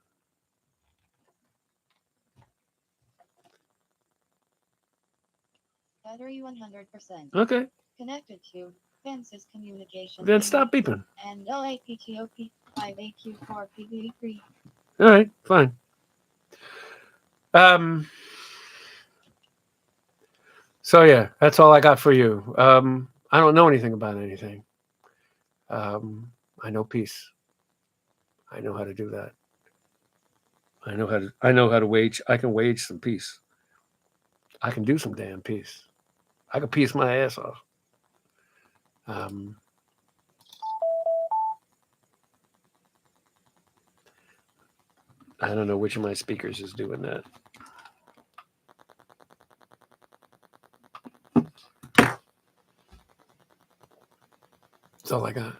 Battery 100%. Okay. Connected to Vance's communication. Then stop beeping. And LEFTY PEOPLE 5AQ4PV3. All right, fine. So yeah, that's all I got for you. I don't know anything about anything. I know peace. I know how to do that. I know how to wage. I can wage some peace. I can do some damn peace. I can piece my ass off. I don't know which of my speakers is doing that. That's all I got.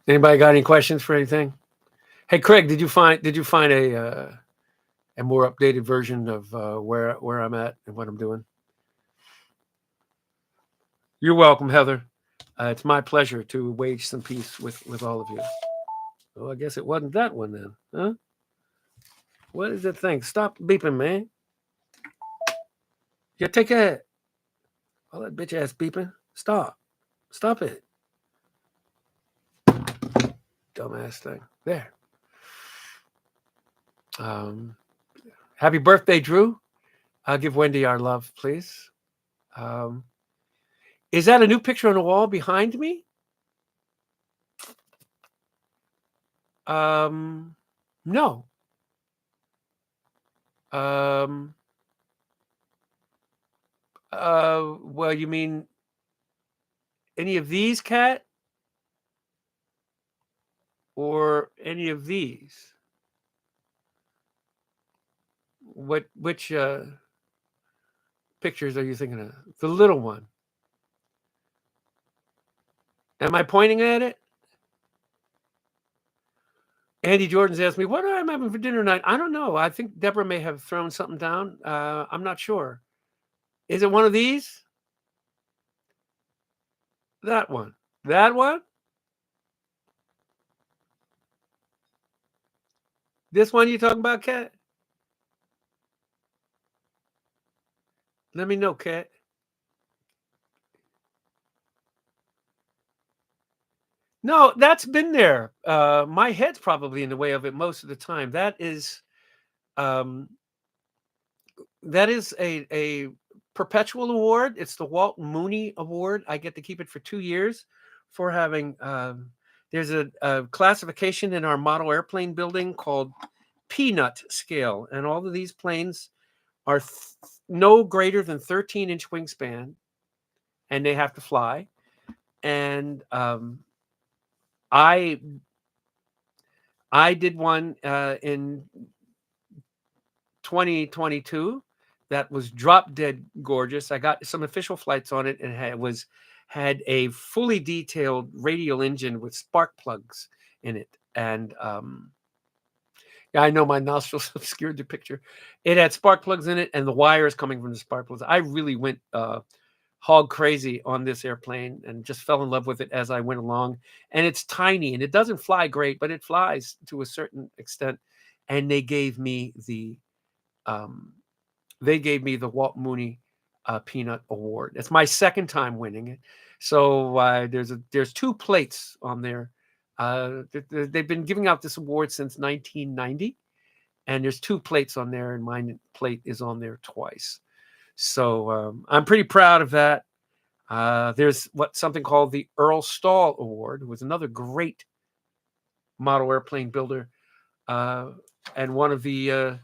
Anybody got any questions for anything? Hey, Craig, did you find a more updated version of where I'm at and what I'm doing? You're welcome, Heather. It's my pleasure to wage some peace with all of you. Oh, I guess it wasn't that one then, huh? What is that thing? Stop beeping, man. Yeah, take that. All that bitch ass beeping. Stop it. Dumbass thing. There. Happy birthday, Drew. I'll give Wendy our love, please. Is that a new picture on the wall behind me? No. Well, you mean any of these, Kat? Or any of these? Which pictures are you thinking of? The little one. Am I pointing at it? Andy Jordan's asked me, what am I having for dinner tonight? I don't know. I think Deborah may have thrown something down. I'm not sure. Is it one of these? That one. That one? This one you talking about, Kat? Let me know, Kat. No, that's been there. My head's probably in the way of it most of the time. That is a perpetual award. It's the Walt Mooney Award. I get to keep it for 2 years for having. There's a classification in our model airplane building called peanut scale, and all of these planes are no greater than 13-inch wingspan, and they have to fly. And I did one in 2022 that was drop dead gorgeous. I got some official flights on it, and had a fully detailed radial engine with spark plugs in it. And yeah, I know my nostrils obscured the picture. It had spark plugs in it, and the wires coming from the spark plugs. I really went hog crazy on this airplane and just fell in love with it as I went along. And it's tiny, and it doesn't fly great, but it flies to a certain extent. And they gave me the Walt Mooney Peanut Award. It's my second time winning it. So there's 2 plates on there. They've been giving out this award since 1990, and there's 2 plates on there, and my plate is on there twice. So I'm pretty proud of that. There's something called the Earl Stahl Award, who was another great model airplane builder, and one of the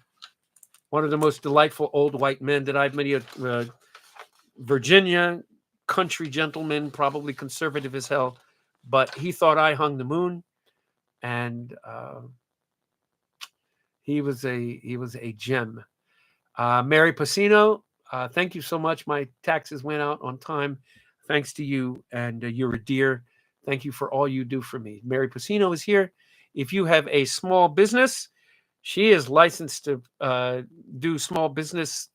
most delightful old white men that I've met. Virginia country gentleman, probably conservative as hell, but he thought I hung the moon, and he was a gem. Mary Pacino, thank you so much. My taxes went out on time, thanks to you, and you're a dear. Thank you for all you do for me. Mary Pacino is here. If you have a small business, she is licensed to do small business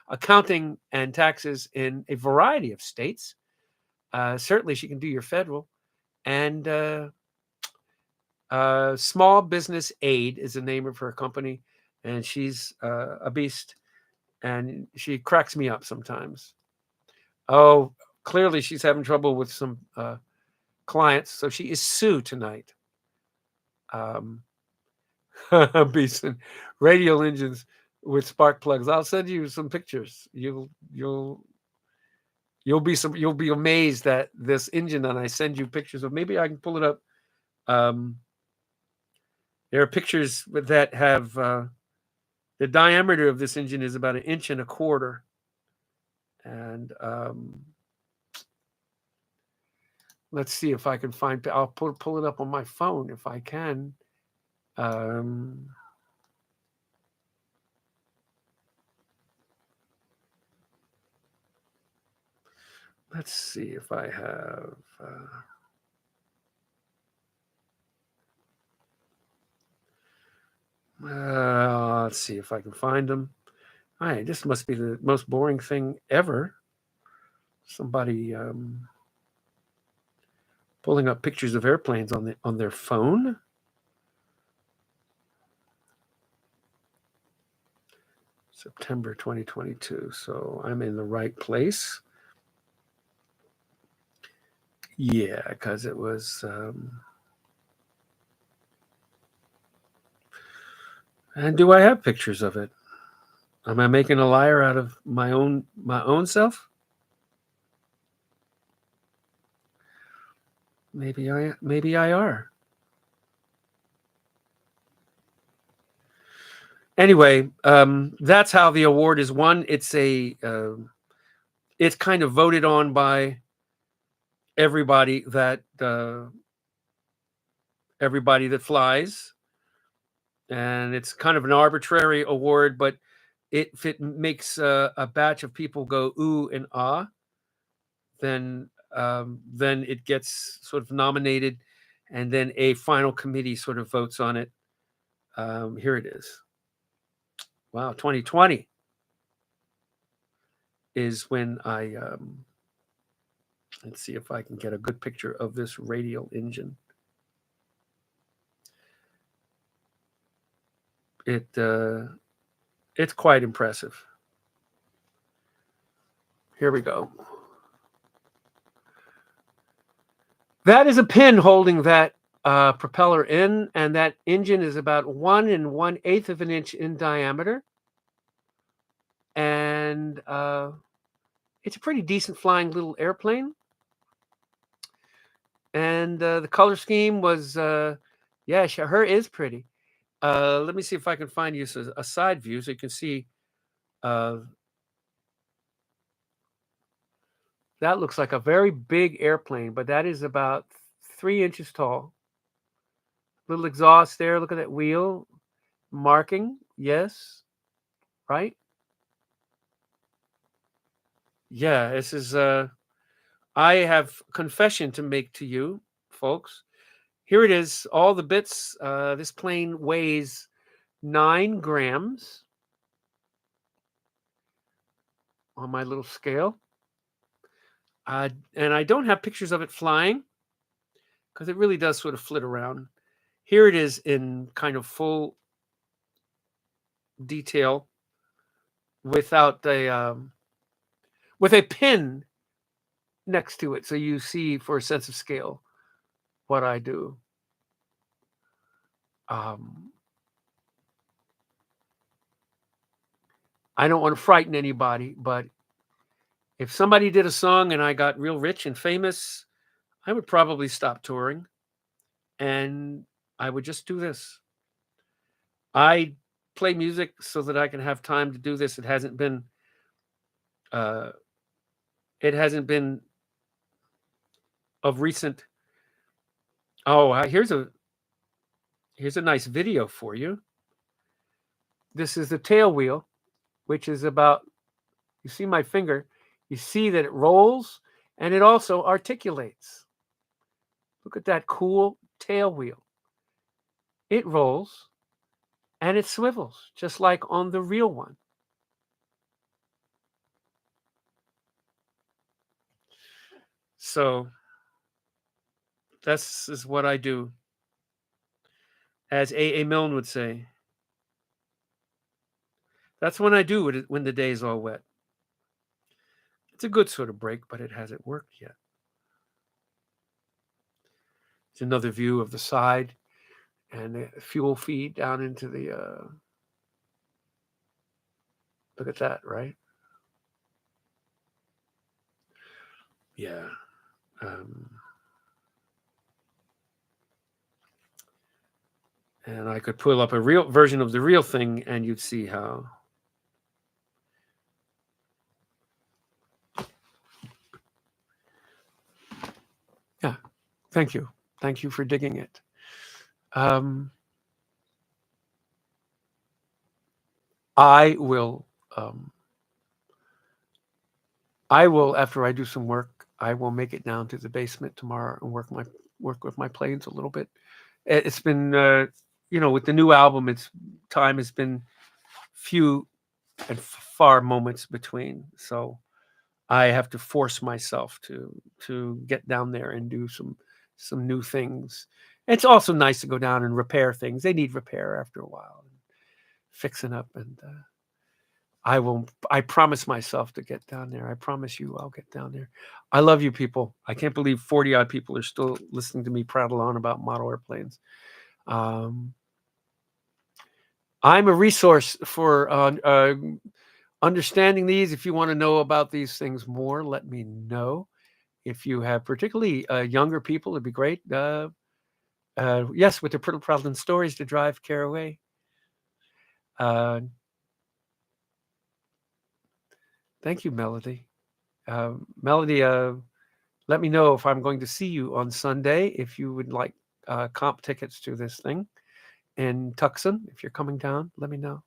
accounting and taxes in a variety of states. Certainly, she can do your federal. And Small Business Aid is the name of her company, and she's a beast, and she cracks me up sometimes. Oh, clearly she's having trouble with some clients, so she is Sue tonight. Beeson, radial engines with spark plugs. I'll send you some pictures. You'll be amazed at this engine that I send you pictures of. Maybe I can pull it up. There are pictures that have the diameter of this engine is about 1.25 inches, and let's see if I can find. I'll pull it up on my phone if I can. Let's see if I have. Let's see if I can find them. This must be the most boring thing ever. Somebody pulling up pictures of airplanes on their phone. September 2022. So I'm in the right place. Yeah, because it was. And do I have pictures of it? Am I making a liar out of my own self? Maybe I are. Anyway, that's how the award is won. It's it's kind of voted on by everybody that flies, and it's kind of an arbitrary award, but if it makes a batch of people go ooh and ah, then it gets sort of nominated, and then a final committee sort of votes on it. Here it is. Wow, 2020 is when I let's see if I can get a good picture of this radial engine. It's quite impressive. Here we go. That is a pin holding that propeller in, and that engine is about 1 1/8 of an inch in diameter, and it's a pretty decent flying little airplane. And the color scheme was, yeah, her is pretty. Let me see if I can find you a side view so you can see That looks like a very big airplane, but that is about 3 inches tall. Little exhaust there. Look at that wheel. Marking. Yes. Right? Yeah, this is I have confession to make to you, folks. Here it is, all the bits. This plane weighs 9 grams on my little scale. And I don't have pictures of it flying because it really does sort of flit around. Here it is in kind of full detail without with a pin next to it, so you see for a sense of scale what I do. I don't want to frighten anybody, but if somebody did a song and I got real rich and famous, I would probably stop touring and I would just do this. I play music so that I can have time to do this. It hasn't been of recent. Oh, here's a nice video for you. This is the tail wheel, which is about, you see my finger, you see that it rolls and it also articulates. Look at that cool tail wheel. It rolls and it swivels just like on the real one. So this is what I do. As A.A. Milne would say, that's when I do it, when the day is all wet. It's a good sort of break, but it hasn't worked yet. It's another view of the side and the fuel feed down into the, look at that, right? Yeah. And I could pull up a real version of the real thing and you'd see how. Yeah. Thank you. Thank you for digging it. I will, after I do some work, I will make it down to the basement tomorrow and work with my planes a little bit. It's been, with the new album, time has been few and far moments between. So I have to force myself to get down there and do some new things. It's also nice to go down and repair things. They need repair after a while, fixing up. And I promise myself to get down there. I promise you I'll get down there. I love you people. I can't believe 40 odd people are still listening to me prattle on about model airplanes. I'm a resource for understanding these. If you want to know about these things more, let me know. If you have particularly younger people, it'd be great. Yes, with the Pretty Problem stories to drive care away. Thank you, Melody. Melody, let me know if I'm going to see you on Sunday. If you would like comp tickets to this thing in Tucson, if you're coming down, let me know.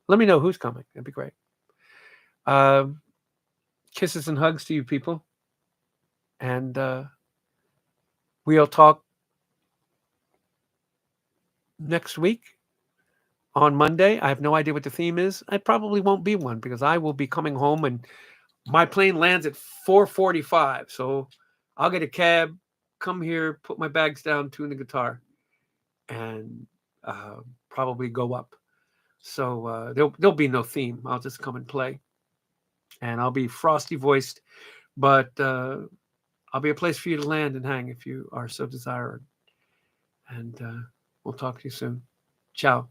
Let me know who's coming. That'd be great. Kisses and hugs to you people. And we'll talk next week on Monday. I have no idea what the theme is. I probably won't be one because I will be coming home and my plane lands at 4:45. So I'll get a cab, come here, put my bags down, tune the guitar, and probably go up. So there'll be no theme. I'll just come and play. And I'll be frosty voiced, but I'll be a place for you to land and hang if you are so desired. And we'll talk to you soon. Ciao.